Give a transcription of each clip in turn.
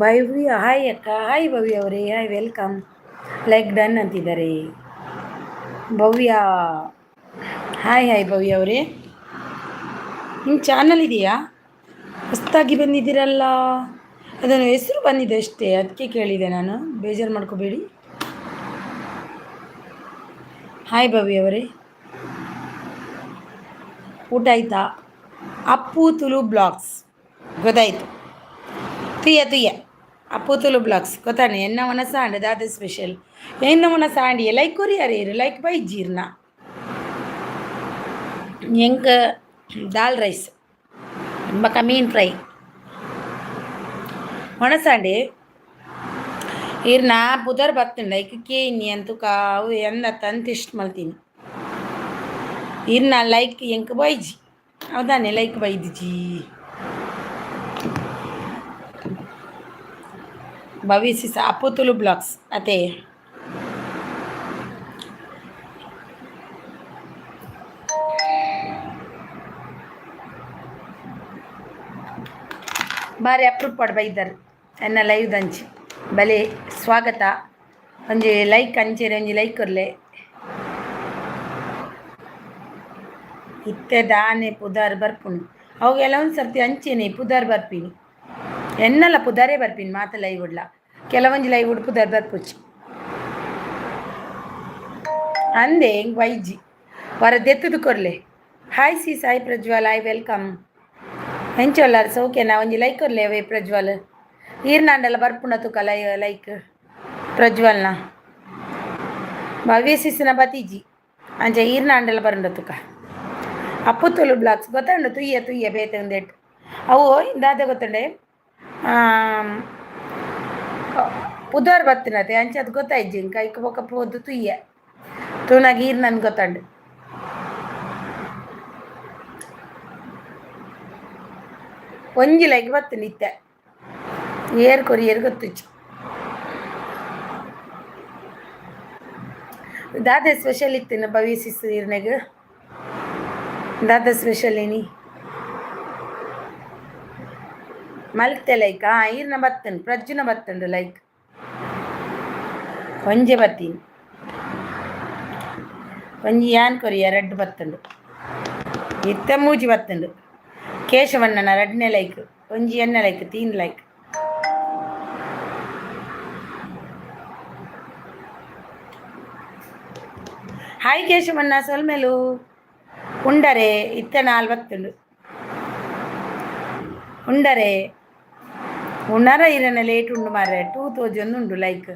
ಭವ್ಯ hi ಅಕ್ಕ, hi ಭವ್ಯ ಅವರೇ, hi welcome. Like done ಅಂತಿದ್ದಾರೆ ಭವ್ಯ. ಹಾಯ್ ಹಾಯ್ ಭವ್ಯ ಅವರೇ, ನಿಮ್ಮ ಚಾನಲ್ ಇದೆಯಾ? ಹೊಸ್ದಾಗಿ ಬಂದಿದ್ದೀರಲ್ಲ, ಅದನ್ನು ಹೆಸರು ಬಂದಿದೆ ಅಷ್ಟೇ, ಅದಕ್ಕೆ ಕೇಳಿದೆ ನಾನು, ಬೇಜಾರು ಮಾಡ್ಕೋಬೇಡಿ. ಹಾಯ್ ಭವ್ಯ ಅವರೇ, ಊಟ ಆಯ್ತಾ? ಅಪ್ಪು ತುಳು ಬ್ಲಾಗ್ಸ್ ಗೊತ್ತಾಯ್ತು. ತುಯ್ಯ ಅಪ್ಪು ತುಳು ಬ್ಲಾಗ್ಸ್ ಗೊತ್ತಾನೆ. ಎನ್ನವನ ಸಾಂಡ್ ದಾದ ಸ್ಪೆಷಲ್ ಎನ್ನವನ ಸಾಂಡಿ ಲೈಕ್ ಕೊರಿಯರೇರು ಲೈಕ್ ಬೈ ಜೀರ್ಣ ಎಂಕ ದಾಲ್ ರೈಸ್ ಬಕ ಮೀನ್ ಫ್ರೈ ಒಣಸಾಂಡಿ ಇರ್ನ ಬುಧರ್ ಬತ್ತಂಡ ಐಕಕ್ಕೆ ಇನ್ನಿ ಅಂತೂ ಕಾವು ಎಂದ ತಂತ ಇಷ್ಟ ಮಲ್ತೀನಿ ಇರ್ನ ಲೈಕ್ ಎಂಕ ಬೈಜಿ ಹೌದಾನೆ ಲೈಕ್ ಬೈದಿಜಿ ಭವಿಸಿಸ ಅಪ್ಪು ತುಳು ಬ್ಲಾಗ್ಸ್ ಅದೇ ಬಾರಿ ಅಪ್ರೂವ್ ಪಡ್ ಬೈದರ್ ಎನ್ನ ಲೈವ್ ದಂಚಿ ಬಲೆ ಸ್ವಾಗತ. ಒಂಜಿ ಲೈಕ್ ಅಂಚೆರೆ ಒಂಜಿ ಲೈಕ್ ಕೊರ್ಲೆ ಇತ್ತೆ ದಾನೆ ಪುದಾರ್ ಬರ್ಪುಂಡು ಅವಾಗೆಲ್ಲ ಒಂದು ಸರ್ತಿ ಅಂಚೆನೆ ಪುದಾರ್ ಬರ್ಪಿನಿ ಎನ್ನಲ್ಲ ಪುದಾರೇ ಬರ್ಪಿನಿ ಮಾತ ಲೈವ್ ಉಡ್ಲ ಕೆಲವೊಂಜಿ ಲೈವ್ ಉಡ್ ಪುದಾರ್ ಬರ್ಪುಚ್ಚಿ ಅಂದೆ ಹೆಂಗೆ ವೈಜಿ ವರದೆತ್ತದು ಕೊರ್ಲೆ. ಹಾಯ್ ಸಿ ಸಾಯಿ ಪ್ರಜ್ವಲ್, ಹಾಯ್ ವೆಲ್ಕಮ್. ಹೆಂಚೊಲ್ಲಾರ ಸೌಖ್ಯನಾ? ಒಂಜಿ ಲೈಕ್ ಕೊರ್ಲೆ ವೇ ಪ್ರಜ್ವಲ್. ಈರ್ನಾಂಡೆಲ್ಲ ಬರ್ಪುಂಡ ತುಕ ಲೈಕ್ ಪ್ರಜ್ವಲ್ನ ಭವ್ಯಸಿಸ್ನ ಬತೀಜಿ ಅಂಚೆ ಈರ್ನಾಂಡೆಲ್ಲ ಬರುಂಡ ತುಕ. ಅಪ್ಪು ತುಳು ಬ್ಲಾಗ್ಸ್ ಗೊತ್ತಂಡು ತುಯ್ಯ ಬೇತೆ ಒಂದೇಟು ಅವು ಇಂದಾದ ಗೊತ್ತಂಡೆ ಪುದಾರ್ ಬತ್ತಿನತೆ ಅಂಚೆ ಅದು ಗೊತ್ತಾಯ್ಜಿ ಕೈಕ್ ಬೊಕ್ಕ ಪೋದು ತುಯ್ಯ ತೂನಾಗ ಈರ್ನನ್ ಗೊತ್ತಂಡು. ಒಂಜಿ ಲೈಕ್ ಬತ್ತಿನ ಇತ್ತೆ ಏರ್ ಕೊರಿಯರ್ ಗೊತ್ತುಚ್ಚು ದಾದ ಸ್ಪೆಷಲ್ ಇತ್ತಿನ ಭವಿಸಿಸ್ ಇರ್ನಾಗ ದಾದ ಸ್ಪೆಷಲ್ ಏನಿ ಮಲ್ತೆ ಲೈಕ್ ಈರ್ನ ಬತ್ತನು ಪ್ರಜ್ಜುನ ಬತ್ತಂಡು ಲೈಕ್ ಒಂಜೆ ಬತ್ತೀನಿ ಒಂಜಿ ಯಾನ್ ಕೊರಿಯ ರೆಡ್ ಬತ್ತಂಡು ಇತ್ತ ಮೂಜಿ ಬತ್ತಂಡು ಕೇಶವಣ್ಣನ ರೆಡ್ನೆ ಲೈಕ್ ಒಂಜಿ ಎಣ್ಣೆ ಲೈಕ್ ತೀನ್ ಲೈಕ್. ಹಾಯ್ ಕೇಶವಣ್ಣ ಸೊಲ್ಮೇಲು ಉಂಡರೆ ಇತ್ತ ನಾಲ್ ಬತ್ತುಂಡು ಉಂಡರೆ ಉಣ್ಣರ ಇರನ ಲೇಟ್ ಉಂಡು ಮಾರ್ರೆ 2000 ಉಂಡು ಲೈಕ್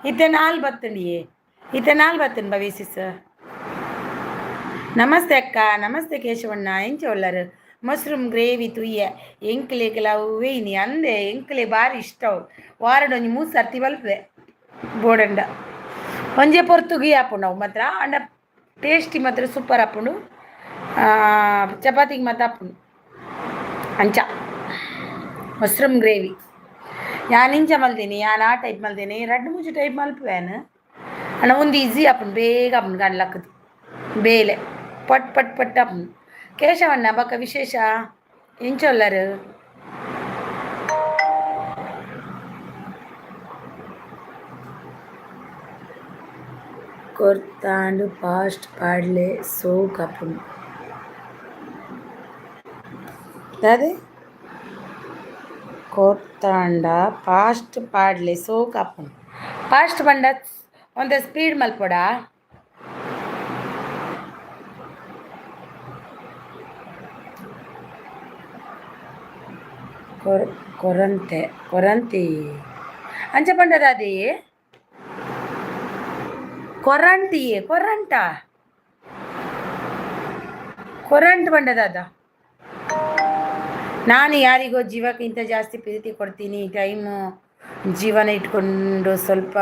ಇತ್ತೆ ನಾಲ್ ಬತ್ತುಂಡಿಯೇ ಇತ್ತೆ ನಾಲ್ ಬತ್ತುಂಡು ಭವಿಸಿಸ್. ನಮಸ್ತೆ ಅಕ್ಕ, ನಮಸ್ತೆ ಕೇಶವಣ್ಣ, ಎಂಚ ಒಳ್ಳರು ಮಶ್ರೂಮ್ ಗ್ರೇವಿ ತುಯ್ಯ ಎಂಕ್ಲೆ ಕೆಲವು ವೇಯ್ನಿ ಅಂದೆ ಎಂಕ್ಲೆ ಬಾರಿ ಇಷ್ಟವು ವಾರಡ್ ಒಂಜಿ 3 ಸರ್ತಿ ಬಲ್ಪೆ ಬೋಡಂಡ ಒಂಜೆ ಪೊರ್ತುಗಿ ಆಪುಂಡು ಅವು ಮಾತ್ರ ಅಂಡ ಟೇಸ್ಟಿ ಮಾತ್ರ ಸೂಪರ್ ಆಪುಂಡು. ಚಪಾತಿಗೆ ಮಾತ್ರ ಆಪುಂಡು ಅಂಚ ಮಶ್ರೂಮ್ ಗ್ರೇವಿ ಯಾನ್ ಇಂಚ ಮಲ್ತೀನಿ ಯಾನ್ ಆ ಟೈಪ್ ಮಲ್ತೀನಿ 2-3 ಟೈಪ್ ಮಲ್ಪುವೇನು ಅಣ್ಣ ಒಂದು ಈಸಿ ಆಪುಂಡು ಬೇಗ ಆಪುಂಡು ಗಂಡ್ಲಕ್ಕದು ಬೇಲೆ ಪಟ್ ಪಟ್ ಪಟ್ ಆಪುಂಡು. ಕೇಶವಣ್ಣ ಬಕ್ಕ ವಿಶೇಷ ಎಂಚೊಲ್ಲರು? ಕೊರ್ತಾಂಡು ಫಾಸ್ಟ್ ಪಾಡ್ಲೆ ಸೋ ಕಪುಂಡು ಅದೇ ಕೋತಾಂಡ ಫಾಸ್ಟ್ ಪಾಡ್ಲೆ ಸೋ ಕಾಪನ್ ಫಾಸ್ಟ್ ಬಂಡ ಒಂದು ಸ್ಪೀಡ್ ಮಲ್ಪೊಡ ಕೊರಂತೆ ಕೊರಂತಿ ಅಂಚ ಪಂಡದ ಅದೇ ಕೊರಂಟಿ ಕೊರಂಟ ಕೊರಂಟ್ ಬಂಡದ ಅದ ನಾನು ಯಾರಿಗೋ ಜೀವಕ್ಕಿಂತ ಜಾಸ್ತಿ ಪ್ರೀತಿ ಕೊಡ್ತೀನಿ ಟೈಮು ಜೀವನ ಇಟ್ಕೊಂಡು ಸ್ವಲ್ಪ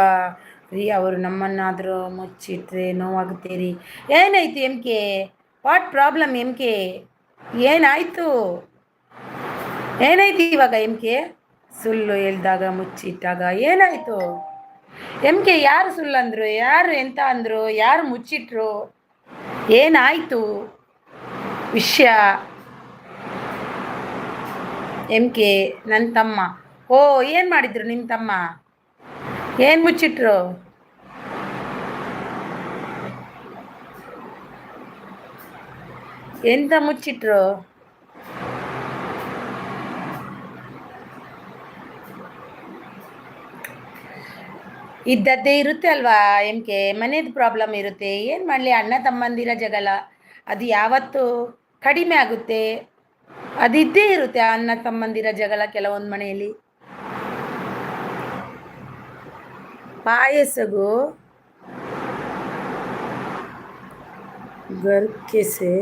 ರೀ ಅವರು ನಮ್ಮನ್ನಾದರೂ ಮುಚ್ಚಿಟ್ರೆ ನೋವಾಗುತ್ತೆ ರೀ ಏನಾಯ್ತು M K what problem M K ಏನಾಯಿತು ಏನಾಯ್ತು ಇವಾಗ ಎಮ್ ಕೆ ಸುಳ್ಳು ಹೇಳ್ದಾಗ ಮುಚ್ಚಿಟ್ಟಾಗ ಏನಾಯಿತು ಎಮ್ ಕೆ ಯಾರು ಸುಳ್ಳು ಅಂದರು ಯಾರು ಎಂತ ಅಂದರು ಯಾರು ಮುಚ್ಚಿಟ್ರು ಏನಾಯಿತು ವಿಷಯ ಎಮ್ ಕೆ ನನ್ನ ತಮ್ಮ ಓ ಏನು ಮಾಡಿದ್ರು ನಿಮ್ಮ ತಮ್ಮ ಏನು ಮುಚ್ಚಿಟ್ರು ಎಂತ ಮುಚ್ಚಿಟ್ರು ಇದ್ದದ್ದೇ ಇರುತ್ತೆ ಅಲ್ವಾ ಎಮ್ ಕೆ ಮನೇದು ಪ್ರಾಬ್ಲಮ್ ಇರುತ್ತೆ ಏನು ಮಾಡಲಿ ಅಣ್ಣ ತಮ್ಮಂದಿರ ಜಗಳ ಅದು ಯಾವತ್ತು ಕಡಿಮೆ ಆಗುತ್ತೆ ಅದಿದ್ದೇ ಇರುತ್ತೆ ಅಣ್ಣ ತಮ್ಮಂದಿರ ಜಗಳ ಕೆಲವೊಂದು ಮನೆಯಲ್ಲಿ ಪಾಯಸಗೂ ಗರ್ಕೆಸೆ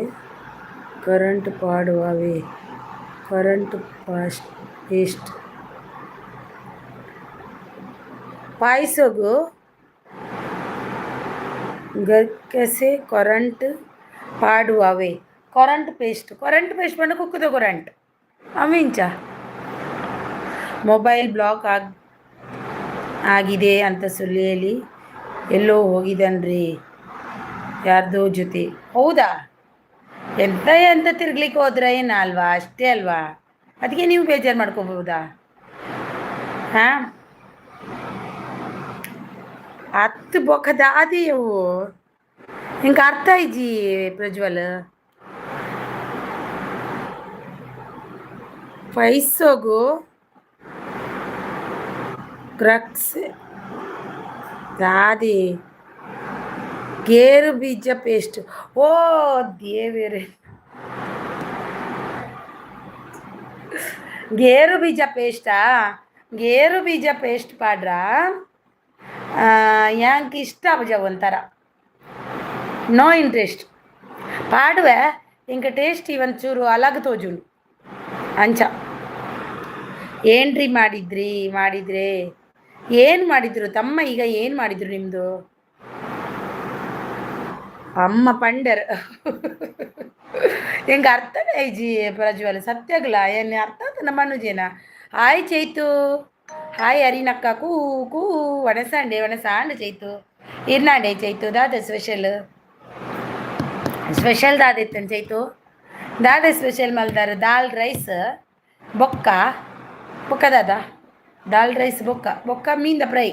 ಕರೆಂಟ್ ಪಾಡುವವೆ ಕರೆಂಟ್ ಪೇಸ್ಟ್ ಪಾಯಸಗೂ ಗರ್ಕೆಸೆ ಕರೆಂಟ್ ಪಾಡುವವೆ ಕರೆಂಟ್ ಪೇಸ್ಟ್ ಬಂದು ಕುಕ್ಕುದ ಕರೆಂಟ್ ಅವಿಂಚ ಮೊಬೈಲ್ ಬ್ಲಾಕ್ ಆಗಿದೆ ಅಂತ ಸುಳ್ಳು ಹೇಳಿ ಎಲ್ಲೋ ಹೋಗಿದನ್ರಿ ಯಾರ್ದೋ ಜೊತೆ ಹೌದಾ ಎಂತ ತಿರ್ಗ್ಲಿಕ್ಕೆ ಹೋದ್ರೆ ಏನ ಅಲ್ವಾ ಅಷ್ಟೇ ಅಲ್ವಾ ಅದಕ್ಕೆ ನೀವು ಬೇಜಾರು ಮಾಡ್ಕೋಬಹುದಾ ಹಾಂ ಹತ್ತು ಬೊಕ್ಕದಾದಿಯವು ಹಿಂಗೆ ಅರ್ಥ ಇಜ್ಜಿ ಪ್ರಜ್ವಲ್ ಪೈಸೋಗು ಕ್ರಕ್ಸ್ ದಾದಿ ಗೇರು ಬೀಜ ಪೇಸ್ಟ್ ಓ ದೇವರೇ ಗೇರು ಬೀಜ ಪೇಸ್ಟಾ ಗೇರು ಬೀಜ ಪೇಸ್ಟ್ ಪಾಡ್ರಾ ಯಾಂಕ್ ಇಷ್ಟ ಬಜ ಒಂಥರ ನೋ ಇಂಟ್ರೆಸ್ಟ್ ಪಾಡುವೆ ಇಂಕ ಟೇಸ್ಟ್ ಒಂಚೂರು ಅಲಗ್ ತೋಜುಂಡು ಅಂಚ ಏನ್ರಿ ಮಾಡಿದ್ರೆ ಏನು ಮಾಡಿದ್ರು ತಮ್ಮ ಈಗ ಏನು ಮಾಡಿದ್ರು ನಿಮ್ಮದು ಅಮ್ಮ ಪಂಡರ್ ಹೆಂಗೆ ಅರ್ಥನೇ ಐಜಿ ಪ್ರಜ್ವಲ್ ಸತ್ಯಗ್ಲ ಏನು ಅರ್ಥ ಆತ ನಮ್ಮ ಮನುಜೇನ ಹಾಯ್ ಚೈತು ಹಾಯ್ ಹರಿನಕ್ಕ ಕೂ ಕೂ ವನಸಾಂಡೆ ಚೈತು ಇರ್ನಾಂಡೆ ಚೈತು ದಾದ ಸ್ಪೆಷಲ್ ದಾದಿತ್ತನ್ ಚೈತು ದಾದ ಸ್ಪೆಷಲ್ ಮಲ್ದಾರ ದಾಲ್ ರೈಸ್ ಬೊಕ್ಕ ದಾದ ದಾಲ್ ರೈಸ್ ಬೊಕ್ಕ ಮೀನ್ದ ಫ್ರೈ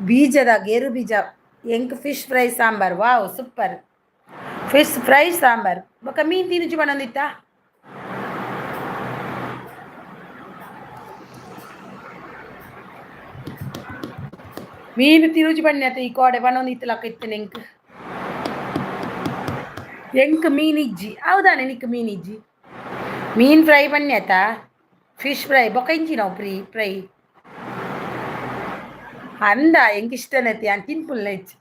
ಬೀಜದ ಗೇರು ಬೀಜ ಎಂಕ್ fish fry sambar wow super fish fry sambar ಬೊಕ್ಕ ಮೀನು ತಿರುಚಿ ಬಣ್ಣದಿತ್ತ ಮೀನು ತಿರುಚಿ ಬಣ್ಣತ ಈ ಕೋಡೆ ಬಣ್ಣದಿತ್ತಲಕ್ಕ ಇತ್ತನೆ ಎಂಕ್ ಮೀನ್ ಇಜ್ಜಿ ಹೌದಾನೆ ನಿಕ್ ಮೀನ್ ಇಜ್ಜಿ ಮೀನ್ ಫ್ರೈ ಬನ್ಯತ ಫಿಶ್ ಫ್ರೈ ಬೊಕ್ಕ ಇಂಚಿ ನಾವು ಫ್ರೈ ಅಂದ ಎಂಕ್ ಇಷ್ಟನೈತಿ ಅಂತ ತಿನ್ಪುಲ್ಲ ಇಚ್ಚಿ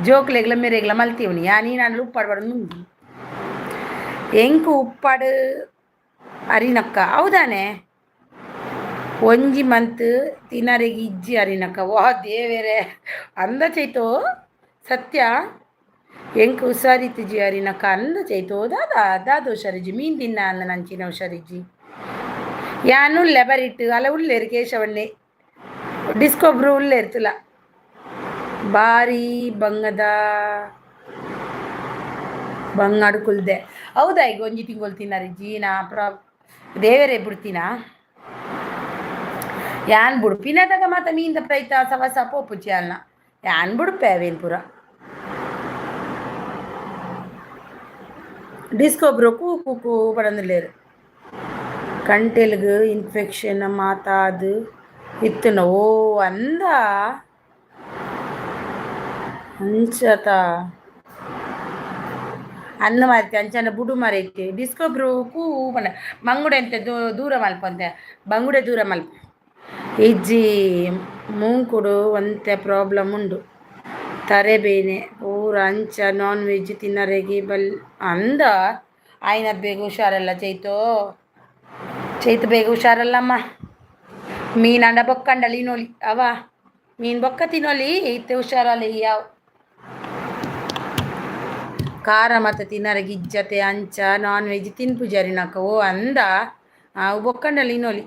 ಜೋಕ್ಲೆಗ್ಲ ಮೇರೆಗ್ಲ ಮಲ್ತೀವನಿ ನೀನು ಉಪ್ಪಾಡ್ಬಾರ್ದು ಮುಂದಿ ಎಂಕ್ ಉಪ್ಪಾಡು ಅರಿನಕ್ಕ ಹೌದಾನೆ ಒಂಜಿ ಮಂತ್ ತಿನ್ನರೆಗಿ ಇಜ್ಜಿ ಅರಿನಕ್ಕ ವಾ ದೇವೇರೆ ಅಂದ ಚೈತೋ ಸತ್ಯ ಎಂಕ್ ಹುಷಾರಿತ್ತಿಜಿ ಅರಿನಕ್ಕ ಅಂದ ಚೈತೋ ದಾದ ಹುಷಾರಿಜ್ಜಿ ಮೀನು ತಿನ್ನ ಅಂದ ನಂಚಿನ ಹುಷಾರಿಜ್ಜಿ ಯಾನು ಲೆಬರಿಟ್ಟು ಅಲ್ಲ ಉಳ್ಳೇರು ಕೇಶವಣ್ಣೆ ಡಿಸ್ಕೊಬ್ರು ಉಳ್ಳೇರ್ತಲ್ಲ ಬಾರಿ ಬಂಗಾಡು ಕುಲ್ದೆ ಹೌದಾ ಈಗ ಒಂಜಿ ತಿಂಗಳು ತಿನ್ನರಿಜ್ಜಿ ನಾ ದೇವರೇ ಬಿಡ್ತೀನ ಯಾನ್ ಬುಡುಪಿನದಾಗ ಮಾತ ಮೀಂದ ಪ್ರೈತ ಸವಸ ಪೋಪುಚ್ಚಿ ಅಲ್ನ ಯಾನ್ ಬುಡುಪೆ ಅವೇನು ಪೂರ டிஸ்கோ ப்ரோ கூ படந்துலேரு కంటెలుగు ఇన్ఫెక్షన్ మాతాదు ఇత్తన ఓ ಅಂದ ಅಂಚತ ಅನ್ನ ಮಾರೈತೆ ಅಂಚನ ಬುಡು ಮಾರೈತೆ ಡಿಸ್ಕೋ ಬ್ರೋ ಕೂಪನ ಮಂಗುಡೆ ಅಂತ ದೂರ ಮಲ್ಪ ಅಂತೆ ಬಂಗುಡೆ ದೂರ ಮಲ್ಪ ಇಜ್ಜಿ ಮೂಂಕುಡು ಒಂತೆ ಪ್ರಾಬ್ಲಮ್ ಉಂಡು ತರೆಬೇನೆ ಪೂರ ಅಂಚ ನಾನ್ ವೆಜ್ ತಿನ್ನರೆಗಿ ಬಲ್ ಅಂದ ಆಯ್ನ ಬೇಗ ಹುಷಾರೆಲ್ಲ ಚೈತು ಬೇಗ ಹುಷಾರಲ್ಲಮ್ಮ ಮೀನ್ ಅಂಡ ಬೊಕ್ಕಂಡಲಿ ನೋಲಿ ಅವ ಮೀನ್ ಬೊಕ್ಕ ತಿನ್ನೋಲಿ ಇತ್ತೆ ಹುಷಾರಲ್ಲಿ ಯಾವ ಖಾರ ಮತ್ತು ತಿನ್ನರೆ ಗಿಜ್ಜತೆ ಅಂಚ ನಾನ್ ವೆಜ್ ತಿನ್ಪುಜಾರಿ ನಾಕ ಓ ಅಂದ ಅವು ಬೊಕ್ಕಂಡಲಿ ನೋಲಿ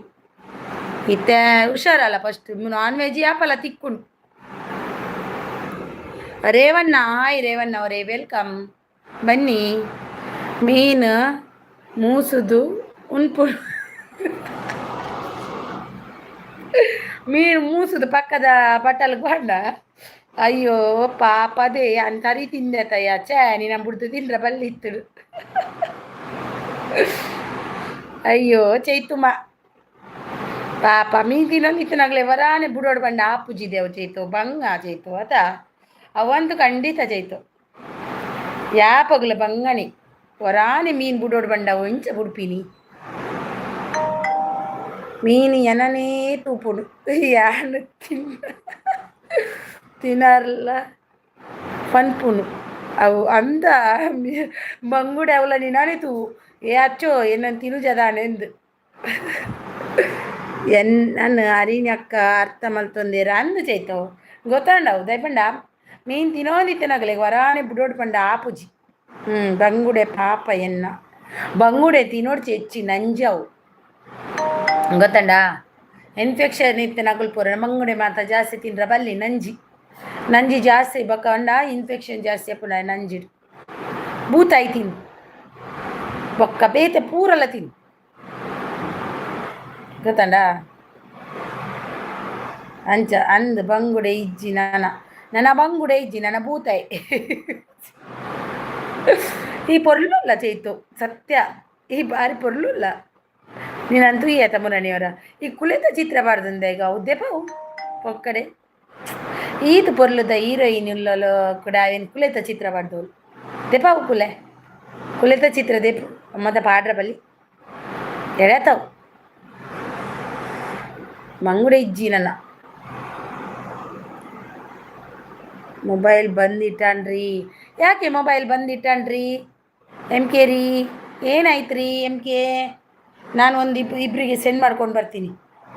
ಇತ್ತೆ ಹುಷಾರಲ್ಲ ಫಸ್ಟ್ ನಾನ್ ವೆಜ್ ಯಾಪಲ್ಲ ತಿಕ್ಕುಂಡು ರೇವಣ್ಣ ಹಾಯ್ ರೇವಣ್ಣ ಅವರೇ ವೆಲ್ಕಮ್ ಬನ್ನಿ ಮೀನು ಮೂಸುದು ಉನ್ಪು ಮೀನು ಮೂಸುದು ಪಕ್ಕದ ಬಟ್ಟಲ್ಗೆ ಬಂಡ ಅಯ್ಯೋ ಪಾಪದೇ ಅಂತರಿ ತಿಂದೆತಯ್ಯ ಛೇ ನೀನು ಬಿಡ್ತು ತಿಂದ್ರೆ ಬಲ್ಲಿತ್ತು ಅಯ್ಯೋ ಚೈತುಮ ಪಾಪ ಮೀನು ತಿನ್ನೋಲಿತ್ತನಾಗಲೇ ವರಾನೆ ಬುಡೋಡು ಬಂಡ ಆಪುಜಿದೆವು ಚೈತು ಬಂಗ ಚೈತು ಅತ ಅವಂತೂ ಖಂಡಿತ ಚೈತು ಯಾಪಗ್ಲು ಬಂಗನಿ ವರಾನೆ ಮೀನು ಬುಡೋಡು ಬಂಡವು ಇಂಚ ಬುಡ್ಪಿನಿ ಮೀನು ಎನನೇ ತೂಪುಡು ಯಾನು ತಿನ್ನರ್ಲ ಪನ್ಪುನು ಅವು ಅಂದ ಮಂಗುಡೆ ಅವಲ ನಿನಾನೆ ತೂ ಏ ಅಚ್ಚೋ ಏನನ್ನು ತಿನುಜದಾನೆಂದು ನಾನು ಅರಿನಕ್ಕ ಅರ್ಥ ಮಲ್ತೊಂದೇರ ಅಂದು ಚೈತವು ಗೊತ್ತಾಂಡವು ದಯಪಂಡ ಮೀನು ತಿನ್ನೋದಿತ್ತನಾಗಲೇ ವರಾನೆ ಬುಡೋಡು ಪಂಡ ಆಪುಜಿ ಬಂಗುಡೆ ಪಾಪ ಎನ್ನ ಬಂಗುಡೆ ತಿನ್ನೋಡು ಚೆಚ್ಚಿ ನಂಜವು ಗೊತ್ತಂಡ ಇನ್ಫೆಕ್ಷನ್ ಇತ್ತು ನಕಲ್ ಪೂರ ಮಂಗುಡೆ ಮಾತ ಜಾಸ್ತಿ ತಿನ್ರ ಬಲ್ಲಿ ನಂಜಿ ಜಾಸ್ತಿ ಬಕ್ಕಂಡ ಇನ್ಫೆಕ್ಷನ್ ಜಾಸ್ತಿ ಅಪ್ಪುಂಡ ನಂಜಿಡು ಬೂತಾಯಿ ತಿನ್ನು ಬೊಕ್ಕ ಬೇತೆ ಪೂರಲ್ಲ ತಿನ್ನು ಗೊತ್ತಂಡ ಅಂಚ ಅಂದು ಬಂಗುಡೆ ಇಜ್ಜಿ ನನ್ನ ಬಂಗುಡೆ ಇಜ್ಜಿ ನನ್ನ ಬೂತಾಯಿ ಈ ಪೊರ್ಲುಲ್ಲ ಚೈತು ಸತ್ಯ ಈ ಬಾರಿ ಪೊರ್ಲುಲ್ಲ ನೀನಂತೂ ಈ ಆತ ಮುರಣಿಯವರ ಈ ಕುಳಿತ ಚಿತ್ರ ಬಾರ್ದಂದೆ ಈಗ ಉದ್ದೇಪವು ಒಕ್ಕಡೆ ಈತ ಪೊರ್ಲುದ ಹೀರೋಯಿನ್ ಉಲ್ಲಲು ಕೂಡ ಏನು ಕುಳಿತ ಚಿತ್ರ ಬಾರ್ದವಳು ದೆಪಾವು ಕುಳಿತ ಚಿತ್ರ ದೇಪು ಮತ್ತ ಪಾಡ್ರ ಬಲ್ಲಿ ಎಳೆತಾವು ಮಂಗುಡೆ ಇಜ್ಜಿ ನನ್ನ ಮೊಬೈಲ್ ಬಂದಿಟ್ಟಾನ್ರಿ ಯಾಕೆ ಮೊಬೈಲ್ ಬಂದಿಟ್ಟಾನ್ರಿ ಎಮ್ ಕೆ ರೀ ಏನಾಯ್ತು ರೀ ಎಮ್ ಕೆ ನಾನು ಒಂದು ಇಬ್ಬರಿಗೆ ಸೆಂಡ್ ಮಾಡ್ಕೊಂಡು ಬರ್ತೀನಿ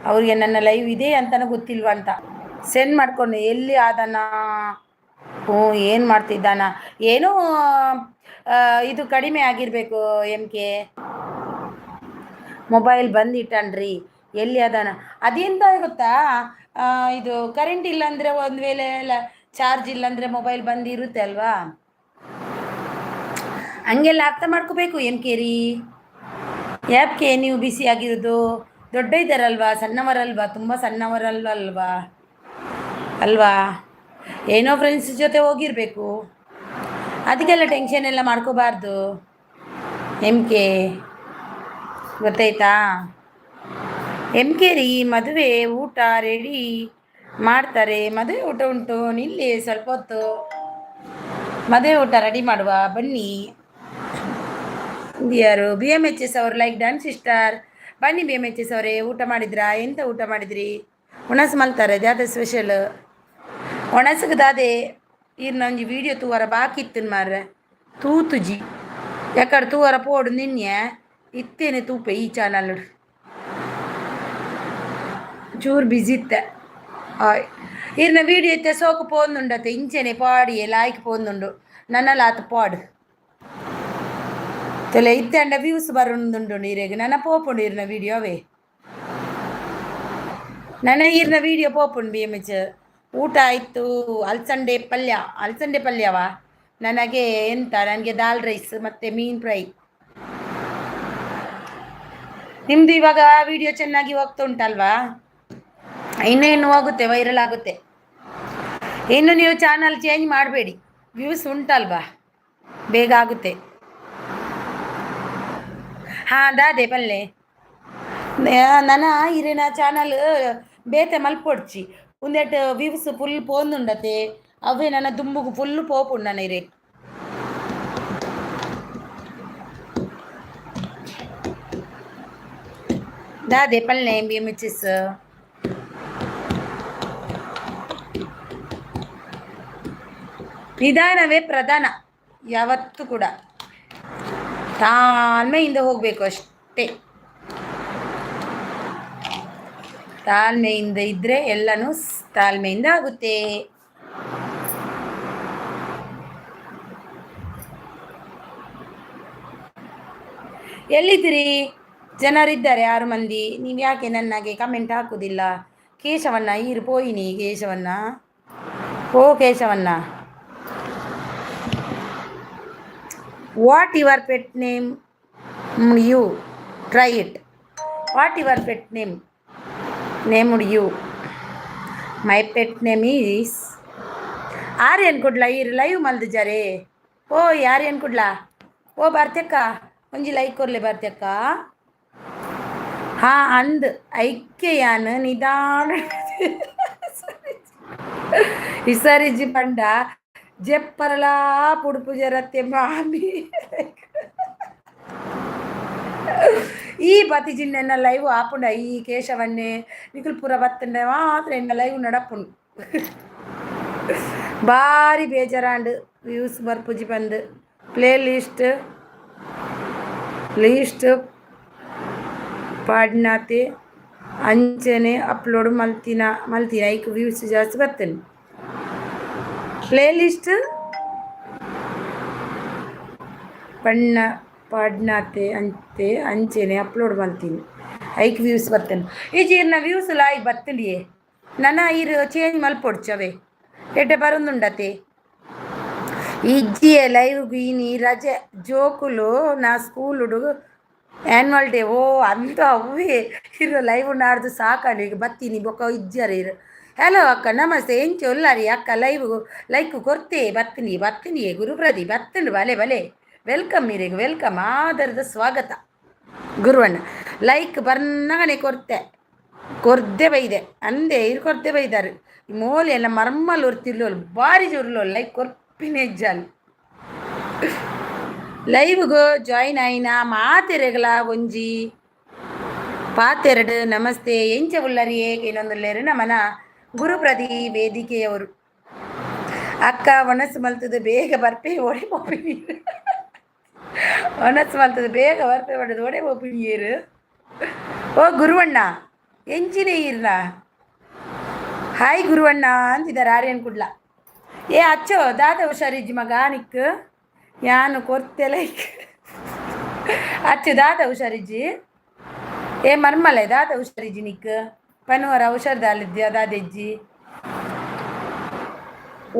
ಅವ್ರಿಗೆ ನನ್ನ ಲೈವ್ ಇದೆ ಅಂತಲೂ ಗೊತ್ತಿಲ್ವ ಅಂತ ಸೆಂಡ್ ಮಾಡ್ಕೊಂಡು ಎಲ್ಲಿ ಆದನ ಏನು ಮಾಡ್ತಿದ್ದಾನ ಏನೋ ಇದು ಕಡಿಮೆ ಆಗಿರಬೇಕು ಎಮ್ ಕೆ ಮೊಬೈಲ್ ಬಂದಿಟ್ಟಾನ್ರಿ ಎಲ್ಲಿ ಅದಾನ ಅದೆಂತ ಗೊತ್ತಾ ಇದು ಕರೆಂಟ್ ಇಲ್ಲಾಂದರೆ ಒಂದು ವೇಳೆ ಚಾರ್ಜ್ ಇಲ್ಲಾಂದರೆ ಮೊಬೈಲ್ ಬಂದಿರುತ್ತೆ ಅಲ್ವಾ ಹಂಗೆಲ್ಲ ಅರ್ಥ ಮಾಡ್ಕೋಬೇಕು ಎಮ್ ಕೆ ರೀ ಯಾಕೆ ನೀವು ಬಿಸಿ ಆಗಿರೋದು ದೊಡ್ಡ ಇದ್ದಾರಲ್ವಾ ಸಣ್ಣವರಲ್ವಾ ತುಂಬ ಸಣ್ಣವರಲ್ವಾ ಅಲ್ವಾ ಏನೋ ಫ್ರೆಂಡ್ಸ್ ಜೊತೆ ಹೋಗಿರಬೇಕು ಅದಕ್ಕೆಲ್ಲ ಟೆನ್ಷನ್ ಎಲ್ಲ ಮಾಡ್ಕೋಬಾರ್ದು ಎಮ್ ಕೆ ಗೊತ್ತಾಯ್ತಾ ಎಮ್ ಕೆ ರೀ ಮದುವೆ ಊಟ ರೆಡಿ ಮಾಡ್ತಾರೆ ಮದುವೆ ಊಟ ಉಂಟು ನಿಲ್ಲಿ ಸ್ವಲ್ಪ ಹೊತ್ತು ಮದುವೆ ಊಟ ರೆಡಿ ಮಾಡುವ ಬನ್ನಿ ಯಾರು ಬಿ ಎಮ್ ಎಚ್ ಎಸ್ ಅವರು ಲೈಕ್ ಡನ್ ಸಿಸ್ಟರ್ ಬನ್ನಿ ಬಿ ಎಮ್ ಎಚ್ ಎಸ್ ಅವರೇ ಊಟ ಮಾಡಿದ್ರಾ ಎಂತ ಊಟ ಮಾಡಿದ್ರಿ ಒಣಸ್ ಮಲ್ತಾರೆ ದಾದ ಸ್ಪೆಷಲ್ ಒಣಸ್ಗೆ ದಾದೆ ಇರ್ ನಂಜಿ ವೀಡಿಯೋ ತೂವರ ಬಾಕಿತ್ತು ಮಾರ್ರೆ ತೂತುಜಿ ಯಾಕಡೆ ತೂವರ ಪೋಡು ನಿನ್ನೆ ಇತ್ತೇನೆ ತೂಪೆ ಈ ಚಾನಲ್ ಚೂರು ಬಿಸಿ ಇತ್ತೆ ಇರ್ನ ವೀಡಿಯೋ ಇತ್ತೆ ಸೋಕು ಪೋಂದುಂಡತ್ತೆ ಇಂಚೆನೆ ಪಾಡಿ ಲಾಯ್ಕ್ ಪೋಂದುಂಡು ನನ್ನಲ್ಲಿ ಆತ ಪಾಡು ತಲೆ ಇತ್ತೆ ಅಂಡ ವ್ಯೂಸ್ ಬರೋದುಂಡು ನೀರಿಗೆ ನನ್ನ ಪೋಪುಂಡು ಇರ್ನ ವೀಡಿಯೋ ಅವೇ ನನ್ನ ಈರ್ನ ವೀಡಿಯೋ ಪೋಪುಂಡು ಬಿ ಎಮ್ ಎಚ್ ಊಟ ಆಯಿತು ಅಲಸಂಡೆ ಪಲ್ಯವ ನನಗೆ ಎಂತ ನನಗೆ ದಾಲ್ ರೈಸ್ ಮತ್ತು ಮೀನು ಫ್ರೈ ನಿಮ್ಮದು ಇವಾಗ ವೀಡಿಯೋ ಚೆನ್ನಾಗಿ ಹೋಗ್ತಾ ಉಂಟಲ್ವಾ ಇನ್ನೇನು ಹೋಗುತ್ತೆ ವೈರಲ್ ಆಗುತ್ತೆ ಇನ್ನು ನೀವು ಚಾನಲ್ ಚೇಂಜ್ ಮಾಡಬೇಡಿ ವ್ಯೂಸ್ ಉಂಟಲ್ವಾ ಬೇಗ ಆಗುತ್ತೆ ಹಾಂ ದಾದೆ ಪಲ್ಲೆ ನನ ಇರಿನ ಚಾನಲ್ ಬೇತೆ ಮಲ್ಪೊಡ್ಚಿ ಉಂದೆಟ್ ವ್ಯೂಸ್ ಫುಲ್ ಪೋಂದುಂಡತೆ ಅವೇ ನನ್ನ ದುಂಬುಗು ಫುಲ್ ಪೋಪುಂಡನ ಇರೆ ದಾದೆ ಪಲ್ಲೆ ಮಿಚಿಸ್ ನಿಧಾನವೇ ಪ್ರಧಾನ ಯಾವತ್ತೂ ಕೂಡ ತಾಳ್ಮೆಯಿಂದ ಹೋಗಬೇಕು ಅಷ್ಟೇ. ತಾಳ್ಮೆಯಿಂದ ಇದ್ದರೆ ಎಲ್ಲನೂ ತಾಳ್ಮೆಯಿಂದ ಆಗುತ್ತೆ. ಎಲ್ಲಿದ್ದೀರಿ? ಜನರಿದ್ದಾರೆ 6 ಮಂದಿ. ನೀವು ಯಾಕೆ ನನಗೆ ಕಮೆಂಟ್ ಹಾಕುವುದಿಲ್ಲ? ಕೇಶವನ್ನ ಈರು ಪೋಯಿನಿ ಕೇಶವನ್ನ ಓ ಕೇಶವನ್ನ what your pet name? You try it. What your pet name? Named you. My pet name is Aryan Kudla ಈರು ಲೈವ್ ಮಲ್ದು ಜರೆ. ಓ ಆರ್ಯನ್ ಕುಡ್ಲ ಓ ಬರ್ತಕ್ಕ ಒಂಜಿ ಲೈಕ್ ಕೊರ್ಲೆ ಬರ್ತಕ್ಕ. ಹಾ ಅಂದ್ ಐಕ್ಯ ಯಾನ್ ನಿಧಾನ ಇಸರಿಜಿ ಪಂಡ ಜೆಪ್ಪರಲಾ ಪುಡುಪು ಜರತ್ತೆ ಮಾಮಿ ಈ ಪತಿ ಜಿನ್ನ ಲೈವ್ ಆಪುಂಡ ಈ ಕೇಶವನ್ನೇ ನಿಖಿಲ್ ಪೂರ ಬತ್ತಂಡ ಮಾತ್ರ ಎನ್ನ ಲೈವ್ ನಡಪುಂಡು. ಬಾರಿ ಬೇಜಾರಾಂಡು ವ್ಯೂಸ್ ಬರ್ಪುಜಿ ಬಂದು ಪ್ಲೇ ಲಿಸ್ಟ್ ಪಾಡ್ನಾತೆ ಅಂಚನೆ ಅಪ್ಲೋಡ್ ಮಲ್ತಿನ ಐಕ್ ವ್ಯೂಸ್ ಜಾಸ್ತಿ ಬರ್ತೇನೆ. ಪ್ಲೇ ಲಿಸ್ಟ್ ಪಾಡ್ನಾತೆ ಅಂಚೆನೆ ಅಪ್ಲೋಡ್ ಮಾಡ್ತೀನಿ ಐಕ್ ವ್ಯೂಸ್ ಬರ್ತೇನೆ. ಈ ಜೀರ್ನ ವ್ಯೂಸ್ ಲಾಯ್ ಬತ್ತಲಿಯೇ ನನ್ನ ಇರು ಚೇಂಜ್ ಮಲ್ಪೊಡ್ಚವೆ ಎಡ್ಡೆ ಬರುಂದುಂಡತೆ ಇಜ್ಜಿಯೇ ಲೈವ್ ಗೀನಿ ರಜೆ ಜೋಕುಲು ನಾ ಸ್ಕೂಲುಡು ಆ್ಯನ್ವಲ್ ಡೇ ಓ ಅಂತ ಅವೇ ಇರೋ ಲೈವ್ ನಾಡ್ದು ಸಾಕಾಂಡು ಈಗ ಬತ್ತೀನಿ ಬೊಕ್ಕ ಇಜ್ಜರ ಇರು. ಹಲೋ ಅಕ್ಕ ನಮಸ್ತೆ ಎಂಚ ಒಲ್ಲಾರಿ ಅಕ್ಕ ಲೈಕ್ ಕೊರ್ತೆ ಬತ್ತೀನಿ ಗುರುಪ್ರದಿ ಬತ್ತಂಡು ಬಲೆ ವೆಲ್ಕಮ್ ಇರೇಗ ವೆಲ್ಕಮ್ ಆದರದ ಸ್ವಾಗತ ಗುರುವಣ್ಣ. ಲೈಕ್ ಬರ್ನಗನೆ ಕೊರ್ದೆ ಬೈದೆ ಅಂದೆ ಇರು ಕೊರ್ದೆ ಬೈದಾರು ಈ ಮೋಲಿ ಎಲ್ಲ ಮರ್ಮಲ್ ಒರ್ತಿರ್ಲೋಲ್ ಬಾರಿ ಜೋರ್ಲೋ ಲೈಕ್ ಕೊರ್ಪಿನ ಹೆಜ್ಜಾಲು ಲೈವ್ಗೂ ಜಾಯಿನ್ ಆಯ್ನ ಮಾತೆರೆಗಲ ಒಂಜಿ ಪಾತೆರಡು ನಮಸ್ತೆ ಎಂಚ ಉಳ್ಳರಿಯೇ ಇನ್ನೊಂದುಲ್ಲೇರು ನಮನ ಗುರುಪ್ರದಿ ವೇದಿಕೆಯವರು ಅಕ್ಕ ಒಣಸು ಮಲ್ತದು ಬೇಗ ಬರ್ಪೆ ಓಡೆ ಪೋಪಿನಿ ಒಣಸು ಮಲ್ತದು ಬೇಗ ಬರ್ಪೆ ಹೊಡೆದು ಓಡೆ ಪೋಪಿನಿಯರು. ಓ ಗುರುವಣ್ಣ ಎಂಚಿನೇ ಇರ್ನ ಹಾಯ್ ಗುರುವಣ್ಣ ಅಂತಿದ್ದಾರೆ ಆರ್ಯನ್ ಕುಡ್ಲ. ಏ ಅಚ್ಚೋ ದಾದ ಹುಷಾರಿಜ್ಜಿ ಮಗ ನಿಕ್ ಯಾನು ಕೊರ್ತೆ ಲೈಕ್ ಅಚ್ಚು ದಾದ ಹುಷಾರಿಜ್ಜಿ ಏ ಮರ್ಮಲೆ ದಾದ ಹುಷಾರಿಜ್ಜಿ ನಿಕ್ ಪನುವರ ಹುಷಾರ್ದಾಲಿದ್ಯಾ ದಾದೆಜ್ಜಿ.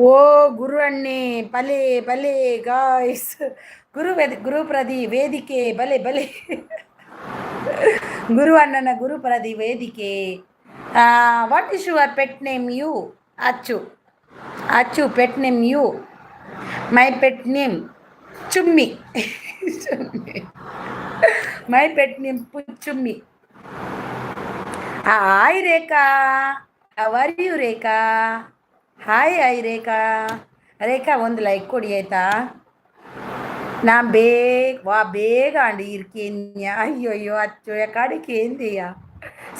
ಓ ಗುರುವಣ್ಣೆ ಬಲೆ ಗಾಯ್ಸ್ ಗುರುಪ್ರದಿ ವೇದಿಕೆ ಬಲೆ ಗುರುವಣ್ಣನ ಗುರುಪ್ರದಿ ವೇದಿಕೆ. What is your pet name? You Achu pet name you. My pet name Chummi my pet name Puchummi. Hi Rekha, how are you Rekha? Hi Rekha ಒಂದು ಲೈಕ್ ಕೊಡಿ ಆಯ್ತಾ? ನಾ ಬೇಗ ಅಂಡಿ ಇರ್ಕೇನ್ಯ ಅಯ್ಯೋ ಅಚ್ಚೋ ಯಾಕಾಡಿಕೆ ಎಂದೆಯ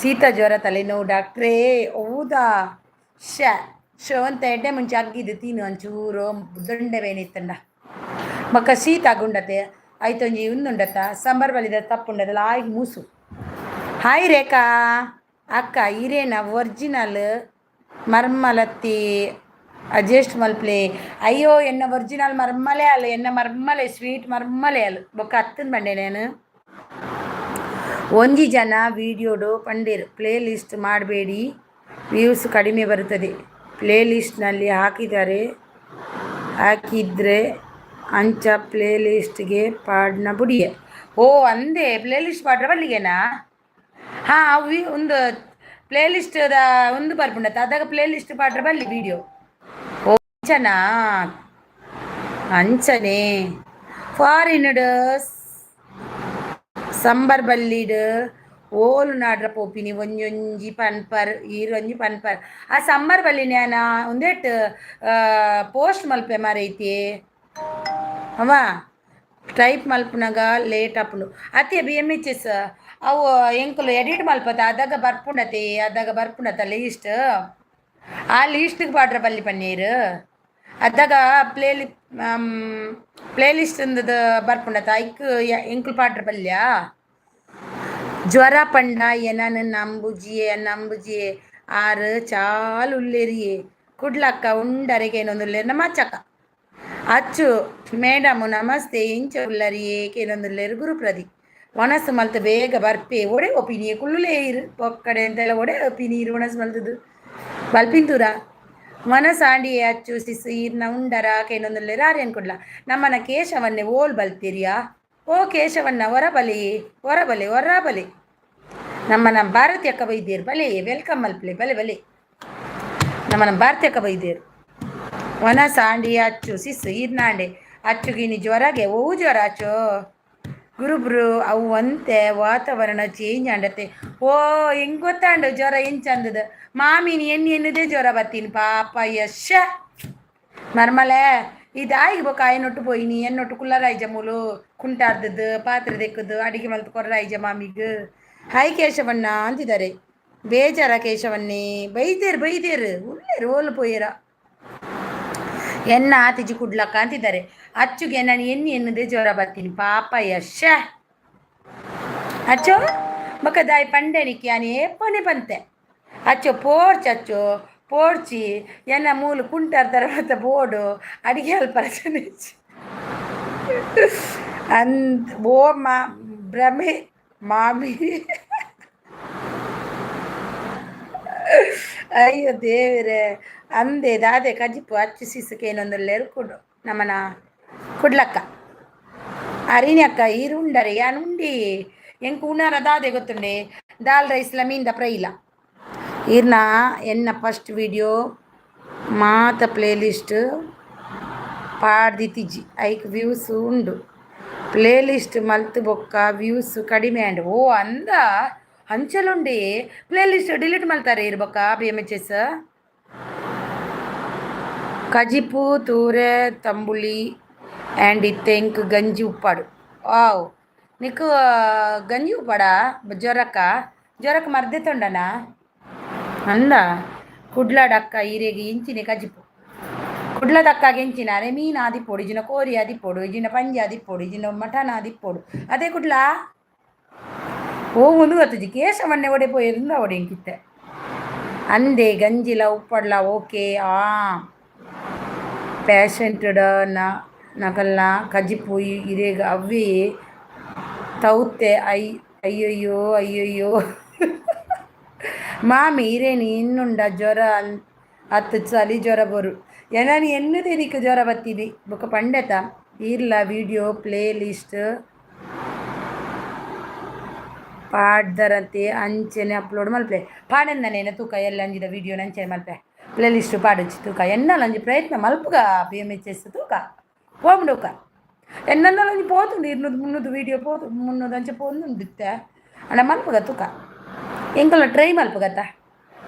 ಶೀತ ಜ್ವರ ತಲೆನೋವು ಡಾಕ್ಟ್ರೇ ಹೌದಾ ಶವಂತ ಎಡ್ಡೆ ಮುಂಚೆ ಅಗ್ಗಿದ್ದು ತಿನ್ನು ಒಂಚೂರು ದೊಂಡೆ ಬೇನಿತ್ತಂಡ ಮಕ್ಕ ಶೀತ ಆಗುಂಡತೆ ಆಯ್ತೊಂಜಿ ಉಂದುಂಡತ್ತ ಸಾಂಬಾರ್ ಬಲಿದ ತಪ್ಪುಂಡದಲ್ಲ ಆಯ್ತು ಮೂಸು. ಹಾಯ್ ರೇಖಾ ಅಕ್ಕ ಇರೇನ ಒರ್ಜಿನಲ್ ಮರ್ಮಲತ್ತಿ ಅಡ್ಜಸ್ಟ್ ಮಲ್ಪ್ಲೆ ಅಯ್ಯೋ ಎನ್ನ ಒರಿಜಿನಲ್ ಮರ್ಮಲೆ ಅಲ್ಲ ಎನ್ನ ಮರ್ಮಲೆ ಸ್ವೀಟ್ ಮರ್ಮಲೆ ಅಲ್ಲ ಬೊಕ್ಕ ಹತ್ತನ್ ಬಂಡೆ ನಾನು ಒಂಜಿ ಜನ ವಿಡಿಯೋಡು ಪಂಡೇರು ಪ್ಲೇ ಲಿಸ್ಟ್ ಮಾಡಬೇಡಿ ವ್ಯೂಸ್ ಕಡಿಮೆ ಬರುತ್ತದೆ. ಪ್ಲೇ ಲಿಸ್ಟ್ನಲ್ಲಿ ಹಾಕಿದರೆ ಅಂಚ ಪ್ಲೇ ಲಿಸ್ಟ್ಗೆ ಪಾಡ್ನ ಬುಡಿಯೆ. ಓ ಅಂದೆ ಪ್ಲೇ ಲಿಸ್ಟ್ ಪಾಡ್ರ ಬಲ್ಲಿಗೆನಾ? ಹಾಂ ಅವು ಒಂದು ಪ್ಲೇ ಲಿಸ್ಟ್ದ ಒಂದು ಬರ್ಪುಂಡತ್ತ ಅದಾಗ ಪ್ಲೇ ಲಿಸ್ಟ್ ಪಾಡ್ರ ಬಲ್ಲಿ ವಿಡಿಯೋ. ಓ ಅಂಚನೆ ಫಾರಿನಡ್ ಸಂಬರ್ ಬಲ್ಲಿಡ್ ಓಲು ನಾಡ್ರ ಪೋಪಿನಿ ಒಂಜೊಂಜಿ ಪನ್ಪರ್ ಈರೊಂಜಿ ಪನ್ಪರ್ ಆ ಸಂಬರ್ ಬಲ್ಲಿ ನ್ಯಾನ ಒಂದೇಟ್ ಪೋಸ್ಟ್ ಮಲ್ಪೆ ಮರೈತಿ ಅವ ಟೈಪ್ ಮಲ್ಪನಾಗ ಲೇಟ್ ಅಪ್ಪುಂಡು ಅತ್ತೆ BMHS ಅವು ಎಂಕುಲು ಎಡಿಟ್ ಮಲ್ಪದ ಅದಾಗ ಬರ್ಪುಂಡತೆ ಲೀಸ್ಟ್ ಆ ಲೀಸ್ಟ್ಗೆ ಪಾಡ್ರ ಬಲ್ಲಿ ಪನ್ನೀರು ಅದಾಗ ಪ್ಲೇ ಲಿಸ್ಟ್ ಬರ್ಪುಂಡತ ಐಕ್ ಎಂಕುಲು ಪಾಡ್ರ ಬಲ್ಯ ಜ್ವರ ಪಂಡ ಎನನ್ ನಂಬುಜಿಯೆ ಆರು ಚಾಲು ಉಲ್ಲೇರಿಯೇ ಕುಡ್ಲಕ್ಕ ಉಂಡರೆಗೆ ಏನೊಂದುಲ್ಲೇರು ನಮ್ಮ ಅಚ್ಚಕ್ಕ ಅಚ್ಚು ಮೇಡಮು ನಮಸ್ತೆ ಇಂಚ ಉಲ್ಲರಿಯೇ ಕೇನೊಂದುಲ್ಲೇರು ಗುರುಪ್ರದಿ ಒಣಸು ಮಲ್ತು ಬೇಗ ಬರ್ಪೆ ಒಡೆ ಒಪಿನಿಯೇ ಕುಳ್ಳುಲೇ ಇರು ಒಕ್ಕಡೆ ಅಂತೆಲ್ಲ ಒಡೆ ಒಪಿನೀರು ಒಣಸು ಮಲ್ತದು ಬಲ್ಪಿಂತೂರ ಮನಸಾಂಡಿಯೇ ಅಚ್ಚು ಸಿಸು ಈರ್ನ ಉಂಡರ ಕೇನೊಂದುಲ್ಲೇರು ಆರ್ಯನ್ ಕೊಡ್ಲ ನಮ್ಮನ ಕೇಶವನ್ನೇ ಓಲ್ ಬಲ್ತೀರಿಯಾ ಓ ಕೇಶವನ್ನ ಹೊರಬಲೆ ನಮ್ಮನ ಭಾರತೀಯಕ್ಕ ಬೈದೇರು ಬಲೆ ವೆಲ್ಕಮ್ ಮಲ್ಪಲೆ ಬಲೆ ನಮ್ಮನ ಭಾರತೀಯಕ್ಕ ಬೈದೇರು ಒನ ಸಾಂಡಿ ಅಚ್ಚು ಸಿಸ್ಸು ಈರ್ನಾಂಡೆ ಅಚ್ಚುಗಿನಿ ಜ್ವರಗೆ ಓ ಜ್ವರ ಅಚ್ಚು ಗುರುಬ್ರು ಅವು ಅಂತೆ ವಾತಾವರಣ ಚೇಂಜ್ ಆಂಡತೆ ಓ ಹೆಂಗ್ ಗೊತ್ತಾಂಡು ಜ್ವರ ಎಂಚಂದದ ಮಾಮಿನಿ ಎನ್ನುದೇ ಜ್ವರ ಬತ್ತೀನಿ ಪಾಪ ಯಶ ಮರ್ಮಲೆ ಇದಾಗಿ ಬೋಕ ಏನೊಟ್ಟು ಪೋಯಿನಿ ಎನ್ನೊಟ್ಟು ಕುಲ್ಲರಾಯ್ಜ ಮೂಲು ಕುಂಟಾರ್ದದ್ದು ಪಾತ್ರೆ ದೆಕ್ಕದು ಅಡಿಗೆ ಮಲ್ತು ಕೊರ್ರಾಯ್ಜ ಮಾಮಿಗೆ ಹಾಯ್ ಕೇಶವಣ್ಣ ಅಂತಿದ್ದಾರೆ ಬೇಜಾರ ಕೇಶವನ್ನೇ ಬೈದೇರು ಉಳ್ಳೇರು ಓಲು ಪೋಯರ ಎನ್ನ ಆತಿಜಿ ಕುಡ್ಲಕ್ಕ ಅಂತಿದ್ದಾರೆ ಅಚ್ಚುಗೆ ನಾನು ಎನ್ನುದೇ ಜ್ವರ ಬರ್ತೀನಿ ಪಾಪ ಯಶ ಅಚ್ಚೋ ಮಕ್ಕದಾಯಿ ಪಂಡಣಿಕೆ ಅನೇ ಪನೆ ಬಂತೆ ಅಚ್ಚೋ ಅಚ್ಚೋ ಪೋಡ್ಚಿ ಎನ್ನ ಮೂಲು ಕುಂಟಾರ తర్వాత ಬೋಡು ಅಡಿಗೆ ಅಲ್ಪರಚನೆ ಓ ಭ್ರಮೆ ಮಾಮಿ ಅಯ್ಯೋ ದೇವರೇ ಅಂದೆ ದಾದೆ ಕಜಿಪು ಅಚ್ಚು ಸಿಸುಕೇನೊಂದುಲ್ಲೇರು ನಮ್ಮನ ಕುಡ್ಲಕ್ಕ ಅರಿನಕ್ಕ ಈರುಂಡರೆ ಯಾನುಂಡಿ ಎಂಕು ಉಣಾರ ದಾದೆ ಗೊತ್ತುಂಡೆ ದಾಲ್ ರೈಸ್ಲ ಮೀಂದ ಪ್ರೈಲ ಈರ್ನ ಎನ್ನ ಫಸ್ಟ್ ವಿಡಿಯೋ ಮಾತ ಪ್ಲೇ ಲಿಸ್ಟ್ ಪಾಡ್ದಿತ್ತಿಜ್ಜಿ ಐಕ್ ವ್ಯೂಸ್ ಉಂಡು ಪ್ಲೇ ಲಿಸ್ಟ್ ಮಲ್ತು ಬೊಕ್ಕ ವ್ಯೂಸ್ ಕಡಿಮೆ ಅಂಡು ಓ ಅಂದ ಅಂಚಲುಂಡೆ ಪ್ಲೇ ಲಿಸ್ಟ್ ಡಿಲೀಟ್ ಮಲ್ತಾರೆ ಇರ್ಬೊಕ್ಕ BMHS ಕಜಿಪು ತೂರೆ ತಂಬುಳಿ ಆ್ಯಂಡ್ ಇತ್ತೆಂಕ್ ಗಂಜಿ ಉಪ್ಪಾಡು ವಾವ್ ನಿಕ್ಕು ಗಂಜಿ ಉಪ್ಪಾಡ ಜ್ವರಕ್ಕೆ ಮರ್ದೆ ತೊಂಡನ ಅಂದ ಕುಡ್ಲಾಡಕ್ಕ ಈರೆಗೆ ಇಂಚಿನ ಕಜಿಪು ಕುಡ್ಲದಕ್ಕಾಗೆ ಇಂಚಿನ ಅರೆ ಮೀನು ಆದಿಪ್ಪೋಡು ಇಜಿನ ಕೋರಿ ಆದಿಪ್ಪೋಡು ಇಜಿನ ಪಂಜಿ ಆದಿಪ್ಪೋಡು ಇಜಿನ ಮಟನ್ ಆದಿಪ್ಪೋಡು ಅದೇ ಕುಡ್ಲಾ ಓ ಒಂದು ಗೊತ್ತಜಿ ಕೇಶವನ್ನೇ ಒಡೆ ಪೋயிருಂದ ಒಡೆ ಎಂಕಿತ್ತೆ ಅಂದೆ ಗಂಜಿಲ ಉಪ್ಪಡ್ಲ ಓಕೆ ಪ್ಯಾಷೆಂಟಡ ನಕಲ್ನ ಕಜಿಪು ಇರೇಗ ಅವ್ವೇ ತೌತೆ ಅಯ್ಯಯ್ಯೋ ಮಾಮಿ ಇರೇನಿ ಇನ್ನುಂಡ ಜ್ವರ ಹತ್ತು ಚಲಿ ಜ್ವರ ಬರು ನಾನು ಎನ್ನದೇ ನಿಕ್ಕ ಜ್ವರ ಬತ್ತಿದಿ ಬೊಕ್ಕ ಪಂಡತ ಇರ್ಲ ವಿಡಿಯೋ ಪ್ಲೇ ಲಿಸ್ಟ್ ಪಾಡ್ದರಂತೆ ಅಂಚೆನೆ ಅಪ್ಲೋಡ್ ಮಲ್ಪೆ ಪಾಡೆಂದನೇನ ತೂಕ ಎಲ್ಲ ಅಂಜಿದ ವಿಡಿಯೋ ನಂಚೆನೆ ಮಲ್ಪೆ ಪ್ಲೇ ಲಿಸ್ಟ್ ಪಾಡಚ್ಚಿ ತೂಕ ಎನ್ನಲಂಜಿ ಪ್ರಯತ್ನ ಮಲ್ಪುಗ BMHS ತೂಕ ಪೋಂಡುಕ ಎನ್ನೊಂದಲಂಜಿ ಪೋತುಂಡು 200-300 ವಿಡಿಯೋ ಪೋತು 300 ಅಂಚೆ ಪೋಂದುಂಡಿತ್ತೆ ಅಣ್ಣ ಮಲ್ಪುಗ ತೂಕ ಎಂಕಲ್ಲ ಟ್ರೈ ಮಲ್ಪುಗತ್ತ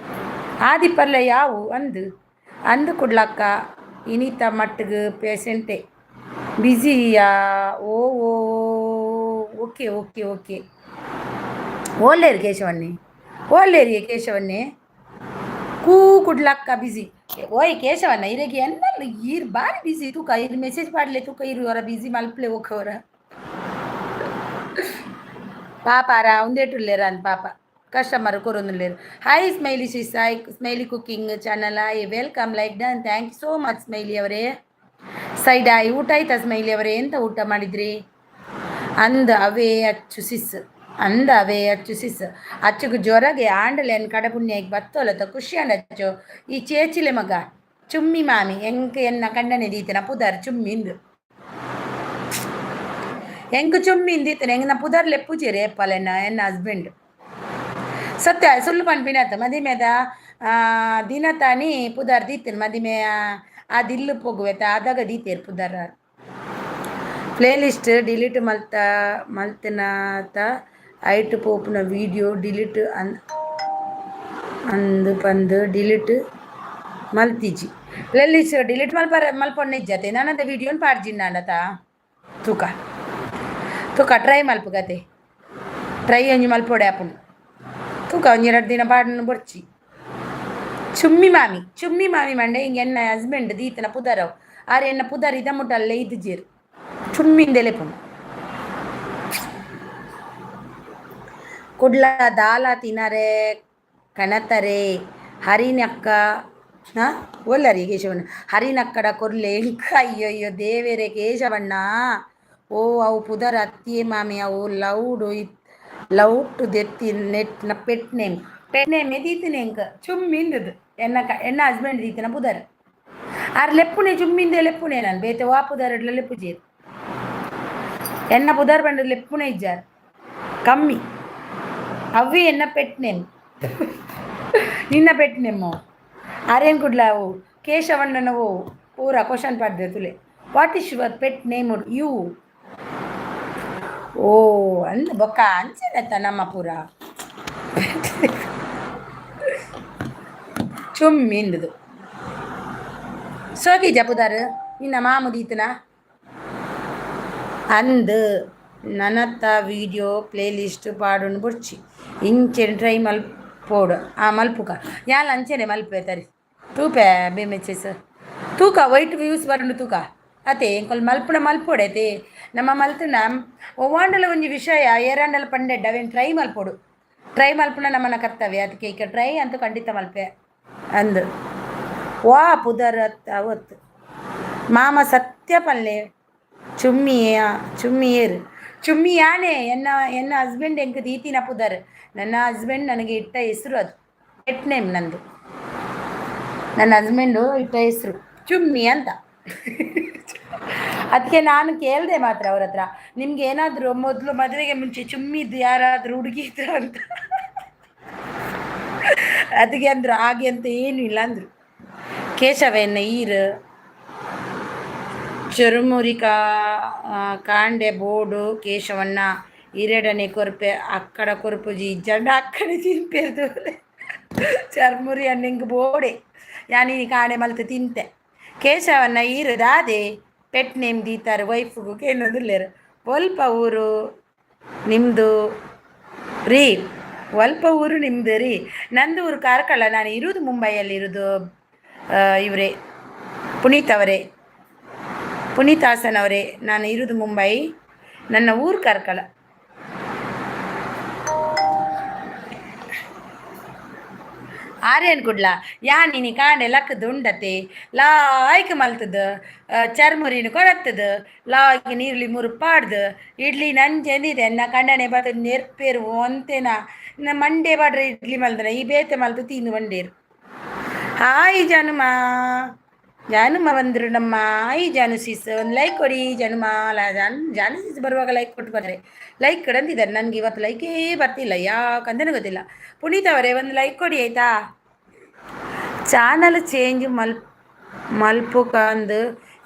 ಆದಿಪ್ಪರ್ಲೆ ಯಾವು ಅಂದು ಕುಡ್ಲಕ್ಕ ಇನಿತ ಮಟ್ಟಿಗೆ ಪೇಷೆಂಟೆ ಬಿಸಿಯಾ ಓ ಓಕೆ ಓಲ್ಲೇರು ಕೇಶವನ್ನೇ ಕೂ ಕುಡ್ಲಕ್ಕ ಬಿಸಿ ಓಯ್ ಕೇಶವನ್ನ ಇರಗೆ ಎನ್ನಲ್ಲ ಈರ್ ಬಾರಿ ಬಿಸಿ ತೂಕ ಇದು ಮೆಸೇಜ್ ಪಾಡ್ಲೆ ತೂಕ ಇರುವರ ಬಿಸಿ ಮಲ್ಪಲೆ ಹೋಗವರ ಪಾಪಾರ ಒಂದೇಟುಲ್ಲೇರ ಅಂತ ಪಾಪ ಕಸ್ಟಮರ್ ಕೊರೊಂದುಲ್ಲೇರು hi Smiley sis hi Smiley cooking channel hi welcome like done thank you so much Smiley ಅವರೇ ಸೈಡ್ ಹಾಯ್ ಊಟ ಆಯ್ತಾ ಸ್ಮೈಲಿ ಅವರೇ ಎಂತ ಊಟ ಮಾಡಿದ್ರಿ ಅವೇ ಅಚ್ಚು ಸಿಸ್ ಅಚ್ಚುಗು ಜ್ವರಗೆ ಆಂಡಲೇನು ಕಡಪುಣ್ಯಕ್ಕೆ ಬತ್ತೋಲತ್ತ ಖುಷಿ ಅಂಡಚ್ಚು ಈ ಚೇಚಿಲೆ ಮಗ ಚುಮ್ಮಿ ಮಾಮಿ ಎಂಕ ಎನ್ನ ಕಂಡನೆ ದೀತನ ಪುದರ್ ಚುಮ್ಮಿಂದು ಎಂಕು ಚುಮ್ಮಿಂದು ದೀತನ ಎಂಗ ಪುದರ್ಲೆ ಪೂಜೆರೆ ಎಪ್ಪಲೆನ್ನ ಎನ್ನ ಹಸ್ಬೆಂಡ್ ಸತ್ಯ ಸುಳ್ಳು ಪನ್ಪಿನತ್ತ ಮದಿಮೆದ ದಿನ ತಾನಿ ಪುದರ್ ದೀತೇನೆ ಮದಿಮೆ ಆ ದಿಲ್ಲು ಪೋಗುವೆತ ಆದಾಗ ದೀತೇರು ಪುದರ್ ಪ್ಲೇ ಲಿಸ್ಟ್ ಡಿಲೀಟ್ ಮಲ್ತನಾತ ಐಟ್ ಪೋಪುನ ವಿಡಿಯೋ ಡಿಲೀಟ್ ಅಂದು ಪಂದು ಡಿಲೀಟ್ ಮಲ್ತಿಜಿ ಪ್ಲೇ ಲಿಸ್ಟ್ ಡಿಲೀಟ್ ಮಲ್ಪೊನ್ನಿಜ್ಜತೆ ನನ್ನದ ವಿಡಿಯೋನ್ ಪಾಡ್ಜಿನ್ನಾಂಡತ ತೂಕ ತೂಕ ಟ್ರೈ ಮಲ್ಪುಗತೆ ಟ್ರೈ ಒಂಜಿ ಮಲ್ಪೊಡೆ ಆಪುಂಡು ತೂಕ ಒಂಜಿ 2 ದಿನ ಪಾಡ್ನು ಬೊಡ್ಚಿ ಚುಮ್ಮಿ ಮಾಮಿ ಮಂಡೆ ಹಿಂಗೆ ಎನ್ನ ಹಸ್ಬೆಂಡ್ ದೀತನ ಪುದರವು ಆರೆ ಎನ್ನ ಪುದರ್ ಇದ ಮುಟ್ಟಲ್ಲೇ ಇದು ಜೇರು ಚುಮ್ಮಿಂದೆಲೆ ಪುಂಡು ಕುಡ್ಲ ದಾಲ ತಿನರೆ ಕಣತರೆ ಹರಿನಕ್ಕ ಒಲ್ಲರಿ ಕೇಶವಣ್ಣ ಹರಿನಕ್ಕಡ ಕೊರ್ಲೆ ಎಂಕ ಅಯ್ಯಯ್ಯೋ ದೇವೇರೆ ಕೇಶವಣ್ಣ ಓ ಅವು ಪುದರ್ ಅತ್ತಿಯೇ ಮಾಮಿ ಅವು ಲೌಟು ದೆತ್ತಿ ನೆಟ್ನ ಪೆಟ್ ನೇಮ್ ಎದೀತಿನ ಎಂಕ ಚುಮ್ಮಿಂದದು ಎನ್ನ ಹಸ್ಬೆಂಡ್ ದೀತಿನ ಪುದರ್ ಆರ್ ಲೆಪ್ಪುನೆ ಚುಮ್ಮಿಂದೆ ಲೆಪ್ಪುನೆ ನಾನು ಬೇತೆ ವಾ ಪುದರ್ ಇಡ್ಲ ಲೆಪ್ಪು ಜೇರು ಎನ್ನ ಪುದರ್ ಬಂಡ ಲೆಪ್ಪುನೆ ಇಜ್ಜಾರು ಕಮ್ಮಿ ಅವಿ ಎನ್ನ ಪೆಟ್ ನೇಮ್ ನಿನ್ನ ಪೆಟ್ ನೇಮು ಆರೇನು ಕುಡ್ಲ ಅವು ಕೇಶವಣ್ಣನವು ಪೂರ ಕ್ವಶನ್ ಪಾಡ್ದೆ ತುಲೆ what is your pet name you ಓ ಅಂದ್ ಬೊಕ್ಕ ಅಂಚೆನತ್ತ ನಮ್ಮ ಪೂರ ಚುಮ್ಮಿಂದದು ಸೋಗಿ ಜಪುದಾರ್ ನಿನ್ನ ಮಾಮುದೀತನ ಅಂದು ನನ್ನತ್ತ ವಿಡಿಯೋ ಪ್ಲೇ ಲಿಸ್ಟ್ ಪಾಡುನು ಬುಡ್ಚಿ ಇಂಚೆನೆ ಟ್ರೈ ಮಲ್ಪೋಡು ಮಲ್ಪುಕ ಯಾಲ ಅಂಚೆನೆ ಮಲ್ಪೆ ತರಿ ತೂಪೆ ಬೇಮೆಚ್ಚೆಸ್ ತೂಕ ವೈಟ್ ವ್ಯೂಸ್ ಬರಂಡು ತೂಕ ಅತೆ ಎಂಕೊಲ್ ಮಲ್ಪೊಡೈತೆ ನಮ್ಮ ಮಲ್ತನ ಒವ್ವಾಂಡಲ ಒಂಜಿ ವಿಷಯ ಏರಾಂಡಲ ಪಂಡೆಡ್ಡ ಅವೇನು ಟ್ರೈ ಮಲ್ಪೊಡು ಟ್ರೈ ಮಲ್ಪುನ ನಮ್ಮನ ಕರ್ತವ್ಯ ಅದಕ್ಕೆ ಈಗ ಟ್ರೈ ಅಂತೂ ಖಂಡಿತ ಮಲ್ಪೆ ಅಂದು ವಾ ಪುದರ್ ಅವತ್ತು ಮಾಮ ಸತ್ಯ ಪಲ್ಲೆ ಚುಮ್ಮಿಯೇರು ಚುಮ್ಮಿ ಯಾನೆ ಎನ್ನ ಹಸ್ಬೆಂಡ್ ಎಂಕ ದೀತಿನ ಪುದರ್ ನನ್ನ ಹಸ್ಬೆಂಡ್ ನನಗೆ ಇಟ್ಟ ಹೆಸರು ಅದು ಪೆಟ್ ನೇಮ್ ನಂದು ನನ್ನ ಹಸ್ಬೆಂಡು ಇಟ್ಟ ಹೆಸರು ಚುಮ್ಮಿ ಅಂತ ಅದಕ್ಕೆ ನಾನು ಕೇಳಿದೆ ಮಾತ್ರ ಅವ್ರ ಹತ್ರ ನಿಮ್ಗೆ ಏನಾದರೂ ಮೊದಲು ಮದುವೆಗೆ ಮುಂಚೆ ಚುಮ್ಮಿದ್ದು ಯಾರಾದರೂ ಹುಡುಗಿ ಇದ್ರ ಅಂತ ಅದಕ್ಕೆ ಅಂದರು ಹಾಗೆ ಅಂತ ಏನೂ ಇಲ್ಲ ಅಂದರು ಕೇಶವೆನ್ನ ಈರು ಚುರುಮುರಿ ಕಾಂಡೆ ಬೋಡು ಕೇಶವಣ್ಣ ಇರೆಡನೆ ಕೊರ್ಪೆ ಅಕ್ಕಡ ಕೊರ್ಪುಜಿ ಜಂಡ ಅಕ್ಕಡೆ ತಿನ್ಪೇರ್ದು ಚರ್ಮುರಿ ಅಣ್ಣಂಗೆ ಬೋಡೆ ಯಾನಿ ಕಾಣೆ ಮಲ್ತು ತಿಂತೆ ಕೇಶವಣ್ಣ ಈರದಾದೆ ಪೆಟ್ ನೇಮ್ ದೀತಾರೆ ವೈಫ್ಗೂ ಕೇಳೋದಿಲ್ಲೇರು ಒಲ್ಪ ಊರು ನಿಮ್ಮದು ರೀ ಒಲ್ಪ ಊರು ನಿಮ್ಮದು ರೀ ನಂದು ಊರು ಕಾರ್ಕಳ ನಾನು ಇರೋದು ಮುಂಬೈಯಲ್ಲಿ ಇರೋದು ಇವರೇ ಪುನೀತ್ ಅವರೇ ಪುನೀತ್ ಹಾಸನ್ ಅವರೇ ನಾನು ಇರೋದು ಮುಂಬೈ ನನ್ನ ಊರು ಕಾರ್ಕಳ ಆರೇನು ಕುಡ್ಲ ಯಾನಿನಿ ಕಾಂಡೆ ಲಕ್ಕದ ಉಂಡತೆ ಲಾಯ್ಕ ಮಲ್ತದ ಚರ್ಮುರಿನ ಕೊಡತ್ತದ ಲಾಯ್ಕ ನೀರ್ಲಿ ಮುರುಪಾಡ್ದು ಇಡ್ಲಿ ನಂಜೆಂದಿದೆ ನಾ ಕಂಡನೆ ಬರ್ತದ ನೆರ್ಪೇರು ಒಂತೆನ ನಾ ಮಂಡೆ ಬಾಡ್ರೆ ಇಡ್ಲಿ ಮಲ್ದನ ಈ ಬೇತೆ ಮಲ್ತು ತಿಂದು ಮಂಡೇರು ಹಾಯ್ ಜಾನುಮ ಬಂದರು ನಮ್ಮ ಹಾಯ್ ಜಾನುಸೀಸ್ ಒಂದು ಲೈಕ್ ಕೊಡಿ ಜಾನುಮ ಜಾನುಸೀಸ್ ಬರುವಾಗ ಲೈಕ್ ಕೊಟ್ಟು ಬರ್ರೆ ಲೈಕ್ ಕೊಡಂತಿದ್ದಾರೆ ನನಗೆ ಇವತ್ತು ಲೈಕೇ ಬರ್ತಿಲ್ಲ ಯಾಕಂತಲೇ ಗೊತ್ತಿಲ್ಲ ಪುನೀತ್ ಅವರೇ ಒಂದು ಲೈಕ್ ಕೊಡಿ ಆಯಿತಾ ಚಾನಲ್ ಚೇಂಜ್ ಮಲ್ಪುಕಂದು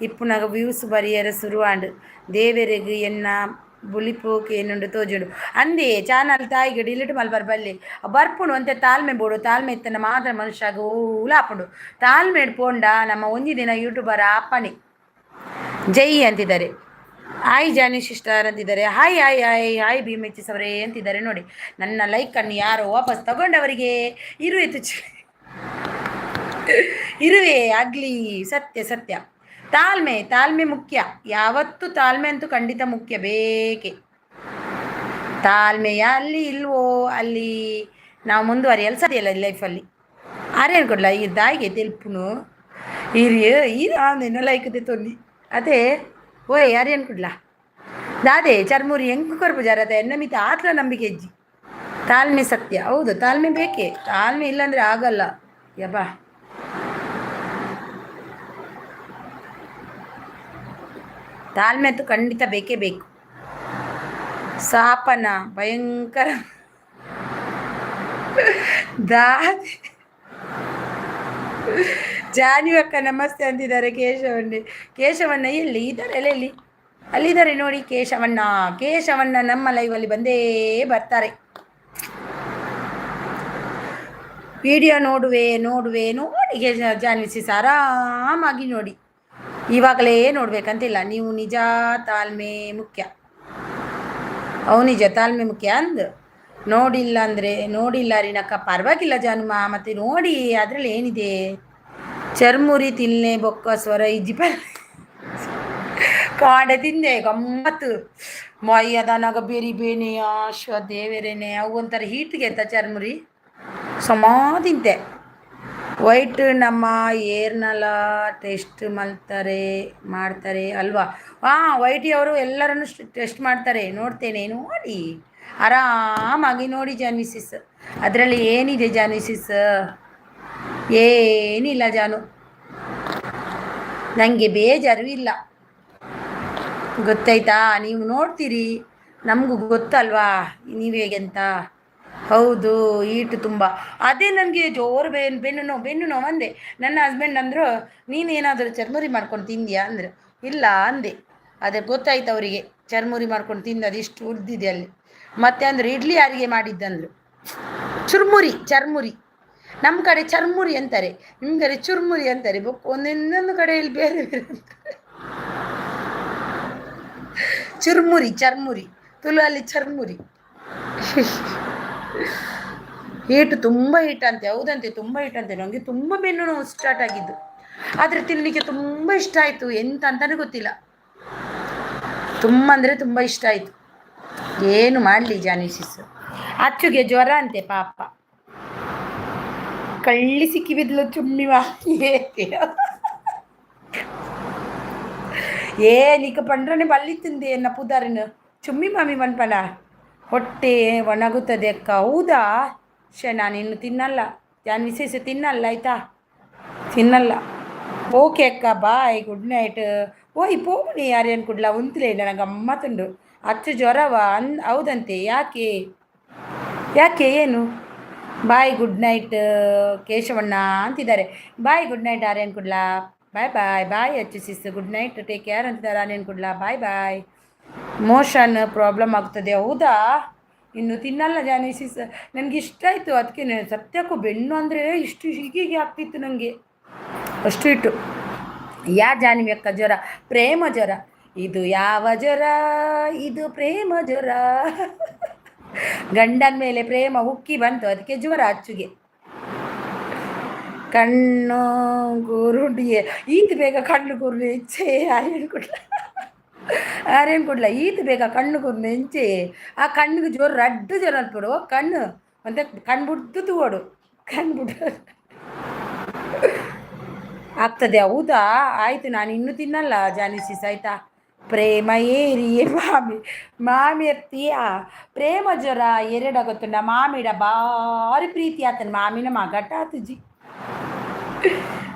ಇಪ್ಪು ನಗ ವ್ಯೂಸ್ ಬರಿಯರ ಶುರುವಾಂಡು ದೇವರಿಗೆ ಎನ್ನ ಬುಳಿಪೋಕೆ ಏನುಂಡು ತೋಜುಂಡು ಅಂದೇ ಚಾನಲ್ ತಾಯಿಗೆ ಡಿಲೀಟ್ ಮಲ್ಬಾರ್ ಬಲ್ಲಿ ಬರ್ಪುಂಡು ಅಂತೆ ತಾಳ್ಮೆ ಬೋಡು ತಾಳ್ಮೆ ಇತ್ತನ ಮಾತ್ರ ಮನುಷ್ಯಾಗ ಊಲಾಪುಂಡು ತಾಳ್ಮೆ ಪೋಂಡ ನಮ್ಮ ಒಂಜಿ ದಿನ ಯೂಟ್ಯೂಬರ್ ಅಪ್ಪಣಿ ಜೈ ಅಂತಿದ್ದಾರೆ ಹಾಯ್ ಜಾನಿ ಸಿಸ್ಟರ್ ಅಂತಿದ್ದಾರೆ hi hi hi hi BMHS ಅವರೇ ಅಂತಿದ್ದಾರೆ ನೋಡಿ ನನ್ನ ಲೈಕನ್ನು ಯಾರೋ ವಾಪಸ್ ತಗೊಂಡವರಿಗೆ ಇರುವೆ ಆಗ್ಲಿ ಸತ್ಯ ತಾಳ್ಮೆ ಮುಖ್ಯ ಯಾವತ್ತು ತಾಳ್ಮೆ ಅಂತೂ ಖಂಡಿತ ಮುಖ್ಯ ಬೇಕೆ ತಾಳ್ಮೆಯ ಅಲ್ಲಿ ಇಲ್ವೋ ಅಲ್ಲಿ ನಾವು ಮುಂದುವರಿಯಲು ಸಾಧ್ಯ ಇಲ್ಲ ಲೈಫಲ್ಲಿ ಆರೇನು ಕೊಡ್ಲ ಈ ದಾಯಿಗೆ ತೆಲ್ಪುನು ಆಮೇಲೆ ಲೈಕತೆ ತೊಂದಿ ಅದೇ ಓಯ್ ಯಾರೇನು ಕೊಡ್ಲ ದಾದೆ ಚರ್ಮೂರಿ ಹೆಂಗೆ ಕೊರ್ಪು ಜಾರತೆ ನಮಿತ ಆತ್ಲ ನಂಬಿಕೆ ಹೆಜ್ಜಿ ತಾಳ್ಮೆ ಸತ್ಯ ಹೌದು ತಾಳ್ಮೆ ಬೇಕೇ ತಾಳ್ಮೆ ಇಲ್ಲಾಂದರೆ ಆಗಲ್ಲ ಯಬ್ಬಾ ತಾಳ್ಮೆ ಅಂತೂ ಖಂಡಿತ ಬೇಕೇ ಬೇಕು ಸಾಪನ ಭಯಂಕರ ದಾದಿ ಜಾನಿ ಅಕ್ಕ ನಮಸ್ತೆ ಅಂತಿದ್ದಾರೆ ಕೇಶವಣ್ಣ ಎಲ್ಲಿ ಇದ್ದಾರೆ ಎಲ್ಲಿ ಅಲ್ಲಿದ್ದಾರೆ ನೋಡಿ ಕೇಶವಣ್ಣ. ಕೇಶವಣ್ಣ ನಮ್ಮ ಲೈವಲ್ಲಿ ಬಂದೇ ಬರ್ತಾರೆ. ವಿಡಿಯೋ ನೋಡುವೆ ನೋಡುವೆ ನೋಡಿ ಜಾನ್ವಿಸಿಸ್ ಆರಾಮಾಗಿ ನೋಡಿ. ಇವಾಗಲೇ ನೋಡ್ಬೇಕಂತಿಲ್ಲ. ನೀವು ನಿಜ ತಾಳ್ಮೆ ಮುಖ್ಯ. ಅವು ನಿಜ ತಾಳ್ಮೆ ಮುಖ್ಯ ಅಂದು ನೋಡಿಲ್ಲ ಅಂದರೆ ನೋಡಿಲ್ಲ ರೀನಕ್ಕ, ಪರವಾಗಿಲ್ಲ ಜಾನುಮ, ಮತ್ತೆ ನೋಡಿ ಅದರಲ್ಲಿ ಏನಿದೆ. ಚರ್ಮುರಿ ತಿನ್ನೆ ಬೊಕ್ಕ ಸ್ವರ ಇಜ್ಜಿಪ ಕಾಡೆ ತಿಂದೆ ಗಮ್ಮತ್ತು. ಮೈಯದನಾಗ ಬೇರೆ ಬೇನೆಯ ಶ್ವ ದೇವರೇನೆ ಅವು ಒಂಥರ ಹೀಟ್ಗೆ ಅಂತ ಚರ್ಮುರಿ ಸಮಾ ತಿಂತೆ. ವೈಟ್ ನಮ್ಮ ಏರ್ನೆಲ್ಲ ಟೆಸ್ಟ್ ಮಾಡ್ತಾರೆ ಅಲ್ವಾ? ಹಾಂ, ವೈಟಿ ಅವರು ಎಲ್ಲರನ್ನು ಟೆಸ್ಟ್ ಮಾಡ್ತಾರೆ, ನೋಡ್ತೇನೆ. ನೋಡಿ ಆರಾಮಾಗಿ ನೋಡಿ ಜಾನ್ವಿಸಿಸ್. ಅದರಲ್ಲಿ ಏನಿದೆ ಜಾನ್ವಿಸಿಸ್? ಏನಿಲ್ಲ ಜಾನು, ನನಗೆ ಬೇಜಾರು ಇಲ್ಲ, ಗೊತ್ತಾಯ್ತಾ? ನೀವು ನೋಡ್ತೀರಿ, ನಮಗೂ ಗೊತ್ತಲ್ವಾ ನೀವು ಹೇಗೆಂತ. ಹೌದು, ಈಟು ತುಂಬ. ಅದೇ ನನಗೆ ಜೋರು ಬೆನ್ನು ನೋವು ಅಂದೆ. ನನ್ನ ಹಸ್ಬೆಂಡ್ ಅಂದರು, ನೀನೇನಾದರೂ ಚರ್ಮುರಿ ಮಾಡ್ಕೊಂಡು ತಿಂದ್ಯಾ ಅಂದರು. ಇಲ್ಲ ಅಂದೆ. ಅದೇ ಗೊತ್ತಾಯ್ತು ಅವರಿಗೆ, ಚರ್ಮುರಿ ಮಾಡ್ಕೊಂಡು ತಿಂದು ಅದಿಷ್ಟು ಉಳಿದಿದೆ ಅಲ್ಲಿ. ಮತ್ತೆ ಅಂದ್ರೆ ಇಡ್ಲಿ ಯಾರಿಗೆ ಮಾಡಿದ್ದಂದರು. ಚರ್ಮುರಿ ನಮ್ಮ ಕಡೆ ಚರ್ಮುರಿ ಅಂತಾರೆ, ನಿಮ್ಮ ಕಡೆ ಚುರ್ಮುರಿ ಅಂತಾರೆ. ಒಂದೊಂದು ಕಡೆಯಲ್ಲಿ ಬೇರೆ ಬೇರೆ ಅಂತಾರೆ. ಚರ್ಮುರಿ ತುಳು ಅಲ್ಲಿ ಚರ್ಮುರಿ. ಹೀಟು ತುಂಬ ಹೀಟಂತೆ. ಹೌದಂತೆ, ತುಂಬ ಹೀಟಂತೆ. ನನಗೆ ತುಂಬ ಬೆನ್ನು ನೋವು ಸ್ಟಾರ್ಟ್ ಆಗಿದ್ದು. ಆದರೆ ತಿನ್ನಲಿಕ್ಕೆ ತುಂಬ ಇಷ್ಟ ಆಯಿತು, ಎಂತ ಅಂತಲೇ ಗೊತ್ತಿಲ್ಲ. ತುಂಬ ಅಂದರೆ ತುಂಬ ಇಷ್ಟ ಆಯಿತು. ಏನು ಮಾಡಲಿ ಜಾನ್ವಿಸಿಸ್. ಅಚ್ಚುಗೆ ಜ್ವರ ಅಂತೆ ಪಾಪ, ಕಳ್ಳಿ ಸಿಕ್ಕಿ ಬಿದ್ಲು ಚುಮ್ಮಿವ. ನೀಕ ಪಂಡ್ರನೆ ಬಲ್ಲಿ ತಿಂದೆ ಎನ್ನ ಪುದಾರಿನ ಚುಮ್ಮಿ ಮಾಮಿ ಮನ್ಪಣ ಹೊಟ್ಟೆ ಒಣಗುತ್ತದೆ ಅಕ್ಕ. ಹೌದಾ? ನಾನು ಇನ್ನು ತಿನ್ನಲ್ಲ ಜಾನ್ವಿಸಿಸ್, ತಿನ್ನಲ್ಲ ಆಯ್ತಾ, ತಿನ್ನಲ್ಲ. ಓಕೆ ಅಕ್ಕ, ಬಾಯ್, ಗುಡ್ ನೈಟ್. ಓಯ್ ಪೋಣಿ ಯಾರು ಅನ್ಕೊಡ್ಲ ಉಂತ್ಲೇ ನನಗೆ ಗಮ್ಮತ್ತುಂಡು. ಅಚ್ಚು ಜ್ವರವ ಹೌದಂತೆ. ಯಾಕೆ ಏನು? ಬಾಯ್ ಗುಡ್ ನೈಟ್ ಕೇಶವಣ್ಣ ಅಂತಿದ್ದಾರೆ. Bye good night Aryan Kudla. Bye Achu sis, good night, take care ಅಂತಿದ್ದಾರೆ Aryan Kudla. Bye. Motion problem ಆಗ್ತದೆ. ಹೌದಾ? ಇನ್ನು ತಿನ್ನಲ್ಲ ಜಾನ್ವಿಸಿಸ್. ನನಗೆ ಇಷ್ಟ ಆಯಿತು, ಅದಕ್ಕೆ ಸತ್ಯಕ್ಕೂ ಬೆನ್ನು ಅಂದರೆ ಇಷ್ಟು ಹೀಗೆ ಆಗ್ತಿತ್ತು ನನಗೆ, ಅಷ್ಟು ಇಟ್ಟು. ಜಾನ್ವಿ ಅಕ್ಕ ಜ್ವರ? ಪ್ರೇಮ ಜ್ವರ ಇದು. ಯಾವ ಜ್ವರ ಇದು? ಪ್ರೇಮ ಜ್ವರ. ಗಂಡನ ಮೇಲೆ ಪ್ರೇಮ ಉಕ್ಕಿ ಬಂತು, ಅದಕ್ಕೆ ಜ್ವರ ಅಚ್ಚುಗೆ. ಕಣ್ಣು ಗುರುಡಿಯೇ ಈತ ಬೇಗ ಕಣ್ಣು ಗುರುಡು ಹೆಚ್ಚೆ ಆರೇನು ಕೊಡ್ಲ ಈತ ಬೇಗ ಕಣ್ಣು ಗುರುಡು ಹೆಂಚೆ. ಆ ಕಣ್ಣಿಗೆ ಜ್ವರ ಅಡ್ಡು ಜ್ವರ ಅನ್ಬಿಡು ಕಣ್ಣು, ಮತ್ತೆ ಕಣ್ಣು ಬಿಡ್ತು ಓಡು, ಕಣ್ಣು ಬಿಟ್ಟು ಆಗ್ತದೆ. ಹೌದಾ? ಆಯಿತು, ನಾನು ಇನ್ನೂ ತಿನ್ನಲ್ಲ ಜಾನ್ವಿಸಿಸ್ ಆಯಿತಾ. ಪ್ರೇಮ ಏರಿಯೇ ಮಾಮಿ ಎತ್ತೀಯ. ಪ್ರೇಮ ಜ್ವರ ಎರಡಾಗುತ್ತುಂಡ ಮಾಮಿಡ ಭಾರಿ ಪ್ರೀತಿ ಆತನ ಮಾಮಿನ ಮಗಟ ತುಜಿ.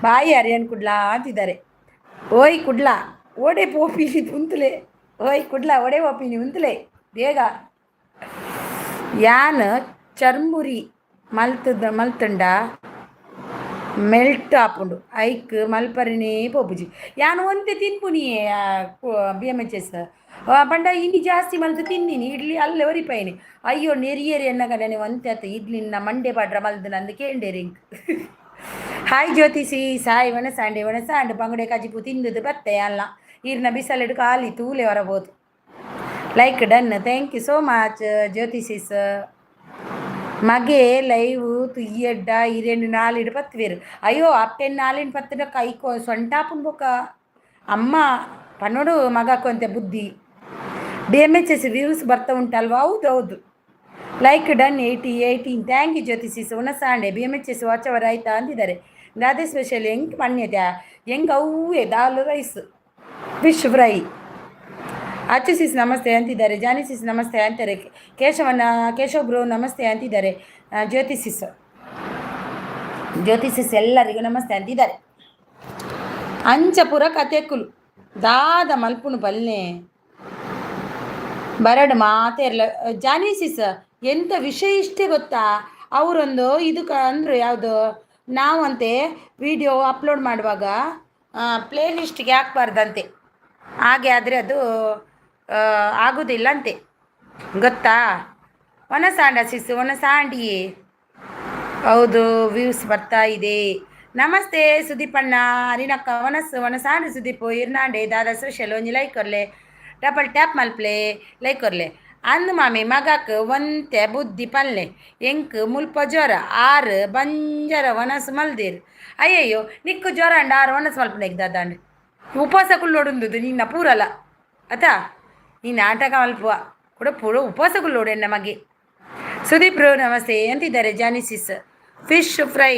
ಬಾಯಿ ಅರಿಯನ್ ಕುಡ್ಲಾ ಅಂತಿದ್ದಾರೆ. ಓಯ್ ಕುಡ್ಲಾ ಓಡೆ ಪೋಪಿನಿ ಉಂತಲೇ. ಓಯ್ ಕುಡ್ಲಾ ಒಡೆ ಓಪಿನಿ ಉಂತಲೇ ಬೇಗ. ಯಾನ್ ಚರ್ಮುರಿ ಮಲ್ತುಂಡ ಮೆಲ್ಟ್ ಆಪುಂಡು ಐಕ್ ಮಲ್ಪರಿನೇ ಪೋಪುಜಿ. ಯಾನು ಒಂತೆ ತಿನ್ಪುನಿಯೇ BMHS ಪಂಡ ಇನಿ ಜಾಸ್ತಿ ಮಲ್ತು ತಿನ್ನಿನಿ ಇಡ್ಲಿ ಅಲ್ಲೇ ಒರಿಪಾಯಿನಿ. ಅಯ್ಯೋ ನೆರಿಯೇರಿ ಎನ್ನಗನೆ ಒಂತೆ ಆತ ಇಡ್ಲಿನ ಮಂಡೆ ಪಾಡ್ರ ಮಲ್ದು ನಂದು ಕೇಂಡೇರಿ. ಹಾಯ್ ಜ್ಯೋತಿಸಿ, ಸಾಯ್ ಒಣಸಾಂಡೆ ಬಂಗಡೆ ಕಜಿಪು ತಿಂದದು ಬತ್ತೆ ಅಲ್ಲ ಈರ್ನ ಬಿಸಲಿಡು ಖಾಲಿ ತೂಲೆ ಹೊರಬೋದು. Like done, thank you so much Jyoti sis. ಮಗೆ ಲೈವ್ ತುಯ್ಯಡ್ಡ ಇರೇನು ನಾಲಿಡು ಪತ್ತುವೇರು. ಅಯ್ಯೋ ಅಪ್ಪೆನ್ ನಾಲಿನ ಪತ್ತಿನ ಕೈಕೋ ಸೊಂಟಾಪುನ್ ಬೊಕ್ಕ ಅಮ್ಮ ಪನ್ನೋಡು ಮಗಕ್ಕೊಂತೆ ಬುದ್ಧಿ. BMHS ವ್ಯೂಸ್ ಬರ್ತಾ ಉಂಟಲ್ವಾ? ಹೌದು. Like done 18. Thank you Jyoti sis. ಉಣಸಾಂಡೆ BMHS ವಾಚವರ್ ಆಯ್ತಾ ಅಂತಿದ್ದಾರೆ. ಅದೇ ಸ್ಪೆಷಲ್ ಹೆಂಗೆ ಮಣ್ಯದ ಹೆಂಗೆ ಅವೇ dal rice fish fry. Achu sis ನಮಸ್ತೆ ಅಂತಿದ್ದಾರೆ. ಜಾನಿಸಿಸ್ ನಮಸ್ತೆ ಅಂತಾರೆ. ಕೇಶವ್ ಬ್ರೋ ನಮಸ್ತೆ ಅಂತಿದ್ದಾರೆ. ಜ್ಯೋತಿಸಿಸ್ ಎಲ್ಲರಿಗೂ ನಮಸ್ತೆ ಅಂತಿದ್ದಾರೆ. ಅಂಚಪುರ ಕತೆಕುಲು ದಾದ ಮಲ್ಪುನು ಬಲ್ಲೆ ಬರಡು ಮಾತೇ ಇರಲ್ಲ. ಜಾನಿಸಿಸ್ ಎಂಥ ವಿಷಯ ಇಷ್ಟೇ ಗೊತ್ತಾ? ಅವರೊಂದು ಇದಕ್ಕೆ ಅಂದರು ಯಾವುದು, ನಾವಂತೆ ವಿಡಿಯೋ ಅಪ್ಲೋಡ್ ಮಾಡುವಾಗ ಪ್ಲೇ ಲಿಸ್ಟ್ಗೆ ಹಾಕ್ಬಾರ್ದಂತೆ. ಹಾಗೆ ಆದರೆ ಅದು ಆಗೋದಿಲ್ಲ ಅಂತೆ, ಗೊತ್ತಾ? ಒನಸಾಂಡ ಸಿಸು ಒನಸಾಂಡಿಯೇ. ಹೌದು, ವ್ಯೂಸ್ ಬರ್ತಾ ಇದೆ. ನಮಸ್ತೆ ಸುದೀಪಣ್ಣ, ಅರಿನಕ್ಕ ಒನಸಾಂಡು ಸುದೀಪು ಇರ್ನಾಂಡೆ ದಾದಾ ಸ್ಪೆಷಲ್ ಒಂಜಿ ಲೈಕ್ ಕೊರ್ಲೆ, ಡಬಲ್ ಟ್ಯಾಪ್ ಮಲ್ಪ್ಲೆ ಲೈಕ್ ಕೊರ್ಲೆ. ಅಂದು ಮಾಮಿ ಮಗಕ್ಕೆ ಒಂತೆ ಬುದ್ಧಿ ಪಲ್ಲೆ ಎಂಕ್ ಮುಲ್ಪ ಜ್ವರ ಆರು ಬಂಜರ ಒನಸು ಮಲ್ದಿರ್. ಅಯ್ಯಯ್ಯೋ ನಿಕ್ಕು ಜ್ವರ ಅಂಡ 6 ಒನಸು ಮಲ್ಪನೆಗ್ ದಾದಾಂಡ್ ಉಪವಾಸ ಕುಳ್ಳೋಡುಂದು ನಿನ್ನ ಪೂರಲ್ಲ ಅತ ನೀ ನಾಟಕ ಮಲ್ಪುವ ಕೂಡ ಪೂರ ಉಪವಾಸ ಕುಳ್ಳೋಡು ನಮಗೆ. ಸುದೀಪ್ರು ನಮಸ್ತೆ ಅಂತಿದ್ದಾರೆ. ಜಾನಿಸಿಸ್ ಫಿಶ್ ಫ್ರೈ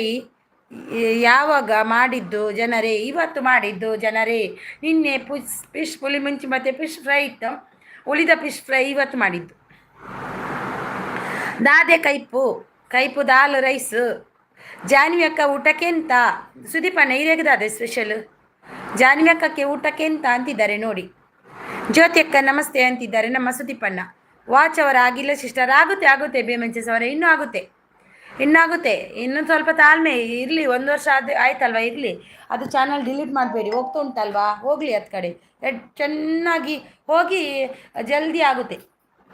ಯಾವಾಗ ಮಾಡಿದ್ದು ಜನರೇ? ಇವತ್ತು ಮಾಡಿದ್ದು ಜನರೇ. ನಿನ್ನೆ ಫಿಶ್ ಪುಳಿ ಮುಂಚಿ ಮತ್ತು ಫಿಶ್ ಫ್ರೈ ಇತ್ತು, ಉಳಿದ ಫಿಶ್ ಫ್ರೈ ಇವತ್ತು ಮಾಡಿದ್ದು. ದಾದೆ ಕೈಪು ದಾಲ್ ರೈಸ್. ಜಾನ್ವಿ ಅಕ್ಕ ಊಟಕ್ಕೆ ಎಂತ? ಸುದೀಪಣ್ಣ ಹಿರಿಯಾಗ ದಾದೆ ಸ್ಪೆಷಲ್. ಜಾನ್ವಿ ಅಕ್ಕಕ್ಕೆ ಊಟಕ್ಕೆ ಎಂತ ಅಂತಿದ್ದಾರೆ ನೋಡಿ. ಜ್ಯೋತಿ ಅಕ್ಕ ನಮಸ್ತೆ ಅಂತಿದ್ದಾರೆ ನಮ್ಮ ಸುದೀಪಣ್ಣ. ವಾಚ್ ಅವರ್ ಆಗಿಲ್ಲ ಸಿಸ್ಟರ್. ಆಗುತ್ತೆ ಬೇಮೆಂಚಸ್ ಅವರೇ, ಇನ್ನೂ ಆಗುತ್ತೆ. ಇನ್ನೂ ಸ್ವಲ್ಪ ತಾಳ್ಮೆ ಇರಲಿ. 1 ವರ್ಷ ಆಯ್ತಲ್ವಾ, ಇರಲಿ. ಅದು ಚಾನಲ್ ಡಿಲೀಟ್ ಮಾಡಬೇಡಿ, ಹೋಗ್ತಾ ಉಂಟಲ್ವಾ, ಹೋಗಲಿ ಅದು ಕಡೆ. ಚೆನ್ನಾಗಿ ಹೋಗಿ ಜಲ್ದಿ ಆಗುತ್ತೆ,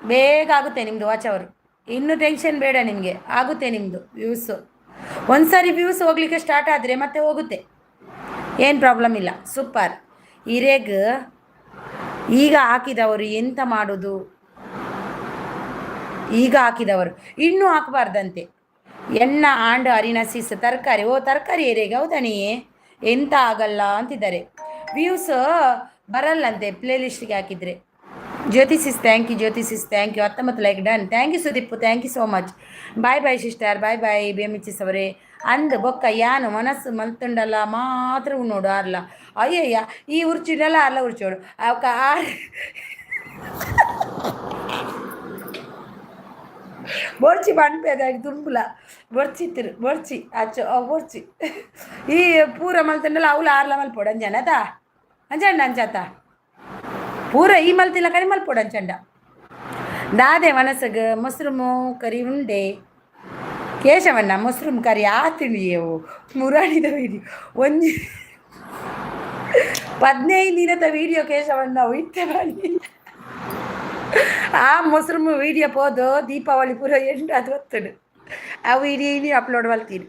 ಬೇಗ ಆಗುತ್ತೆ ನಿಮ್ಮದು ವಾಚ್ ಅವರು. ಇನ್ನೂ ಟೆನ್ಷನ್ ಬೇಡ ನಿಮಗೆ, ಆಗುತ್ತೆ ನಿಮ್ಮದು ವ್ಯೂಸು. ಒಂದು ಸಾರಿ ವ್ಯೂಸ್ ಹೋಗ್ಲಿಕ್ಕೆ ಸ್ಟಾರ್ಟ್ ಆದರೆ ಮತ್ತೆ ಹೋಗುತ್ತೆ, ಏನು ಪ್ರಾಬ್ಲಮ್ ಇಲ್ಲ. ಸೂಪರ್. ಹಿರೇಗ್ ಈಗ ಹಾಕಿದವರು ಎಂತ ಮಾಡೋದು? ಈಗ ಹಾಕಿದವರು ಇನ್ನೂ ಹಾಕಬಾರ್ದಂತೆ. ಎಣ್ಣ ಆಂಡ್ ಅರಿನಸಿಸ್ ತರಕಾರಿ. ತರಕಾರಿ ಹಿರೇಗ ಹೌದಣಿ, ಎಂತ ಆಗಲ್ಲ ಅಂತಿದ್ದಾರೆ. ವ್ಯೂಸ್ ಬರಲ್ಲಂತೆ ಪ್ಲೇಲಿಸ್ಟ್ಗೆ ಹಾಕಿದರೆ. Jyoti sis thank you. 19 like done. Thank you Sudeep, thank you so much. Bye sister, bye ಬೇಮಿಚಿಸ್ ಅವರೇ. ಅಂದ್ ಬೊಕ್ಕ ಯಾನು ಮನಸ್ಸು ಮಲ್ತುಂಡಲ್ಲ ಮಾತ್ರ ನೋಡು ಆರ್ಲ. ಅಯ್ಯಯ್ಯ ಈ ಉರ್ಚಿಡಲ್ಲ ಆರ್ಲ ಉರ್ಚೋಡು ಅವಕ್ಕ ಬೊರ್ಚಿ ಬಣ್ಪೇದಾಗಿ ತುಂಬುಲ ಬೊರ್ಚಿ ಅಚ್ಚು ಬೊರ್ಚಿ ಈ ಪೂರ ಮಲ್ತಂಡಲ್ಲ ಅವಳು ಆರ್ಲ ಮಲ್ಪೋಡು ಅಂಜನತ ಅಂಜಾತ ಪೂರ ಈ ಮಲ್ತಿಲ್ಲ ಕಡಿ ಮಲ್ಪೋಡು ಅಂಚಂಡ. ದಾದೆ ಮನಸ್ಸಗ ಮೊಸರುಮು ಕರಿ ಉಂಡೆ. ಕೇಶವಣ್ಣ ಮೊಸರು ಕರಿ ಆತಿಳಿಯವು ಮುರಾಣಿದ ವೀಡಿಯೋ 15 ದಿನದ ವೀಡಿಯೋ ಕೇಶವಣ್ಣ ಇತ್ತೆ ಮಾಡಿ ಆ ಮೊಸರು ವೀಡಿಯೋ ಪೋದು ದೀಪಾವಳಿ ಪೂರ ಅದು ಒತ್ತಡು ಆ ವೀಡಿಯೋ ಅಪ್ಲೋಡ್ ಮಾಡ್ತೀನಿ.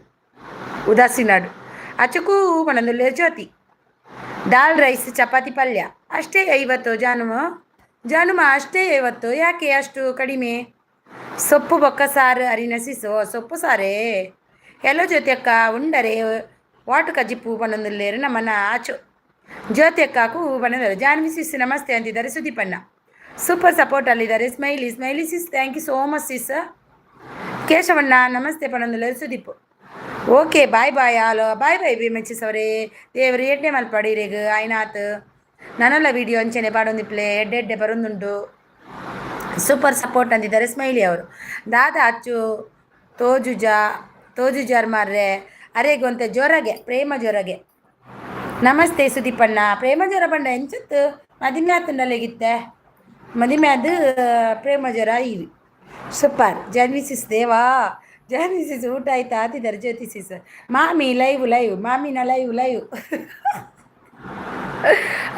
ಉದಾಸೀನಾಡು ಅಚಕು ಮನಂದುಲ್ಲೆ ಜ್ಯೋತಿ. ದಾಲ್ ರೈಸ್ ಚಪಾತಿ ಪಲ್ಯ ಅಷ್ಟೇ 50. ಜಾನುಮ ಅಷ್ಟೇ 50. ಯಾಕೆ ಅಷ್ಟು ಕಡಿಮೆ? ಸೊಪ್ಪು ಬೊಕ್ಕ ಸಾರು ಅರಿನಸಿಸು ಸೊಪ್ಪು ಸಾರೇ. ಎಲ್ಲೋ ಜ್ಯೋತಿ ಅಕ್ಕ ಉಂಡರೆ ವಾಟು ಕಜ್ಜಿಪ್ಪು ಪನ್ನೊಂದುಲ್ಲೇರು ನಮ್ಮನ್ನ ಆಚು. ಜ್ಯೋತಿ ಅಕ್ಕೂ ಪನ್ನೊಂದು. ಜಾನ್ವಿ ಸಿಸ್ ನಮಸ್ತೆ ಅಂತಿದ್ದಾರೆ ಸುದೀಪಣ್ಣ. ಸೂಪರ್ ಸಪೋರ್ಟ್ ಅಲ್ಲಿದ್ದಾರೆ. Smiley sis thank you so much sis. ಕೇಶವಣ್ಣ ನಮಸ್ತೆ ಪನ್ನೊಂದುಲ್ಲೇರು ಸುದೀಪ್. ಓಕೆ ಬಾಯ್ ಆಲೋ ಬಾಯ್ ಬೇಮೆಂಚಿಸ್ ಅವರೇ. ದೇವರು ಎಡ್ಡೆ ಮಲ್ಪಡಿರೇಗ ಆಯ್ನಾತ್ ನನ್ನಲ್ಲ ವೀಡಿಯೋ ಅಂಚನೆ ಪಾಡೊಂದಿಪ್ಲೆ ಎಡ್ಡೆ ಬರೊಂದುಂಟು. ಸೂಪರ್ ಸಪೋರ್ಟ್ ಅಂತಿದ್ದಾರೆ ಸ್ಮೈಲಿ ಅವರು. ದಾದಾ ಅಚ್ಚು ತೋಜುಜಾರ್ ಮಾರ್ರೆ ಅರೆಗೊಂತೆ ಜೋರಗೆ ಪ್ರೇಮ ಜೋರಗೆ. ನಮಸ್ತೆ ಸುದೀಪಣ್ಣ. ಪ್ರೇಮ ಜ್ವರ ಬಂಡ ಎಂಚತ್ತು ಮದಿಮೆ ಆತಂಡಲ್ಲೆಗಿತ್ತೆ ಮದಿಮೆ ಅದು ಪ್ರೇಮ ಜ್ವರ ಇವಿ. ಸೂಪರ್. ಜಾನ್ವಿಸಿಸ್ ದೇವಾ ಜಾನ್ವಿಸಿಸ್ ಊಟ ಆಯ್ತಾ ಅಂತಿದ್ದಾರೆ ಜ್ಯೋತಿಸಿಸ್. ಮಾಮಿ ಲೈವ್ ಮಾಮಿನ ಲೈವ್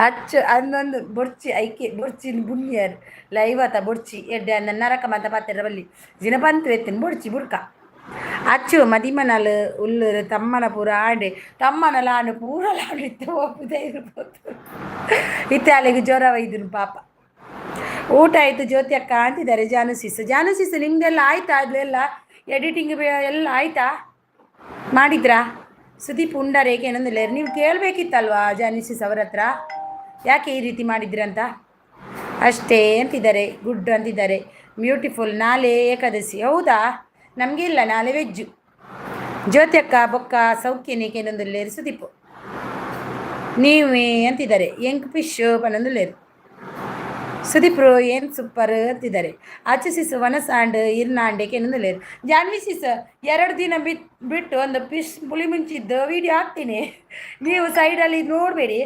ಅಚ್ಚು ಅಂದೊಂದು ಬೊಡ್ಚಿ ಐಕೆ ಬೊಡ್ಚಿನ ಬುಣ್ಯರ್ ಲೈವ್ ಆತ ಬೊಡ್ಚಿ ಎಡ್ಡೆ ಅಂದ ನರಕ ಮಾತ ಪಾತ್ರ ಬಲ್ಲಿ ಜಿನಪಂತು ಎತ್ತಿನ ಬೊಡ್ಚಿ ಬುಡ್ಕ ಅಚ್ಚು ಮದಿಮನಲ್ ಉಲ್ಲರು ತಮ್ಮನ ಪೂರ ಆಡೆ ತಮ್ಮನಲ ಆಡು ಪೂರಲಾಡು ಇತ್ತೆ ಒಪ್ಪುದೇ ಇರ್ಬೋದು ಇತ್ತೆ ಅಲ್ಲಿಗೆ ಜ್ವರ ಒಯ್ದನು ಪಾಪ. ಊಟ ಆಯಿತು ಜ್ಯೋತಿ ಅಕ್ಕ ಅಂತಿದ್ದಾರೆ ಜಾನುಸಿಸ್ ನಿಮ್ದೆಲ್ಲ ಆಯ್ತಾ? ಅದೆಲ್ಲ ಎಡಿಟಿಂಗ್ ಎಲ್ಲ ಆಯಿತಾ? ಮಾಡಿದ್ರಾ? ಸುದೀಪ್ ಉಂಡರೇಕೆ ಏನಂದಿಲ್ಲ ನೀವು ಕೇಳಬೇಕಿತ್ತಲ್ವಾ ಜಾನಿಸಿಸ್ ಅವರ ಹತ್ರ ಯಾಕೆ ಈ ರೀತಿ ಮಾಡಿದ್ರಂತ ಅಷ್ಟೇ ಅಂತಿದ್ದಾರೆ. ಗುಡ್ ಅಂತಿದ್ದಾರೆ. ಬ್ಯೂಟಿಫುಲ್. ನಾಳೆ ಏಕಾದಶಿ ಹೌದಾ? ನಮಗೆ ಇಲ್ಲ, ನಾಳೆ ವೆಜ್ಜು. ಜ್ಯೋತಿ ಅಕ್ಕ ಬೊಕ್ಕ ಸೌಖ್ಯನೇಕೆ ಏನೊಂದಿಲ್ಲೇರು ಸುದೀಪ್ ನೀವೇ ಅಂತಿದ್ದಾರೆ. ಎಂಕ್ ಫಿಶ್ ಪನ್ನೊಂದುಲ್ಲೇರು ಸುದೀಪ್ರು ಏನು ಸೂಪರ್ ಅಂತಿದ್ದಾರೆ. ಆಚೆ ವನಸಾಂಡ್ ಇರ್ನಾಂಡೆಕೆ ಏನೊಂದಿಲ್ಲೇರು. ಜಾನ್ವಿ ಸಿಸ್ 2 ದಿನ ಬಿಟ್ಟು ಒಂದು ಫಿಶ್ ಪುಳಿ ಮುಂಚಿದ್ದು ವೀಡಿಯೋ ಹಾಕ್ತೀನಿ. ನೀವು ಸೈಡಲ್ಲಿ ನೋಡಬೇಡಿ,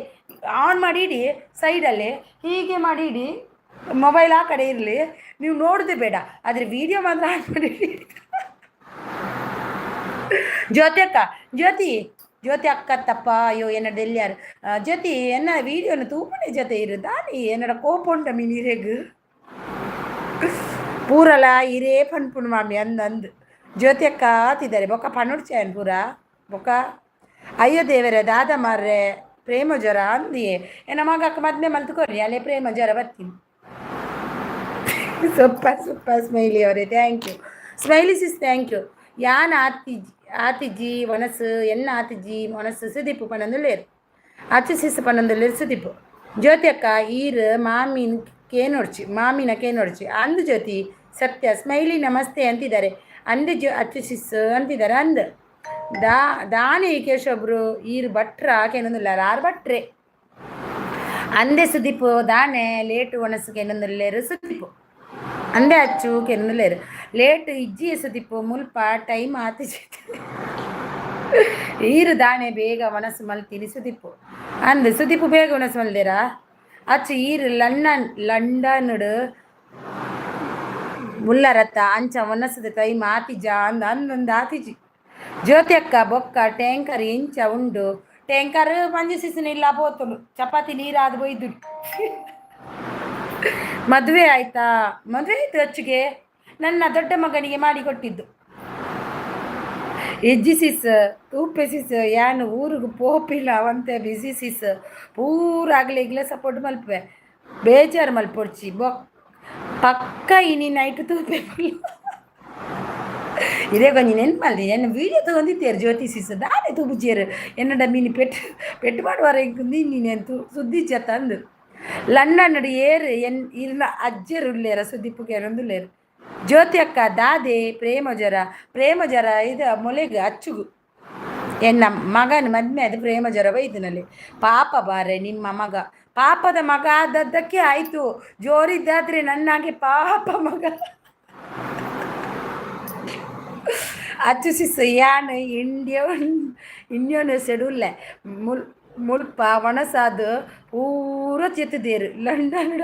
ಆನ್ ಮಾಡಿ ಇಡಿ, ಸೈಡಲ್ಲಿ ಹೀಗೆ ಮಾಡಿ ಇಡಿ, ಮೊಬೈಲ್ ಆ ಕಡೆ ಇರಲಿ, ನೀವು ನೋಡೋದೇ ಬೇಡ, ಆದರೆ ವೀಡಿಯೋ ಮಾತ್ರ ಆನ್ ಮಾಡಿ. ಜ್ಯೋತಿ ಜ್ಯೋತಿ ಅಕ್ಕತ್ತಪ್ಪ ಅಯ್ಯೋ என்னோட எல்லையார் ಜ್ಯೋತಿ என்ன வீடியோன்னு தூப்பனே ஜோதி இருந்தானி என்னோட கோப்பொண்ட மினிரெகு ಪೂರಲ ಇರೇ ಪನ್ಪುಣ್ ಮಾಮಿ ಅಂದು ಜ್ಯೋತಿ ಅಕ್ಕ ಆತಿದ್ದಾರೆ ಬೊಕ್ಕ ಪನ್ನುಡ್ಚಾಯನ್ ಪೂರ ಬೊಕ್ಕ ಅಯ್ಯೋ ದೇವರೇ ದಾದ ಮಾರ್ರೆ ಪ್ರೇಮ ಜ್ವರ ಅಂದಿಯೇ ಎನ್ನ ಮಗಕ್ಕ ಮದ್ನೆ ಮಲ್ತುಕೊರಿ ಅಲ್ಲೇ ಪ್ರೇಮ ಜ್ವರ ಬರ್ತೀನಿ ಸೂಪರ್ ಸ್ಮೈಲಿ ಅವರೇ thank you smiley sis thank you ಯಾನ್ ಆತಿಜ್ಜಿ ಮನಸ್ಸು ಎನ್ನ ಆತಿಜ್ಜಿ ಮನಸ್ಸು ಸುದೀಪು ಪನ್ನೊಂದುಲ್ಲೇರು ಅಚ್ಚು ಸಿಸ್ ಪನ್ನೊಂದುಲ್ಲೇರು ಸುದೀಪು ಜ್ಯೋತಿ ಅಕ್ಕ ಈರ್ ಮಾಮಿನ ಕೇನೊಡ್ಚಿ ಅಂದು ಜ್ಯೋತಿ ಸತ್ಯ ಸ್ಮೈಲಿ ನಮಸ್ತೆ ಅಂತಿದ್ದಾರೆ ಅಂದು ಅಚ್ಚು ಸಿಸ್ ಅಂತಿದ್ದಾರೆ ಅಂದು ದಾನಿ ಕೇಶೊಬ್ರು ಈರು ಭಟ್ರ ಕೇನೊಂದಿಲ್ಲ ಆರು ಭಟ್ರೆ ಅಂದೆ ಸುದೀಪು ದಾನೆ ಲೇಟು ಒಣಸು ಕೇನೊಂದಿಲ್ಲೇರು ಸುದೀಪು ಅಂದೆ ಅಚ್ಚು ಕೆನ್ನಲೇರು ಲೇಟ್ ಇಜ್ಜಿಯ ಸುದೀಪು ಮುಲ್ಪ ಟೈಮ್ ಆತಿ ಈರು ದಾಣೆ ಬೇಗ ಮನಸ್ಸು ಮಲ್ತೀನಿ ಸುದೀಪು ಅಂದು ಸುದೀಪು ಬೇಗ ಮನಸ್ಸು ಮಲ್ದೇರಾ ಅಚ್ಚು ಈರು ಲಂಡನ್ ಮುಲ್ಲರತ್ತ ಅಂಚ ಮನಸ್ಸದ ಟೈಮ್ ಆತಿಜ ಅಂದೊಂದು ಆತಿಜಿ ಜ್ಯೋತಿ ಅಕ್ಕ ಬೊಕ್ಕ ಟ್ಯಾಂಕರ್ ಇಂಚ ಉಂಡು ಟ್ಯಾಂಕರ್ ಪಂಜು ಸಿಸಿನ ಇಲ್ಲ ಪೋತುಂಡು ಚಪಾತಿ ನೀರಾದು ಬೊಯ್ದು ಮದುವೆ ಆಯ್ತಾ ಮದುವೆ ಆಯ್ತು ಅಚ್ಚಿಗೆ ನನ್ನ ದೊಡ್ಡ ಮಗನಿಗೆ ಮಾಡಿಕೊಟ್ಟಿದ್ದು ಎಜ್ಜಿ ಸಿಸ್ ತೂಪೆ ಸಿಸ್ ಯಾನು ಊರಿಗೆ ಪೋಪಿಲ್ಲ ಅವಂತೆ ಬಿಸಿ ಸಿಸ್ ಪೂರ ಆಗ್ಲಿಗ್ಲೆ ಸಪೋರ್ಟ್ ಮಲ್ಪೆ ಬೇಜಾರು ಮಲ್ಪೊಡ್ಚಿ ಪಕ್ಕ ಇನಿ ನೈಟ್ ತೂಪೆ ಇದೇ ಕೊಂಚ ನೆನ್ಪಲ್ದಿ ಎನ್ನ ವೀಡಿಯೋ ತಗೊಂಡಿದ್ದೇರು ಜ್ಯೋತಿ ಸಿಸ್ ದಾನೆ ತೂಬುಜೇರು ಎನ್ನಡ ಮೀನು ಪೆಟ್ಟು ಮಾಡುವಾರ ನೀನೆಂತು ಸುದ್ದಿ ತಂದು ಲಂಡನ್ ಏರು ಇರ್ನ ಅಜ್ಜರುಳ್ಳೇರ ಸುದೀಪು ಕೇರೊಂದುಲ್ಲೇರು ಜ್ಯೋತಿ ಅಕ್ಕ ದಾದೆ ಪ್ರೇಮ ಜ್ವರ ಇದು ಮೊಲೆಗೆ ಅಚ್ಚುಗು ಎನ್ನ ಮಗನ ಮದ್ಮೆ ಅದು ಪ್ರೇಮ ಜ್ವರ ಬೈದಿನಲ್ಲಿ ಪಾಪ ಬಾರೆ ನಿಮ್ಮ ಮಗ ಪಾಪದ ಮಗ ಆದದ್ದಕ್ಕೆ ಆಯಿತು ಜೋರಿದ್ದಾದ್ರೆ ನನ್ನಾಗೆ ಪಾಪ ಮಗ ಅಚ್ಚು ಸಿಸ್ ಯಾನ್ ಇಂಡಿಯನ್ ಸೆಡುಲ್ಲ ಮುಲ್ಪ ಒಣಸಾದು ಪೂರ ಚೆತ್ತಿದೇರು ಲಂಡನ್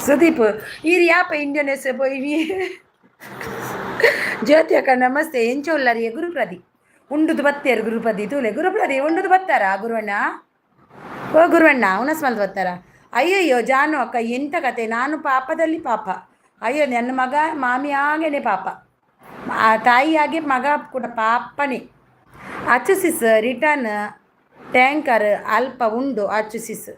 ಸುದೀಪ್ ಈರು ಯಾಪ ಇಂಡೋನೇಷ್ಯಾ ಪೋಯಿ ಜ್ಯೋತಿ ಅಕ್ಕ ನಮಸ್ತೆ ಎಂಚೋಲ್ಲರಿಯ ಗುರುಪ್ರದಿ ಉಂಡುದು ಬತ್ತೇರು ಗುರುಪದಿ ತೂಲೆ ಗುರುಪ್ರದಿ ಉಂಡುದು ಬತ್ತಾರ ಗುರುವಣ್ಣ ಓ ಗುರುವಣ್ಣ ಉಣಸ್ಮಲ್ದು ಬತ್ತಾರ ಅಯ್ಯಯ್ಯೋ ಜಾನು ಅಕ್ಕ ಎಂಥ ಕತೆ ನಾನು ಪಾಪದಲ್ಲಿ ಪಾಪ ಅಯ್ಯೋ ನನ್ನ ಮಗ ಮಾಮಿ ಆಗೇನೆ ಪಾಪ ತಾಯಿಯಾಗೆ ಮಗ ಕೂಡ ಪಾಪನೇ ಅಚ್ಚು ಸಿಸ್ ರಿಟರ್ನ್ ಟ್ಯಾಂಕರ್ ಅಲ್ಪ ಉಂಡು ಅಚ್ಚು ಸಿಸ್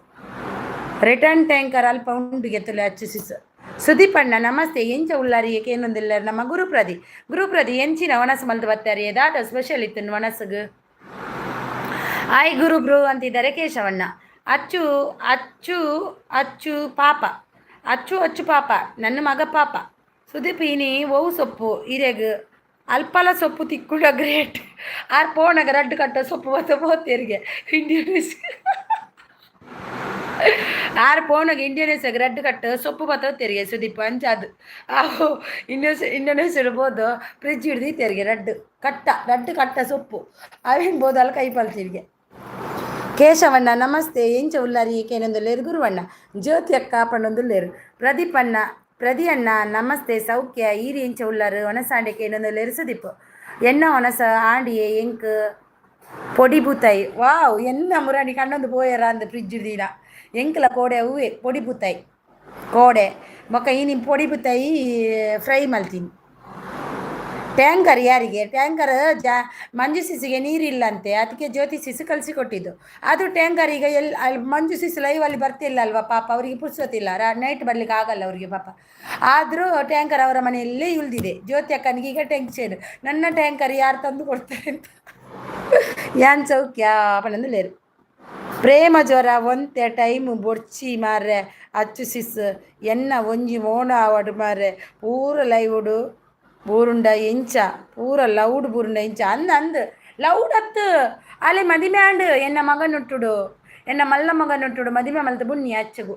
ರಿಟರ್ನ್ ಟ್ಯಾಂಕರ್ ಅಲ್ಪ ಉಂಡು ಗೆತ್ತಲೆ ಅಚ್ಚು ಸಿಸ್ ಸುದೀಪಣ್ಣ ನಮಸ್ತೆ ಎಂಚ ಉಳ್ಳಾರಿಗೆ ಏನೊಂದಿಲ್ಲ ನಮ್ಮ ಗುರುಪ್ರದಿ ಎಂಚಿನ ಒಣಸು ಮಲ್ದು ಬರ್ತಾರೆ ದಾದ ಸ್ಪೆಷಲ್ ಇತ್ತು ಒಣಸಗು ಆಯ್ ಗುರುಬ್ರು ಅಂತಿದ್ದಾರೆ ಕೇಶವಣ್ಣ ಅಚ್ಚು ಅಚ್ಚು ಅಚ್ಚು ಪಾಪ ಅಚ್ಚು ಪಾಪ ನನ್ನ ಮಗ ಪಾಪ ಸುದೀಪ್ ಇನಿ ಓವು ಸೊಪ್ಪು ಇರೆಗ್ ಅಲ್ಪಲ ಸೊಪ್ಪು ತಿಕ್ಕುಳ ಗ್ರೇಟ್ ಆರ್ ಪೋಣಗ ರಡ್ಡು ಕಟ್ಟ ಸೊಪ್ಪು ಬತ್ತ ಪೋತೆರಿಗೆ ಆರು ಪೋನಾಗ ಇಂಡಿಯನ್ಸ್ಗೆ ರಡ್ಡು ಕಟ್ಟು ಸೊಪ್ಪು ಬತ್ತೋತೆರಿಗೆ ಸುದೀಪ್ ಅಂಚಾದು ಅವು ಇಂಡೋನೇಷ್ಯಾ ಬೋದು ಫ್ರಿಜ್ ಹಿಡ್ದು ತೆರಿಗೆ ರಡ್ಡು ಕಟ್ಟ ಸೊಪ್ಪು ಅವೇನು ಬೋದಲ್ಲ ಕೈ ಪಲ್ತಿರಿಗೆ ಕೇಶವಣ್ಣ ನಮಸ್ತೆ ಎಂಚ ಉಲ್ಲಾರಿ ಏಕೆನೊಂದುಲ್ಲೇರು ಗುರುವಣ್ಣ ಜ್ಯೋತಿ ಅಕ್ಕ ಪಣ್ಣೊಂದುಲ್ಲೇರು ಪ್ರದಿ ಅಣ್ಣ ನಮಸ್ತೆ ಸೌಖ್ಯ ಈರಿ ಎಂಚ ಉಲ್ಲಾರು ಒಣಸಾಂಡೆಗೆ ಏನೊಂದುಲ್ಲೇರು ಸುದೀಪ್ ಎನ್ನ ಒಣಸ ಆಂಡಿಯೇ ಎಂಕ್ பொடி பூத்தாய் வாவ் என்ன முறாடி கண்ணொந்து போயிடறா அந்த ஃப்ரிட்ஜு தீனா ಎಂಕಲ ಕೋಡೆ ಹೂವೆ ಪೊಡಿ ಬುತ್ತಾಯಿ ಕೋಡೆ ಮೊಕ್ಕ ಈ ಪೊಡಿ ಬುತ್ತಾಯಿ ಫ್ರೈ ಮಲ್ತೀನಿ ಟ್ಯಾಂಕರ್ ಯಾರಿಗೆ ಟ್ಯಾಂಕರ್ ಮಂಜು ಸಿಸಿಗೆ ನೀರಿಲ್ಲಂತೆ ಅದಕ್ಕೆ ಜ್ಯೋತಿ ಸಿಸು ಕಳಿಸಿಕೊಟ್ಟಿದ್ದು ಅದು ಟ್ಯಾಂಕರ್ ಈಗ ಅಲ್ಲಿ ಮಂಜು ಸಿಸು ಲೈವಲ್ಲಿ ಬರ್ತಿಲ್ಲ ಅಲ್ವಾ ಪಾಪ ಅವರಿಗೆ ಪುರ್ಸೋತಿಲ್ಲ ನೈಟ್ ಬರ್ಲಿಕ್ಕೆ ಆಗಲ್ಲ ಅವರಿಗೆ ಪಾಪ ಆದರೂ ಟ್ಯಾಂಕರ್ ಅವರ ಮನೆಯಲ್ಲೇ ಇಳಿದಿದೆ ಜ್ಯೋತಿ ಅಕ್ಕನಿಗೆ ಈಗ ಟೆನ್ಷನ್ ನನ್ನ ಟ್ಯಾಂಕರ್ ಯಾರು ತಂದು ಕೊಡ್ತಾರೆ ಅಂತ ಯಾನ್ ಸೌಖ್ಯ ಪಣಂದುಲೇರು ಪ್ರೇಮ ಜ್ವರ ಒಂತೆ ಟೈಮ್ ಬೊಡ್ಚಿ ಮಾರ್ರೆ ಅಚ್ಚು ಸಿಸ್ ಎನ್ನ ಒಂಜಿ ಮೋಣ ಆವಡು ಮಾರ್ರೆ ಪೂರ ಲೈವುಡು ಬೂರುಂಡ ಎಂಚ ಪೂರ ಲೌಡ್ ಬೂರುಂಡ ಎಂಚ ಅಂದು ಲೌಡ್ ಹತ್ತು ಅಲ್ಲೇ ಮದಿಮೆ ಆಂಡು ಎನ್ನ ಮಗ ನೊಟ್ಟುಡು ಎನ್ನ ಮಲ್ಲ ಮಗ ನೊಟ್ಟುಡು ಮದಿಮೆ ಮಲ್ತು ಬುಣ್ಣಿ ಅಚ್ಚಗು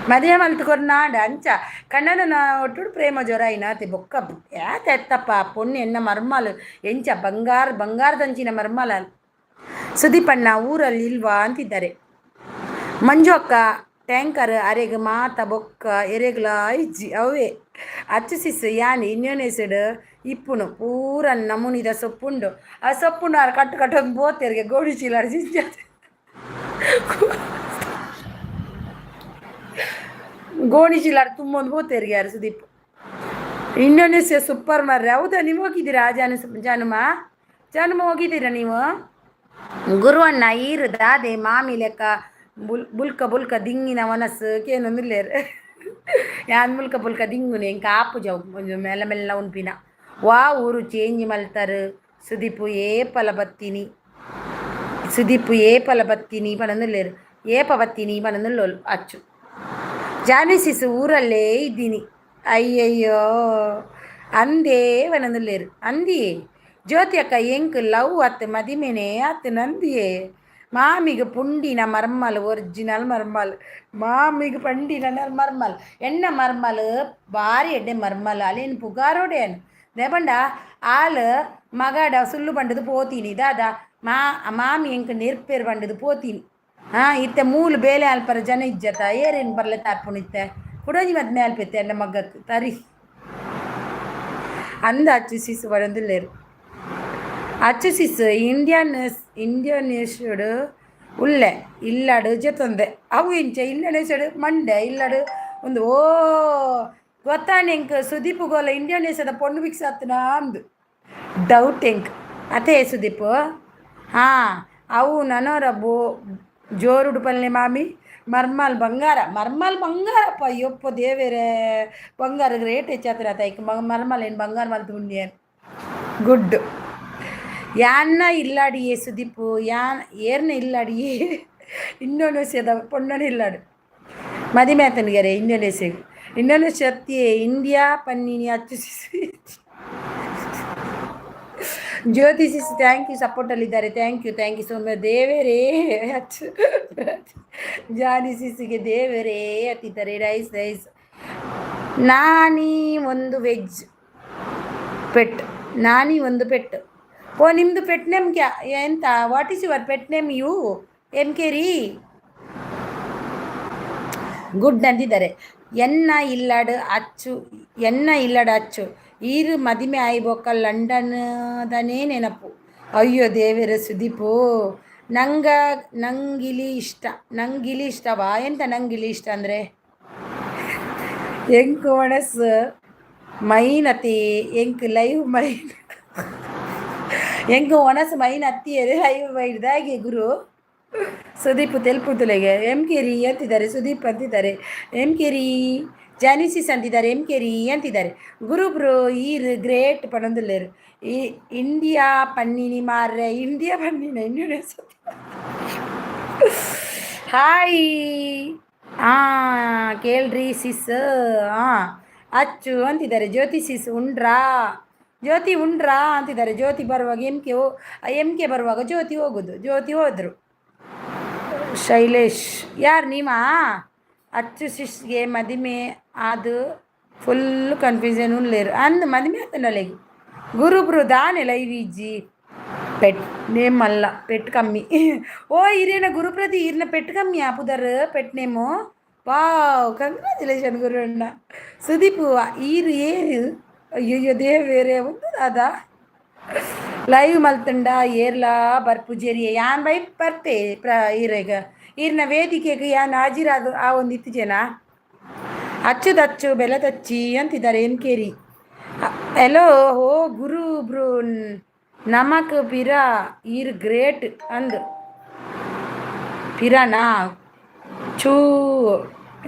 ಮದುವೆ ಮಲ್ತು ಕೊರ್ನಾಡು ಅಂಚ ಕಣ್ಣನ ಒಟ್ಟುಡು ಪ್ರೇಮ ಜ್ವರ ಐನಾತಿ ಬೊಕ್ಕ ಯಾತ ಎತ್ತಪ್ಪ ಪೊಣ್ಣು ಎನ್ನ ಮರ್ಮಲು ಎಂಚ ಬಂಗಾರದಂಚಿನ ಮರ್ಮಲ ಸುದೀಪಣ್ಣ ಊರಲ್ಲಿ ಇಲ್ವಾ ಅಂತಿದ್ದಾರೆ ಮಂಜು ಅಕ್ಕ ಟ್ಯಾಂಕರ್ ಅರೆಗ್ ಮಾತ ಬೊಕ್ಕ ಎರೆಗ್ಲ ಇಜ್ಜಿ ಅವೇ ಅಚ್ಚು ಸಿಸ್ ಯಾನ್ ಇನ್ನೊನೆಸಡ್ ಇಪ್ಪುನು ಪೂರ ನಮೂನಿದ ಸೊಪ್ಪುಂಡು ಆ ಸೊಪ್ಪುಂಡು ಆರು ಕಟ್ಟು ಕಟ್ಟೊಂದು ಬೋತೆರ್ಗೆ ಗೋಡಿ ಚೀಲಾಡಿ ಸಿಂಚ ಗೋಣಿ ಚೀಲಾಡಿ ತುಂಬೊಂದು ಬೋತೆರ್ಗೆ ಯಾರು ಸುದೀಪ್ ಇಂಡೋನೇಷ್ಯಾ ಸೂಪರ್ ಮಾರ್ರೆ ಹೌದಾ ನೀವು ಹೋಗಿದ್ದೀರಾ ಜಾನುಮ ಹೋಗಿದ್ದೀರಾ ನೀವು ಗುರುವಣ್ಣ ಈರು ದಾದೆ ಮಾಮಿ ಲೆಕ್ಕ ಬುಲ್ಕ ಬುಲ್ಕ ದಿಂಗಿನ ಮನಸ್ಸು ಕೇನೊಂದುಲ್ಲೇರು ಯಾನ್ ಮುಲ್ಕ ಬುಲ್ಕ ದಿಂಗುನೆ ಇಂಕ ಆಪು ಜವು ಒಂಜು ಮೆಲ್ಲ ಮೆಲ್ಲ ಉನ್ಪಿನ ವಾ ಊರು ಚೇಂಜ್ ಮಲ್ತಾರು ಸುದೀಪು ಏಪಲ ಬತ್ತೀನಿ ಪನೊಂದುಲ್ಲೇರು ಏಪ ಬತ್ತೀನಿ ಪನೊಂದುಲ್ಲೋಲು ಅಚ್ಚು ಜಾನಿಸಿಸು ಊರಲ್ಲೇ ಇದ್ದೀನಿ ಅಯ್ಯಯ್ಯೋ ಅಂದೇ ಪನೊಂದುಲ್ಲೇರು ಅಂದಿಯೇ ಜ್ಯೋತಿ ಅಕ್ಕ ಎಂಕ್ ಲವ್ ಅತ್ತು ಮದಿಮೆನೆ ಅತ್ತು ನಂದಿಯೇ ಮಾಮಿಗೆ ಪುಂಡಿನ ಮರ್ಮಲ್ ಒರಿಜಿನಲ್ ಮರ್ಮಲ್ ಮಾಮಿಗೆ ಪಂಡಿನ ಮರ್ಮಲ್ ಎಣ್ಣ ಮರ್ಮಲ್ ಭಾರಿ ಎಡ್ಡೆ ಮರ್ಮಲ್ ಅಲ್ಲೇನು ಪುಗಾರೋಡೇನು ದೇಪಂಡ ಆಳು ಮಗಡ ಸುಳ್ಳು ಬಂಡದು ಪೋತೀನಿ ದಾದಾ ಮಾಮಿ ಎಂಕ್ ನೆರ್ಪೇರು ಬಂಡದು ಪೋತೀನಿ ಇತ್ತೆ ಮೂಲು ಬೇಲೆ ಅಲ್ಪರ ಜನ ಇಜ್ಜತ ಏರೇನು ಬರ್ಲೆ ತಾರ್ಪುಣಿತ್ತೆ ಕುಡೋಜಿ ಮದ್ಮೆ ಅಲ್ಪೆತ್ತೆ ಎನ್ನ ಮಗಕ್ಕೆ ತರಿ ಅಂದ ಅಚ್ಚು ಸಿಸು ಬರಂದಿಲ್ಲೇರು ಅಚ್ಚು ಸಿಸು ಇಂಡಿಯನ್ನೇಶ್ವಡು ಉಳ್ಳೆ ಇಲ್ಲಡು ಜೊತೊಂದೆ ಅವು ಇಂಚ ಇಂಡೋನೇಷ್ಯಡು ಮಂಡೆ ಇಲ್ಲಡು ಒಂದು ಗೊತ್ತಾಣ ಎಂಕ್ ಸುದೀಪ್ ಗೋಲ ಇಂಡೋನೇಷ್ಯಾದ ಪೊಣ್ಣು ಮಿಕ್ಸ್ ಆತನಾ ಅಂದು ಡೌಟ್ ಎಂಕ್ ಅದೇ ಸುದೀಪು ಅವು ನನೋರ ಜೋರುಡು ಪಲ್ಲೆ ಮಾಮಿ ಮರ್ಮಲ್ ಬಂಗಾರಪ್ಪ ಅಯ್ಯಪ್ಪ ದೇವೇರೆ ಬಂಗಾರಕ್ಕೆ ರೇಟ್ ಹೆಚ್ಚಾತ್ರ ಆಯ್ತು ಮರ್ಮಲ್ ಏನು ಬಂಗಾರ ಮಲ್ತು ಉಂಡಿ ಗುಡ್ ಯಾನ್ನ ಇಲ್ಲಾಡಿಯೇ ಸುದೀಪು ಏರ್ನ ಇಲ್ಲಾಡಿಯೇ ಇಂಡೋನೇಷ್ಯಾದ ಪೊಣ್ಣನ ಇಲ್ಲಾಡು ಮದಿಮೆ ಆತನಿಗೆ ಇಂಡೋನೇಷ್ಯಾ ಅತ್ತಿಯೇ ಇಂಡಿಯಾ ಪನ್ನೀನಿ Achu Jyoti sis thank you ಸಪೋರ್ಟಲ್ಲಿದ್ದಾರೆ ಥ್ಯಾಂಕ್ ಯು ಸೊ ಮಚ್ ದೇವರೇ ಅಚ್ಚು ಜಾನಿ ಸಿಸ್ಗೆ ದೇವರೇ ಹತ್ತಿದ್ದಾರೆ ರೈಸ್ ನಾನಿ ಒಂದು ವೆಜ್ ಪೆಟ್ ನಿಮ್ಮದು ಪೆಟ್ ನೇಮ್ ಎಂತ what is your pet name you MK ರೀ ಗುಡ್ ಅಂದಿದ್ದಾರೆ ಎನ್ನ ಇಲ್ಲಡು ಅಚ್ಚು ಈರು ಮದಿಮೆ ಆಯ್ಬೋಕ ಲಂಡನ್ದನೇ ನೆನಪು ಅಯ್ಯೋ ದೇವರ ಸುದೀಪು ನಂಗಿಲಿ ಇಷ್ಟವಾ ಎಂತ ನಂಗಿಲಿ ಇಷ್ಟ ಅಂದರೆ ಎಂಕ್ ಒಣಸು ಮೈನತಿ ಎಂಕ್ ಲೈವ್ ಮೈನ್ ಎಂಕ್ ಒಣಸು ಮೈನ್ ಅತ್ತಿಯರು ಲೈವ್ ಮೈಡ್ದಾಗೆ ಗುರು ಸುದೀಪ್ ತೆಲ್ಪುತುಲೆಗೆ MK ರೀ ಅಂತಿದ್ದಾರೆ ಸುದೀಪ್ ಅಂತಿದ್ದಾರೆ MK ರೀ ಜಾನಿಸಿಸ್ ಅಂತಿದ್ದಾರೆ MK ರೀ ಅಂತಿದ್ದಾರೆ ಗುರುಬ್ರು ಈರು ಗ್ರೇಟ್ ಪಣಂದುಲ್ಲೇರು ಇಂಡಿಯಾ ಪನ್ನೀನಿ ಮಾರ್ರೆ ಇಂಡಿಯಾ ಪನ್ನೀನ ಇಂಡೋನೇಷ್ಯಾ ಹಾಯ್ ಕೇಳ್ರಿ ಸಿಸ್ ಅಚ್ಚು ಅಂತಿದ್ದಾರೆ ಜ್ಯೋತಿ ಸಿಸ್ ಜ್ಯೋತಿ ಉಂಡ್ರಾ ಅಂತಿದ್ದಾರೆ ಜ್ಯೋತಿ ಬರುವಾಗ MK ಬರುವಾಗ ಜ್ಯೋತಿ ಹೋದರು ಶೈಲೇಶ್ ಯಾರು ನೀವಾ ಅಚ್ಚು ಸಿಸ್ಗೆ ಮದಿಮೆ ಅದು ಫುಲ್ ಕನ್ಫ್ಯೂಷನ್ ಉಳ್ಳೇರು ಅಂದು ಮದಿಮೆ ಆತನೊಳಗೆ ಗುರುಬ್ರು ದಾನೆ ಲೈವ್ ಇಜ್ಜಿ ಪೆಟ್ ನೇಮ್ ಅಲ್ಲ ಪೆಟ್ ಕಮ್ಮಿ ಇರೇನ ಗುರುಪ್ರತಿ ಇರ್ನ ಪೆಟ್ ಕಮ್ಮಿ ಪುದರ್ ಪೆಟ್ ನೇಮು ವಾವ್ ಕಂಗ್ರ್ಯಾಚುಲೇಷನ್ ಗುರುಣ್ಣ ಸುದೀಪು ಈರು ಏನು ಅಯ್ಯಯ್ಯೋ ದೇವೇರೆ ಒಂದು ಅದ ಲೈವ್ ಮಲ್ತಂಡ ಏರ್ಲಾ ಬರ್ಪುಜೇರಿಯ ಯಾನ್ ಬೈ ಬರ್ತೆ ಈರೆಗ ಈರ್ನ ವೇದಿಕೆಗೆ ಯಾನ್ ಹಾಜಿರಾದು ಆ ಒಂದು ಇತ್ತು ಜನ ಅಚ್ಚುದಚ್ಚು ಬೆಲದಚ್ಚಿ ಅಂತಿದ್ದಾರೆ MK ರೀ ಹಲೋ ಗುರು ಬ್ರು ನಮಕ್ ಪಿರಾ ಈರ್ ಗ್ರೇಟ್ ಅಂದು ಪಿರಾನಾ ಚೂ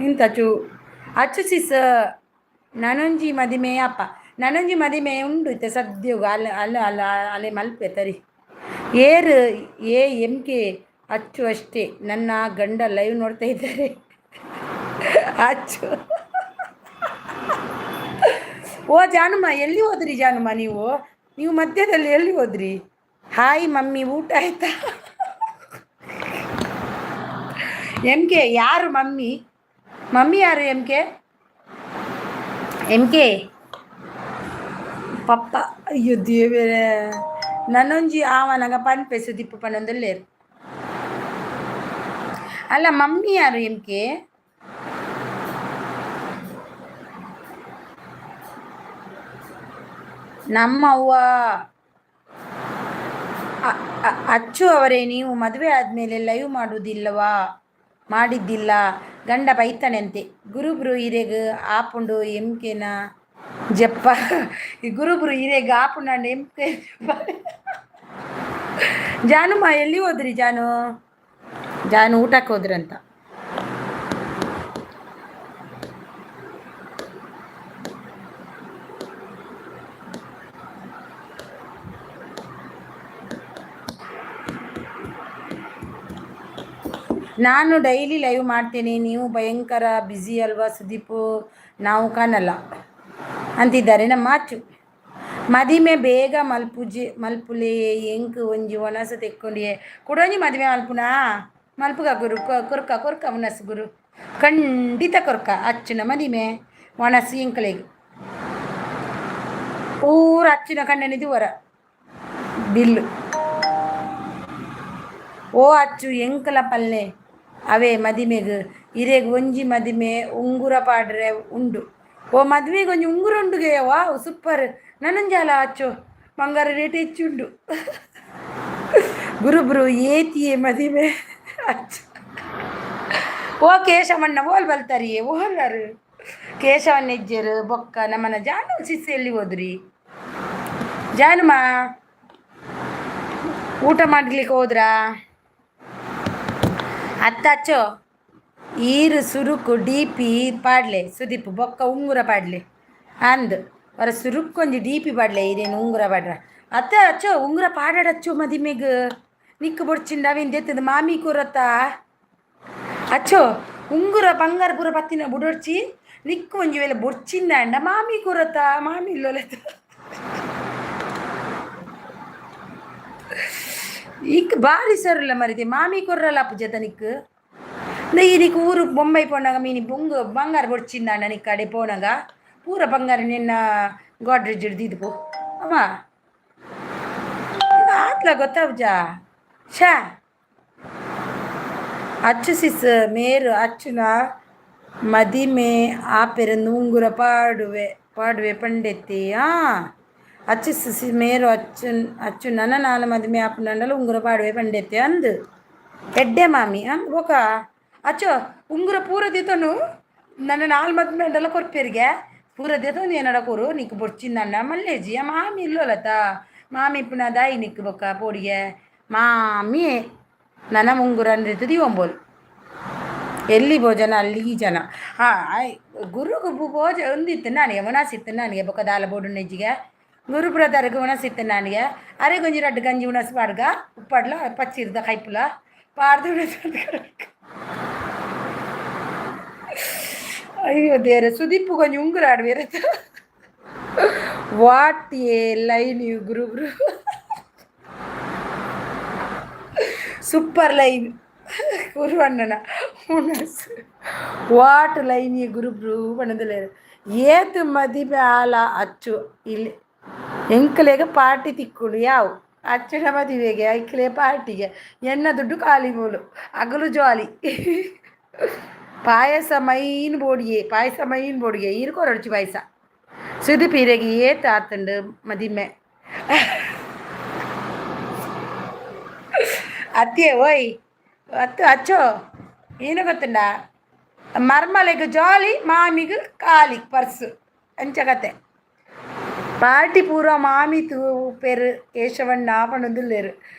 ಇಂತ ಚೂ ಅಚ್ಚು ಸಿಸ್ ನನೊಂಜಿ ಮದಿಮೆ ಉಂಡು ಇತ್ತೆ ಸದ್ಯೋಗ ಅಲೆ ಮಲ್ಪೆ ತರಿ MK ಅಚ್ಚು ಅಷ್ಟೇ ನನ್ನ ಗಂಡ ಲೈವ್ ನೋಡ್ತಾ ಇದ್ದಾರೆ ಅಚ್ಚು ಜಾನುಮ ಎಲ್ಲಿ ಹೋದ್ರಿ ಜಾನುಮ ನೀವು ಮಧ್ಯದಲ್ಲಿ ಎಲ್ಲಿ ಹೋದ್ರಿ ಹಾಯ್ ಮಮ್ಮಿ ಊಟ ಆಯ್ತಾ MK ಯಾರು ಮಮ್ಮಿ ಯಾರು MK ಪಪ್ಪ ಅಯ್ಯೋ ದೇವರೇ ನನ್ನೊಂಜಿ ಆವನಗ ಪನ್ಪೆ ಸುದೀಪ್ ಪನ್ನೊಂದಲ್ಲೇರು ಅಲ್ಲ ಮಮ್ಮಿ ಯಾರು MK ನಮ್ಮ ಅವ್ವ ಅಚ್ಚು ಅವರೇ, ನೀವು ಮದುವೆ ಆದಮೇಲೆ ಲೈವ್ ಮಾಡುವುದಿಲ್ಲವಾ? ಮಾಡಿದ್ದಿಲ್ಲ, ಗಂಡ ಬೈತಾನಂತೆ. ಗುರುಬ್ರು ಹಿರೇಗ ಆಪುಂಡು ಎಂಕೆನ ಜಪ್ಪ. ಈ ಗುರುಬ್ರು ಹಿರೇಗ ಆಪುಂಡು ಎಂಕೆ ಜಾನುಮ್ಮ ಎಲ್ಲಿ ಹೋದ್ರಿ? ಜಾನು ಊಟಕ್ಕೆ ಹೋದ್ರಂತ. ನಾನು ಡೈಲಿ ಲೈವ್ ಮಾಡ್ತೇನೆ, ನೀವು ಭಯಂಕರ ಬ್ಯುಸಿ ಅಲ್ವಾ ಸುದೀಪು, ನಾವು ಕಾಣಲ್ಲ ಅಂತಿದ್ದಾರೆ ನಮ್ಮ ಅಚ್ಚು. ಮದಿಮೆ ಬೇಗ ಮಲ್ಪುಲೆ ಎಂಕ್ ಒಂಜಿ ಒನಸು ತೆಕ್ಕೊಂಡಿಯೇ ಕುಡೊಂಜಿ ಮದುವೆ ಮಲ್ಪುಗ ಗುರು ಕೊರ್ಕ ಒನಸು ಗುರು ಖಂಡಿತ ಕೊರ್ಕ ಅಚ್ಚುನ ಮದಿಮೆ ಒನಸು ಎಂಕಲೆಗೆ ಪೂರ ಅಚ್ಚುನ ಕಣ್ಣನಿದು ಹೊರ ಬಿಲ್ಲು. ಓ ಅಚ್ಚು ಎಂಕಲ ಪಲ್ಲೆ ಅವೇ ಮದಿಮೆಗ್ ಇರೇಗ್ ಒಂಜಿ ಮದಿಮೆ ಉಂಗುರ ಪಾಡ್ರೆ ಉಂಡು. ಓ ಮದುವೆಗೆ ಒಂಜಿ ಉಂಗುರ ಉಂಡುಗೆ, ವಾವ್ ಸೂಪರ್. ನನಂಜಾಲ ಅಚ್ಚು ಬಂಗಾರ ರೇಟ್ ಹೆಚ್ಚುಂಡು. ಗುರುಬ್ರು ಏತಿಯೇ ಮದಿಮೆ ಅಚ್ಚು. ಓ ಕೇಶವಣ್ಣ ಓಲ್ ಬಲ್ತಾರಿ ಓಲ್ಲಾರು ಕೇಶವಣ್ಣ ಹೆಜ್ಜರು ಬೊಕ್ಕ ನಮ್ಮನ ಜಾನು ಸಿಸ್ಸು ಎಲ್ಲಿ ಹೋದ್ರಿ? ಜಾನುಮ ಊಟ ಮಾಡ್ಲಿಕ್ಕೆ ಹೋದ್ರಾ? ಅಚ್ಚೋ ಈರು ಸುರುಕು ಡಿಪಿ ಪಾಡ್ಲೆ ಸುದೀಪ್ ಬೊಕ್ಕ ಉಂಗುರ ಪಾಡ್ಲೆ ಅಂದ್ ಅವರ ಸುರುಕ್ಕೊಂಜಿ ಡಿಪಿ ಪಾಡ್ಲೆ ಇದೇನು ಉಂಗುರ ಪಾಡ್ರ ಅಚ್ಚೋ ಉಂಗುರ ಪಾಡಾಡಚ್ಚೋ ಮದಿಮೆಗ್ ನಿಕ್ಕು ಬೊಡ್ಚಿಂಡ ಅವೇನು ತೆತ್ತದ ಮಾಮಿ ಕೂರತ್ತ ಅಚ್ಚೋ ಉಂಗುರ ಬಂಗಾರ ಪೂರ ಪತ್ತಿನ ಬುಡೊಡ್ಚಿ ನಿಕ್ಕು ಒಂಜಿ ವೇಳೆ ಬೊಡ್ಚಿಂದ ಅಂಡ ಮಾಮಿ ಕೂರತ್ತ ಮಾಮಿ ಇಲ್ಲೋಲೆತ್ತ ಇಕ್ ಬಾರಿ ಸರಲ್ಲ ಮರಿತೆ ಮಾಮಿ ಕೊರ್ರಲ್ಲ ಅಪ್ಪು ಜತ ನಿಕ್ಕು ನೀನಿಕ್ ಊರು ಬೊಂಬೈ ಪೋನಾಗ ಮೀನಿ ಬಂಗಾರ ಬೊಡ್ಚಿಂದಾಂಡ ನಿಕ್ ಕಡೆ ಪೋನಾಗ ಪೂರ ಬಂಗಾರ ನಿನ್ನ ಗೋಡ್ರೇಜ್ ಹಿಡ್ದಿದ್ದು ಪೋ ಅವ ಆತ್ಲ ಗೊತ್ತಾವ್ಜಾ ಶಾ ಅಚ್ಚು ಸಿಸ್ ಮೇರು ಅಚ್ಚುನ ಮದಿಮೆ ಆಪೆರ ನೂಂಗುರ ಪಾಡುವೆ ಪಂಡೆತ್ತಿ ಅಚ್ಚು ಸಿಸಿ ಮೇರು ಅಚ್ಚು ನನ್ನ ನಾಲ್ ಮದಿಮೆ ಆಪುನಂಡಲ ಉಂಗುರ ಪಾಡುವೆ ಪಂಡೆತ್ತಿ ಅಂದು ಎಡ್ಡೆ ಮಾಮಿ ಅಂದ್ ಬೊಕ ಅಚ್ಚೋ ಉಂಗುರ ಪೂರ ದಿತನು ನನ್ನ ನಾಲ್ ಮದಿಮೆ ಅಂಡಲ ಕೊರ್ಪೆರಿಗೆ ಪೂರ ದಿತನು ಏನಡ ಕೊರು ನಿಕ್ಕು ಬೊಡ್ಚಿಂದಂಡ ಮಲ್ಲೇಜಿ ಮಾಮಿ ಇಲ್ಲೋಲತ ಮಾಮಿ ಪುನ ದಾಯಿ ನಿಕ್ಕು ಬೊಕ್ಕ ಪೋಡಿಗೆ ಮಾಮಿ ನನ್ನ ಮುಂಗುರ ಅಂದಿರ್ತದೆ ಒಂಬೋಲು ಎಲ್ಲಿ ಭೋಜನ ಅಲ್ಲಿ ಜನ ಗುರುಗು ಭೋಜ ಒಂದಿತ್ತು ನನಗೆ ಉಣಸಿತ್ತು ನನಗೆ ಬೊಕ್ಕ ದಾಲ ಬೋಡು ನೆಜ್ಜಿಗೆ ಗುರು ಬ್ರದರ್ಗೆ ಉಣಸಿತ್ತು ನನಗೆ ಅರೆ ಗೊಂಜಿ ರಡ್ಡು ಗಂಜಿ ಉಣಸು ಪಾಡ್ಗ ಉಪ್ಪಡ್ಲ ಪಚ್ಚಿರ್ದ ಕೈಪುಲ ಪಾಡ್ದು ಅಯ್ಯೋ ದೇರ ಸುದೀಪು ಕೊಂಚ ಉಂಗುರ ಆಡ್ಬೇರೆ ವಾಟ್ ಏ ಲೈನ್ ಯು ಗುರುಬ್ರು ಸೂಪರ್ ಲೈನ್ ಕುರುವಣ್ಣನ ಉಣಸು ವಾಟ್ ಲೈನ್ ಯು ಗುರುಬ್ರು ಬಣ್ಣದಲ್ಲ ಏತು ಮದಿಮೆ ಆಲ ಅಚ್ಚು ಇಲ್ಲಿ ಎಂಕಲೆಗೆ ಪಾರ್ಟಿ ತಿಕ್ಕುಡು ಯಾವು ಅಚ್ಚನ ಮದುವೆಗೆ ಐಕ್ಲೆ ಪಾರ್ಟಿಗೆ ಎನ್ನ ದುಡ್ಡು ಖಾಲಿ ಮೂಲು ಅಗಲು ಜಾಲಿ ಪಾಯಸ ಮೈನ್ ಬೋಡಿಗೆ ಈರ್ಕೊರಡ್ಚಿ ಪಾಯಸ ಸುದು ಪೀರೆಗೆ ಏತ್ ಆತಂಡು ಮದಿಮೆ ಅತ್ತಿಯೇ ಓಯ್ ಅಚ್ಚೋ ಏನು ಗೊತ್ತುಂಡ ಮರ್ಮಲೆಗೆ ಜಾಲಿ ಮಾಮಿಗೆ ಖಾಲಿ ಪರ್ಸು ಅಂಚ ಕತೆ ಪಾರ್ಟಿ ಪೂರ ಮಾಮಿ ತೂ ಪೆರು ಕೇಶವಣ್ಣ ಪಣದುಲ್ಲೇರು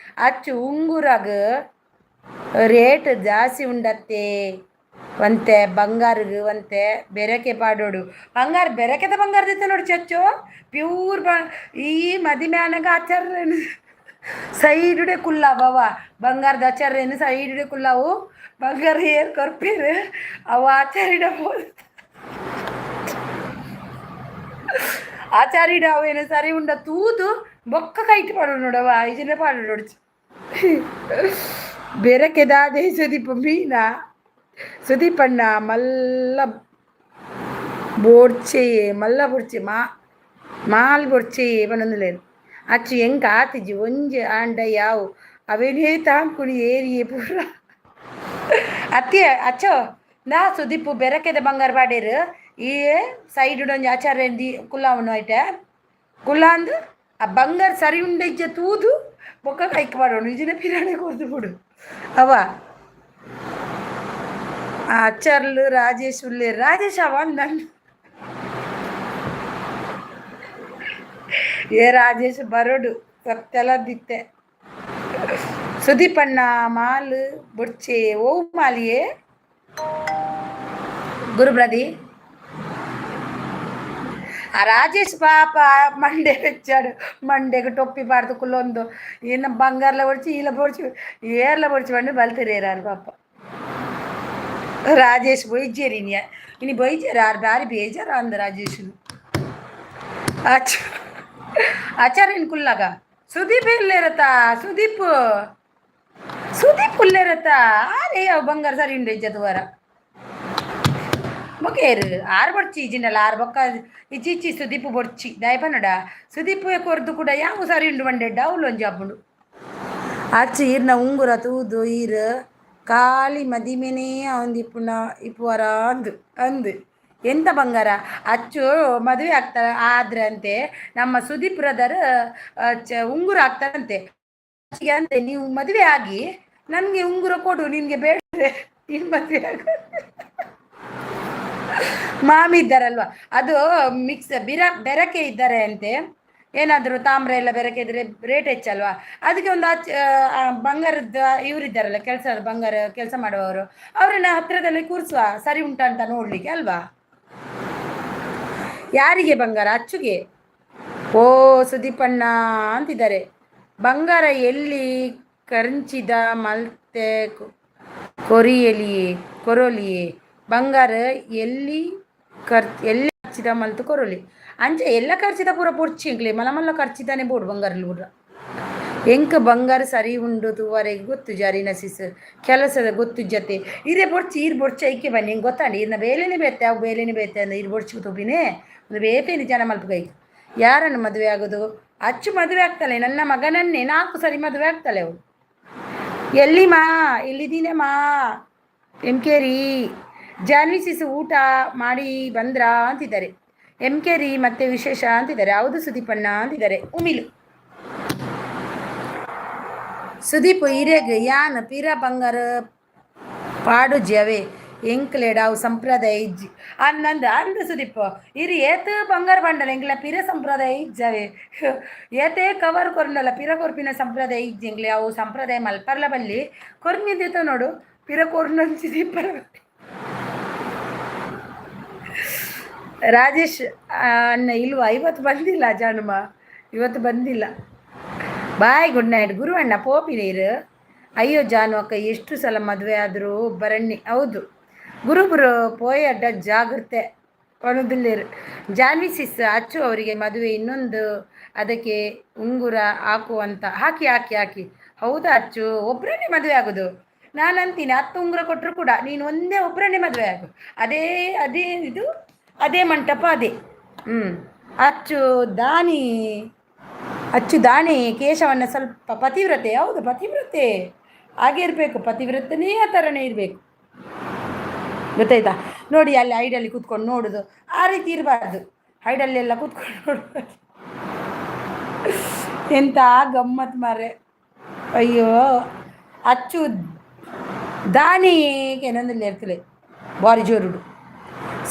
ಅಚ್ಚು ಉಂಗುರಾಗ ರೇಟ್ ಜಾಸ್ತಿ ಉಂಡತ್ತೆ ಒಂತೆ ಬಂಗಾರಗೆ ಒಂತೆ ಬೆರಕೆ ಪಾಡೋಡು ಬೆರಕೆದ ಬಂಗಾರದಿತ್ತ ನೋಡಿ ಚಚ್ಚು ಪ್ಯೂರ್ ಈ ಮದಿಮೆ ಆನಾಗ ಆಚಾರ್ಯನು ಸೈಡುಡೆ ಕುಲ್ಲಾವ ಬಂಗಾರದ ಆಚಾರ್ಯನು ಸೈಡುಡೆ ಕುಲ್ಲಾವು ಬಂಗಾರ ಏರ್ ಕೊರ್ಪೇರು ಅವು ಆಚಾರ್ಯಬಹುದು ಆಚಾರಿಡ ಅವೇನು ಸರಿ ಉಂಡ ತೂದು ಬೊಕ್ಕ ಕೈಟ್ ಪಾಡು ನೋಡವ ಐಜನೆ ಪಾಡು ನೋಡ್ಚು ಬೆರಕೆದಾದೆ ಸುದೀಪ ಮೀನ ಸುದೀಪಣ್ಣ ಮಲ್ಲ ಬೋಡ್ಚೆ ಮಾಲ್ ಬೊಡ್ಚೆ ಪನೊಂದುಲೇನು ಅಚ್ಚು ಎಂಕ ಆತಿಜಿ ಒಂಜೆ ಆಂಡ ಯಾವು ಅವೇನೇ ತಾಂಕುಣಿ ಏರಿಯೇ ಪೂರ ಅತ್ತಿ ಅಚ್ಚೋ ನಾ ಸುದೀಪು ಬೆರಕೆದ ಬಂಗಾರ ಪಾಡೇರು ಈ ಸೈಡ್ ಒಂಜಿ ಆಚಾರ್ಯ ಕುಲ್ಲಾವನು ಐತೆ ಕುಲ್ಲ ಅಂದು ಆ ಬಂಗಾರ ಸರಿ ಉಂಡೆ ಇಜ್ಜ ತೂದು ಬೊಕ್ಕ ಕೈಕ್ ಮಾಡೋಣ ಇಜಿನ ಪಿರಾಣೆ ಕೊರ್ದು ಬಿಡು ಅವ ಅಚ್ಚರ್ಲು ರಾಜೇಶ್ ಉಲ್ಲೆ ರಾಜೇಶ್ ಅವ ನನ್ನ ಏ ರಾಜೇಶ್ ಬರೋಡು ಸತ್ತೆಲ್ಲ ದಿತ್ತೆ ಸುದೀಪಣ್ಣ ಮಾಲ್ ಬೊಡ್ಚೆ ಓ ಮಾಲಿಯೇ గురుబ్రది ఆ రాజేష్ పాప మండే వచ్చాడు మండేకి టొప్పి పడుతుకులొందు ఈయన బంగారులో పొడిచి వీళ్ళ పొడిచి ఏర్లో పొడిచి పండి బలితేరారు పాప రాజేష్ పోయి చేరిన ఇని పోయి చేరారు భారీ బేజారు అంది రాజేష్ ఆచార్యన్ కుల్లాగా సుదీప్ వెళ్ళారత సుదీప్ సుదీప్ వెళ్ళారత అరే బంగారు సరి ఉండే చదువారా ಬೊಕೇರು ಆರು ಬೊಡ್ಚಿ ಇಜಿನಲ್ಲ ಆರು ಬೊಕ್ಕ ಇಚ್ಚಿ ಸುದೀಪ್ ಬೊಡ್ಚಿ ದಯಪನಡ ಸುದೀಪ್ ಕೊರ್ದು ಕೂಡ ಯಾವ ಸರಿ ಉಂಡು ಬಂಡೆಡ್ಡ ಅವಳು ಒಂಜಿ ಹಬ್ಬುಂಡು ಅಚ್ಚಿ ಈರ್ನ ಉಂಗುರ ತೂದು ಈರು ಖಾಲಿ ಮದಿಮೆನೇ ಅವಂದಿಪ್ಪುನ ಇಪ್ಪುವರ ಅಂದು ಅಂದು ಎಂತ ಬಂಗಾರ ಅಚ್ಚು ಮದುವೆ ಆಗ್ತಾರೆ ಆದ್ರೆ ಅಂತೆ ನಮ್ಮ ಸುದೀಪ್ ಬ್ರದರ್ ಉಂಗುರ ಆಗ್ತಾರಂತೆ ಅಂತೆ ನೀವು ಮದುವೆ ಆಗಿ ನನಗೆ ಉಂಗುರ ಕೊಡು ನಿನಗೆ ಬೇಡ ನೀನು ಮದುವೆ ಆಗ ಮಾಮಿ ಇದ್ದಾರಲ್ವ ಅದು ಮಿಕ್ಸ್ ಬೆರಕೆ ಇದ್ದಾರೆ ಅಂತೆ ಏನಾದರೂ ತಾಮ್ರ ಎಲ್ಲ ಬೆರಕೆ ಇದ್ರೆ ರೇಟ್ ಹೆಚ್ಚಲ್ವಾ ಅದಕ್ಕೆ ಒಂದು ಬಂಗಾರದ ಇವರಿದ್ದಾರಲ್ಲ ಬಂಗಾರ ಕೆಲಸ ಮಾಡುವವರು ಅವರನ್ನ ಹತ್ರದಲ್ಲಿ ಕೂರಿಸುವ ಸರಿ ಉಂಟಾ ಅಂತ ನೋಡ್ಲಿಕ್ಕೆ ಅಲ್ವಾ ಯಾರಿಗೆ ಬಂಗಾರ ಅಚ್ಚುಗೆ ಓ ಸುದೀಪಣ್ಣ ಅಂತಿದ್ದಾರೆ ಬಂಗಾರ ಎಲ್ಲಿ ಕರಂಚಿದ ಮಲ್ತೆ ಕೊರೋಲಿಯೇ ಬಂಗಾರ ಎಲ್ಲಿ ಖರ್ಚಿದ ಮಲ್ತು ಕೊರೋಲಿ ಅಂಚೆ ಎಲ್ಲ ಖರ್ಚಿದ ಪೂರ ಪೊಡ್ಚಿಂಕ್ಲೆ ಮಲ್ಲ ಖರ್ಚಿದಾನೆ ಬೋಡು ಬಂಗಾರಲ್ಲಿ ಬಿಡ್ರ ಎಂಕ ಬಂಗಾರ ಸರಿ ಉಂಡು ತೂವರೆಗೆ ಗೊತ್ತು ಜಾರಿ ನಸೀಸ್ ಕೆಲಸದ ಗೊತ್ತು ಜೊತೆ ಇದೇ ಬೊಡ್ಚಿ ಈರು ಬೊಡ್ಚ ಐಕೆ ಬನ್ನಿ ಹಿಂಗೆ ಗೊತ್ತಾಂಡಿ ಇನ್ನ ಬೇಲೆನೇ ಬೇತೆ ಅವು ಬೇಲೆನೇ ಬೇತೆ ಅಂದ್ರೆ ಇರು ಬೊಡ್ಚು ತುಬಿನೇ ಒಂದು ಬೇತೇನೆ ಜನ ಮಲ್ಪಗೈ ಯಾರನ್ನು ಮದುವೆ ಆಗೋದು ಅಚ್ಚು ಮದುವೆ ಆಗ್ತಾಳೆ ನನ್ನ ಮಗನನ್ನೇ 4 ಸರಿ ಮದುವೆ ಆಗ್ತಾಳೆ ಅವಳು ಎಲ್ಲಿ ಮಾ ಎಲ್ಲಿದ್ದೀನೆ ಮಾ ಎಂಕೇರಿ ಜಾನ್ವಿ ಸಿಸು ಊಟ ಮಾಡಿ ಬಂದ್ರಾ ಅಂತಿದ್ದಾರೆ ಎಂಕೇರಿ ಮತ್ತೆ ವಿಶೇಷ ಅಂತಿದ್ದಾರೆ ಹೌದು ಸುದೀಪಣ್ಣ ಅಂತಿದ್ದಾರೆ ಉಮಿಲು ಸುದೀಪ್ ಹಿರೇಗ್ ಯಾನ್ ಪೀರ ಬಂಗಾರ ಪಾಡು ಜವೆ ಎಂಕ್ಲೆಡಾವು ಸಂಪ್ರದಾಯ ಇಜ್ಜಿ ಅನ್ನಂದು ಅಂದು ಸುದೀಪ್ ಇರಿ ಏತ ಬಂಗಾರ ಬಂಡಲ ಎಂಗ್ಲ ಪಿರ ಸಂಪ್ರದಾಯ ಇಜ್ಜವೆ ಏತೆ ಕವರ್ ಕೊರ್ನಲ್ಲ ಪಿರ ಕೊರ್ಪಿನ ಸಂಪ್ರದಾಯ ಇಜ್ಜೆಂಗ್ಲೆ ಅವು ಸಂಪ್ರದಾಯ ಮಲ್ಪರ್ಲ ಬಲ್ಲಿ ಕೊರ್ಮಿದ್ದಿತ್ತು ನೋಡು ಪಿರ ಕೊರ್ನಂಚಿದಿ ಪರ ರಾಜೇಶ್ ಅನ್ನ ಇಲ್ವಾ ಇವತ್ತು ಬಂದಿಲ್ಲ ಜಾನುಮ ಇವತ್ತು ಬಂದಿಲ್ಲ ಬಾಯ್ ಗುಡ್ ನೈಟ್ ಗುರುವಣ್ಣ ಪೋಪಿ ನೀರು ಅಯ್ಯೋ ಜಾನು ಅಕ್ಕ ಎಷ್ಟು ಸಲ ಮದುವೆ ಆದರೂ ಬರಣ್ಣಿ ಹೌದು ಗುರುಬರು ಪೋಯ ಅಡ್ಡ ಜಾಗ್ರತೆ ಅನ್ನೋದಿಲ್ಲೇರು ಜಾನ್ವಿ ಸಿಸ್ ಅಚ್ಚು ಅವರಿಗೆ ಮದುವೆ ಇನ್ನೊಂದು ಅದಕ್ಕೆ ಉಂಗುರ ಹಾಕುವಂತ ಹಾಕಿ ಹೌದಾ ಅಚ್ಚು ಒಬ್ಬರನ್ನೇ ಮದುವೆ ಆಗೋದು ನಾನಂತೀನಿ 10 ಉಂಗುರ ಕೊಟ್ಟರು ಕೂಡ ನೀನು ಒಂದೇ ಒಬ್ಬರನ್ನೇ ಮದುವೆ ಆಗು ಅದೇ ಇದು ಅದೇ ಮಂಟಪ ಅದೇ ಅಚ್ಚು ದಾನಿ ಕೇಶವನ್ನ ಸ್ವಲ್ಪ ಪತಿವ್ರತೆ ಹೌದು ಪತಿವ್ರತೆ ಹಾಗೆ ಇರಬೇಕು ಪತಿವ್ರತನೇ ಆ ಥರನೇ ಇರಬೇಕು ಗೊತ್ತಾಯ್ತಾ ನೋಡಿ ಅಲ್ಲಿ ಹೈಡಲ್ಲಿ ಕೂತ್ಕೊಂಡು ನೋಡೋದು ಆ ರೀತಿ ಇರಬಾರ್ದು ಹೈಡಲ್ಲೆಲ್ಲ ಕೂತ್ಕೊಂಡು ನೋಡೋದು ಎಂತ ಗಮ್ಮತ್ ಮಾರೆ ಅಯ್ಯೋ ಅಚ್ಚು ದಾನಿಗೆ ಏನೊಂದಿಲ್ಲ ಇರ್ತಲೆ ಬಾರಿ ಜೋರುಡು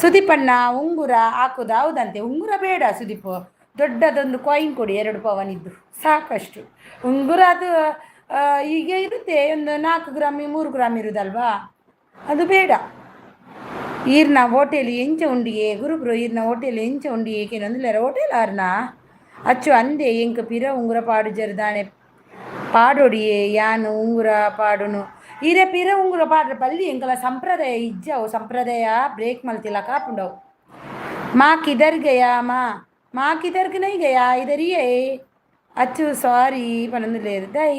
ಸುದೀಪಣ್ಣ ಉಂಗುರ ಹಾಕೋದು ಹೌದಂತೆ ಉಂಗುರ ಬೇಡ ಸುದೀಪ್ ದೊಡ್ಡದೊಂದು ಕಾಯಿನ್ ಕೊಡಿ 2 ಪವನಿದ್ದು ಸಾಕಷ್ಟು ಉಂಗುರ ಅದು ಈಗ ಇರುತ್ತೆ ಒಂದು 4 ಗ್ರಾಮಿ 3 ಗ್ರಾಮ್ ಇರುದಲ್ವಾ ಅದು ಬೇಡ ಈರ್ನ ಹೋಟೆಲ್ ಎಂಚ ಉಂಡಿಗೆ ಗುರುಬ್ರು ಈರ್ನ ಹೋಟೆಲ್ ಎಂಚ ಉಂಡಿಗೆ ಏನೊಂದಿಲ್ಲ ಹೋಟೆಲ್ ಆರ್ನ ಅಚ್ಚು ಅಂದೆ ಎಂಕ ಪಿರ ಉಂಗುರ ಪಾಡು ಜರ್ದಾಣೆ ಪಾಡೊಡಿಯೇ ಯಾನು ಉಂಗುರ ಪಾಡುನು ಈರೆ ಪಿರ ಉಂಗುರ ಪಾಡ್ರೆ ಬಲ್ಲಿ ಎಂಕಲ ಸಂಪ್ರದಾಯ ಇಜ್ಜವು ಸಂಪ್ರದಾಯ ಬ್ರೇಕ್ ಮಲ್ತಿಲ್ಲ ಕಾಪುಂಡವು ಮಾ ಕಿದರ್ಗ ನೈ ಗಯಾ ಇದರಿಯೇ ಅಚ್ಚು ಸಾರಿ ಪನೊಂದಿಲ್ಲ ದೈ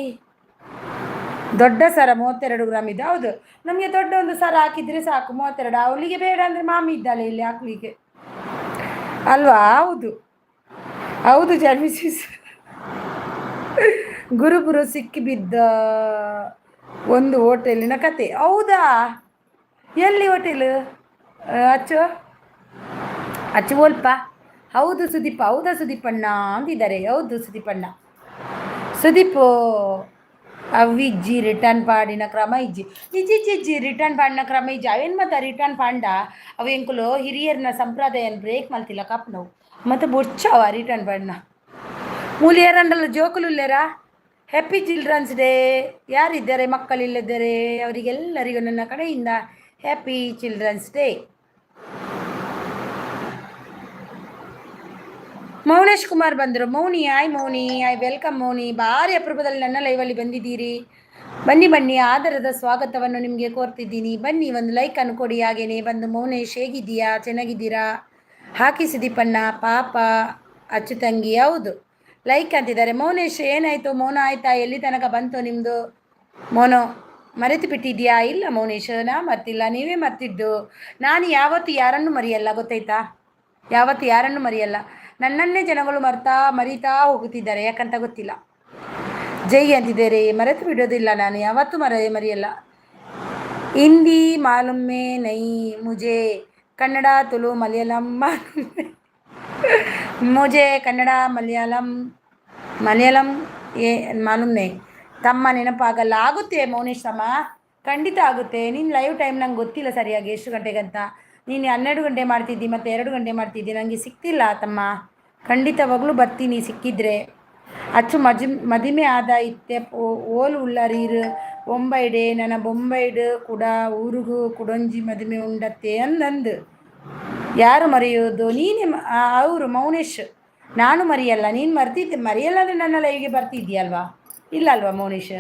ದೊಡ್ಡ ಸರ 32 ಗ್ರಾಮ್ ಇದೆ ಹೌದು ನಮಗೆ ದೊಡ್ಡ ಒಂದು ಸರ ಹಾಕಿದ್ರೆ ಸಾಕು 32 ಅವಳಿಗೆ ಬೇಡ ಅಂದರೆ ಮಾಮಿ ಇದ್ದಾಳೆ ಇಲ್ಲಿ ಹಾಕ್ಲಿಕ್ಕೆ ಅಲ್ವಾ ಹೌದು ಜನ್ಮಿಸಿಸ್ ಗುರುಬುರು ಸಿಕ್ಕಿ ಬಿದ್ದ ಒಂದು ಹೋಟೆಲಿನ ಕತೆ ಹೌದಾ ಎಲ್ಲಿ ಹೋಟೆಲ್ ಅಚ್ಚು ಓಲ್ಪ ಹೌದು ಸುದೀಪ್, ಹೌದಾ ಸುದೀಪಣ್ಣ ಅಂತಿದ್ದಾರೆ. ಹೌದು ಸುದೀಪಣ್ಣ. ಸುದೀಪ್ ಅವಿಜ್ಜಿ ರಿಟರ್ನ್ ಪಾಡಿನ ಕ್ರಮ ಇಜ್ಜಿ ಇಜ್ಜಿ ರಿಟರ್ನ್ ಪಾಡಿನ ಕ್ರಮ ಇಜ್ಜಿ ಅವೇನು ಮತ್ತೆ ರಿಟರ್ನ್ ಪಾಂಡ ಅವು ಎಂಕುಲು ಹಿರಿಯರ್ನ ಸಂಪ್ರದಾಯನ ಬ್ರೇಕ್ ಮಾಡ್ತಿಲ್ಲ ಕಾಪ್ ನಾವು ಮತ್ತೆ ಬೊಚ್ಚವ ರಿಟರ್ನ್ ಪಾಡಿನ ಮೂಲಿಯರಂಡಲ್ಲ ಜೋಕುಲುಲ್ಲೇರಾ. Happy childrens day. ಯಾರಿದ್ದಾರೆ ಮಕ್ಕಳಿಲ್ಲದ್ದಾರೆ ಅವರಿಗೆಲ್ಲರಿಗೂ ನನ್ನ ಕಡೆಯಿಂದ happy childrens day. Maunesh Kumar ಬಂದರು. ಮೌನಿ ಮೌನಿ ವೆಲ್ಕಮ್ ಮೌನಿ. ಭಾರಿ ಅಪರೂಪದಲ್ಲಿ ನನ್ನ ಲೈವಲ್ಲಿ ಬಂದಿದ್ದೀರಿ. ಬನ್ನಿ ಆದರದ ಸ್ವಾಗತವನ್ನು ನಿಮಗೆ ಕೋರ್ತಿದ್ದೀನಿ. ಬನ್ನಿ ಒಂದು ಲೈಕನ್ನು ಕೊಡಿ. ಹಾಗೇನೆ ಬಂದು ಮೌನೇಶ್ ಹೇಗಿದ್ದೀಯಾ, ಚೆನ್ನಾಗಿದ್ದೀರಾ, ಹಾಕಿ ಸುದೀಪಣ್ಣ ಪಾಪ ಅಚ್ಚುತಂಗಿ. ಹೌದು ಲೈಕ್ ಅಂತಿದ್ದಾರೆ. ಮೌನೇಶ್ ಏನಾಯಿತು, ಮೌನ ಆಯಿತಾ, ಎಲ್ಲಿ ತನಕ ಬಂತು ನಿಮ್ಮದು ಮೌನೋ, ಮರೆತು ಬಿಟ್ಟಿದ್ಯಾ? ಇಲ್ಲ ಮೌನೇಶ್, ನಾ ಮರ್ತಿಲ್ಲ, ನೀವೇ ಮರ್ತಿದ್ದು. ನಾನು ಯಾವತ್ತು ಯಾರನ್ನು ಮರೆಯಲ್ಲ, ಗೊತ್ತಾಯ್ತಾ? ಯಾವತ್ತು ಯಾರನ್ನು ಮರೆಯಲ್ಲ. ನನ್ನನ್ನೇ ಜನಗಳು ಮರೀತಾ ಹೋಗುತ್ತಿದ್ದಾರೆ, ಯಾಕಂತ ಗೊತ್ತಿಲ್ಲ. ಜೈ ಅಂತಿದ್ದಾರೆ. ಮರೆತು ಬಿಡೋದಿಲ್ಲ, ನಾನು ಯಾವತ್ತೂ ಮರೆಯಲ್ಲ. ಹಿಂದಿ ಮಾಲೂಮೆ ನೈ ಮುಜೆ, ಕನ್ನಡ ತುಳು ಮಲಯಾಳಂ ಮುಜೆ ಕನ್ನಡ ಮಲಯಾಳಂ ಮಾಲೂಮ್ ನೈ. ತಮ್ಮ ನೆನಪಾಗಲ್ಲ. ಆಗುತ್ತೆ ಮೌನೇಶ್ ತಮ್ಮ, ಖಂಡಿತ ಆಗುತ್ತೆ. ನಿನ್ನ ಲೈವ್ ಟೈಮ್ ನಂಗೆ ಗೊತ್ತಿಲ್ಲ ಸರಿಯಾಗಿ ಎಷ್ಟು ಗಂಟೆಗಂತ. ನೀನು 12 ಗಂಟೆ ಮಾಡ್ತಿದ್ದಿ ಮತ್ತು 2 ಗಂಟೆ ಮಾಡ್ತಿದ್ದಿ, ನನಗೆ ಸಿಕ್ತಿಲ್ಲ ತಮ್ಮ. ಖಂಡಿತವಾಗ್ಲೂ ಬರ್ತೀನಿ ಸಿಕ್ಕಿದ್ರೆ. ಅಚ್ಚು ಮದಿಮೆ ಆದ ಇತ್ತೆ ಓಲು ಉಳ್ಳರೀರು ಬೊಂಬೈಡೆ ನನ್ನ ಬೊಂಬೈಡು ಕೂಡ ಊರಿಗೂ ಕುಡೊಂಜಿ ಮದುವೆ ಉಂಡತ್ತೆ ಅಂದಂದು. ಯಾರು ಮರೆಯೋದು? ನೀನೇ. ಅವರು ಮೌನೇಶ್. ನಾನು ಮರೆಯಲ್ಲ, ನೀನು ಮರೆಯಲ್ಲ ಅಂದರೆ ನನ್ನ ಲೈವ್ಗೆ ಬರ್ತಿದ್ದೀಯಲ್ವಾ? ಇಲ್ಲ ಅಲ್ವಾ ಮೌನೇಶ್?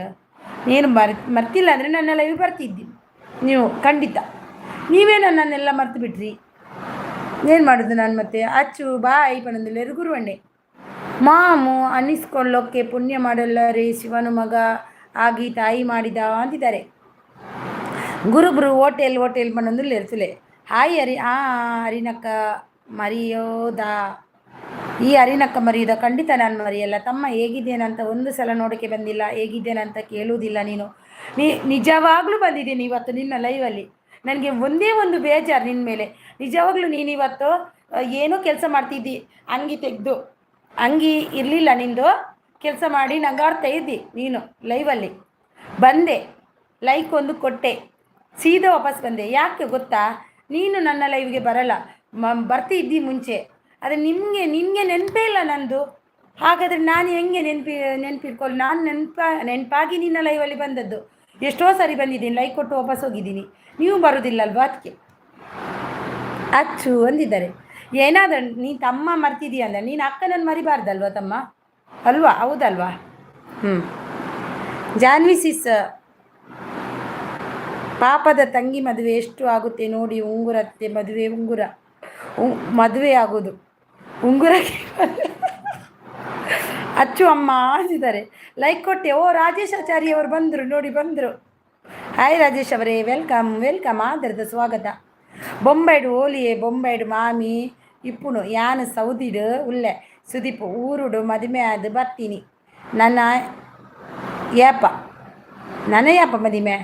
ನೀನು ಮರ್ತಿಲ್ಲ ಅಂದರೆ ನನ್ನ ಲೈವ್ ಬರ್ತಿದ್ದಿ ನೀವು, ಖಂಡಿತ. ನೀವೇ ನನ್ನನ್ನೆಲ್ಲ ಮರ್ತು ಬಿಟ್ರಿ, ಏನು ಮಾಡೋದು ನಾನು ಮತ್ತೆ? ಅಚ್ಚು ಬಾಯ್ ಪಣದಲ್ಲಿ ಗುರುವಂಡೆ ಮಾಮು ಅನ್ನಿಸ್ಕೊಳ್ಳೋಕ್ಕೆ ಪುಣ್ಯ ಮಾಡಲ್ಲ ರೇ, ಶಿವನು ಮಗ ಆಗಿ ತಾಯಿ ಮಾಡಿದ ಅಂತಿದ್ದಾರೆ. ಗುರುಬ್ರು ಹೋಟೆಲ್ ಪಣಂದಲ್ಲಿ ಇರ್ತಲೆ. ಹಾಯ್ ಅರಿನಕ್ಕ ಮರಿಯೋದಾ? ಈ ಅರಿನಕ್ಕ ಮರೆಯೋದ? ಖಂಡಿತ ನಾನು ಮರೆಯಲ್ಲ ತಮ್ಮ. ಹೇಗಿದ್ದೇನಂತ ಒಂದು ಸಲ ನೋಡೋಕ್ಕೆ ಬಂದಿಲ್ಲ, ಹೇಗಿದ್ದೇನಂತ ಕೇಳುವುದಿಲ್ಲ ನೀನು. ನಿಜವಾಗ್ಲೂ ಬಂದಿದ್ದೀನಿ ಇವತ್ತು ನಿನ್ನ ಲೈವಲ್ಲಿ. ನನಗೆ ಒಂದೇ ಒಂದು ಬೇಜಾರು ನಿನ್ನ ಮೇಲೆ. ನಿಜವಾಗ್ಲೂ ನೀನು ಇವತ್ತು ಏನೋ ಕೆಲಸ ಮಾಡ್ತಿದ್ದಿ, ಅಂಗಿ ತೆಗೆದು, ಅಂಗಿ ಇರಲಿಲ್ಲ ನಿಂದು, ಕೆಲಸ ಮಾಡಿ ನಗಾಡ್ತಾ ಇದ್ದಿ ನೀನು ಲೈವಲ್ಲಿ. ಬಂದೆ, ಲೈಕ್ ಒಂದು ಕೊಟ್ಟೆ, ಸೀದಾ ವಾಪಸ್ ಬಂದೆ. ಯಾಕೆ ಗೊತ್ತಾ? ನೀನು ನನ್ನ ಲೈವ್ಗೆ ಬರಲ್ಲ, ಬರ್ತಿದ್ದಿ ಮುಂಚೆ. ಆದರೆ ನಿನಗೆ ನೆನಪೇ ಇಲ್ಲ ನಂದು. ಹಾಗಾದರೆ ನಾನು ಹೆಂಗೆ ನೆನಪಿಟ್ಕೊಳ್ಳಿ? ನಾನು ನೆನಪಾಗಿ ನಿನ್ನ ಲೈವಲ್ಲಿ ಬಂದದ್ದು. ಎಷ್ಟೋ ಸರಿ ಬಂದಿದ್ದೀನಿ, ಲೈಕ್ ಕೊಟ್ಟು ವಾಪಸ್ ಹೋಗಿದ್ದೀನಿ. ನೀವು ಬರೋದಿಲ್ಲಲ್ವಾ? ಅದಕ್ಕೆ ಅಚ್ಚು ಅಂದಿದ್ದಾರೆ. ಏನಾದರೂ ನೀನು ತಮ್ಮ ಮರ್ತಿದ್ದೀಯ ಅಂದರೆ ನೀನು ಅಕ್ಕನನ್ನು ಮರಿಬಾರ್ದಲ್ವ ತಮ್ಮ, ಅಲ್ವಾ? ಹೌದಲ್ವಾ? ಜಾನ್ವಿ ಸಿಸ್, ಪಾಪದ ತಂಗಿ ಮದುವೆ ಎಷ್ಟು ಆಗುತ್ತೆ ನೋಡಿ. ಉಂಗುರತ್ತೆ ಮದುವೆ ಆಗೋದು ಉಂಗುರಕ್ಕೆ. ಅಚ್ಚು ಅಮ್ಮ ಅಂದಿದ್ದಾರೆ. ಲೈಕ್ ಕೊಟ್ಟೆ. ಓ ರಾಜೇಶ್ ಆಚಾರಿ ಅವರು ಬಂದರು ನೋಡಿ, ಬಂದರು. ಹಾಯ್ ರಾಜೇಶ್ ಅವರೇ, ವೆಲ್ಕಮ್ ಆದರದ ಸ್ವಾಗತ. ಬೊಂಬೈಡು ಓಲಿಯೇ ಬೊಂಬೈಡು ಮಾಮಿ ಇಪ್ಪುನು ಯಾನು ಸೌದಿಡು ಉಲ್ಲೆ ಸುದೀಪ್ ಊರುಡು ಮದುವೆ ಆದು ಬರ್ತೀನಿ. ನನ್ನ ಯಾಪ ಮದುವೆ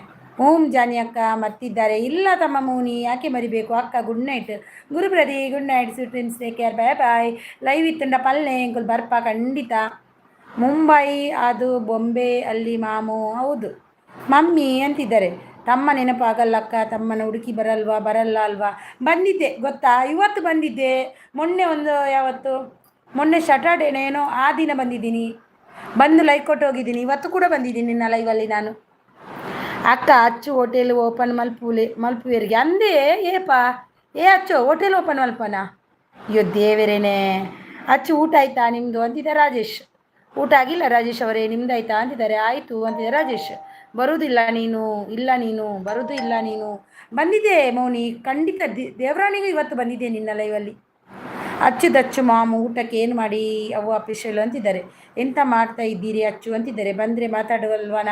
ಜಾನಿ ಅಕ್ಕ ಮರ್ತಿದ್ದಾರೆ. ಇಲ್ಲ ತಮ್ಮ ಮೌನಿ, ಯಾಕೆ ಮರಿಬೇಕು ಅಕ್ಕ. ಗುಡ್ ನೈಟ್ ಗುರುಬ್ರದಿ, good night sweet take care, bye. Live ಇತ್ತುಂಡ ಪಲ್ಲೆ ಎಂಕುಲ್ ಬರ್ಪ ಖಂಡಿತ. ಮುಂಬೈ ಅದು ಬೊಂಬೆ ಅಲ್ಲಿ ಮಾಮು. ಹೌದು ಮಮ್ಮಿ ಅಂತಿದ್ದಾರೆ. ತಮ್ಮ ನೆನಪಾಗಲ್ಲಕ್ಕ, ತಮ್ಮನ ಹುಡುಕಿ ಬರಲ್ಲ ಅಲ್ವಾ? ಬಂದಿದ್ದೆ ಗೊತ್ತಾ, ಇವತ್ತು ಬಂದಿದ್ದೆ. ಮೊನ್ನೆ ಸ್ಯಾಟರ್ಡೇನೇನೋ ಆ ದಿನ ಬಂದಿದ್ದೀನಿ, ಬಂದು ಲೈಕ್ ಕೊಟ್ಟು ಹೋಗಿದ್ದೀನಿ. ಇವತ್ತು ಕೂಡ ಬಂದಿದ್ದೀನಿ ನಿನ್ನ ಲೈವಲ್ಲಿ ನಾನು. ಅಕ್ಕ ಅಚ್ಚು ಹೋಟೆಲ್ ಓಪನ್ ಮಲ್ಪುವೇರಿಗೆ ಅಂದೇ ಅಚ್ಚು ಹೋಟೆಲ್ ಓಪನ್ ಮಲ್ಪನಾ? ಅಯ್ಯೋ ದೇವರೇನೆ. ಅಚ್ಚು ಊಟ ಆಯ್ತಾ ನಿಮ್ಮದು ಅಂತಿದ್ದಾರೆ ರಾಜೇಶ್. ಊಟ ಆಗಿಲ್ಲ ರಾಜೇಶ್ ಅವರೇ, ನಿಮ್ದಾಯ್ತಾ ಅಂತಿದ್ದಾರೆ. ಆಯಿತು ಅಂತಿದ್ದಾರೆ ರಾಜೇಶ್. ಬರುವುದಿಲ್ಲ ನೀನು, ಇಲ್ಲ ನೀನು ಬರೋದು ಇಲ್ಲ ನೀನು. ಬಂದಿದ್ದೆ ಮೌನಿ, ಖಂಡಿತ ದೇವರಾಣಿಗೂ ಇವತ್ತು ಬಂದಿದ್ದೆ ನಿನ್ನ ಲೈವಲ್ಲಿ. ಅಚ್ಚುದಚ್ಚು ಮಾಮು ಊಟಕ್ಕೆ ಏನು ಮಾಡಿ ಅವು ಅಫಿಷಿಯಲ್ ಅಂತಿದ್ದಾರೆ. ಎಂತ ಮಾಡ್ತಾ ಇದ್ದೀರಿ ಅಚ್ಚು ಅಂತಿದ್ದಾರೆ. ಬಂದರೆ ಮಾತಾಡುವಲ್ವಾ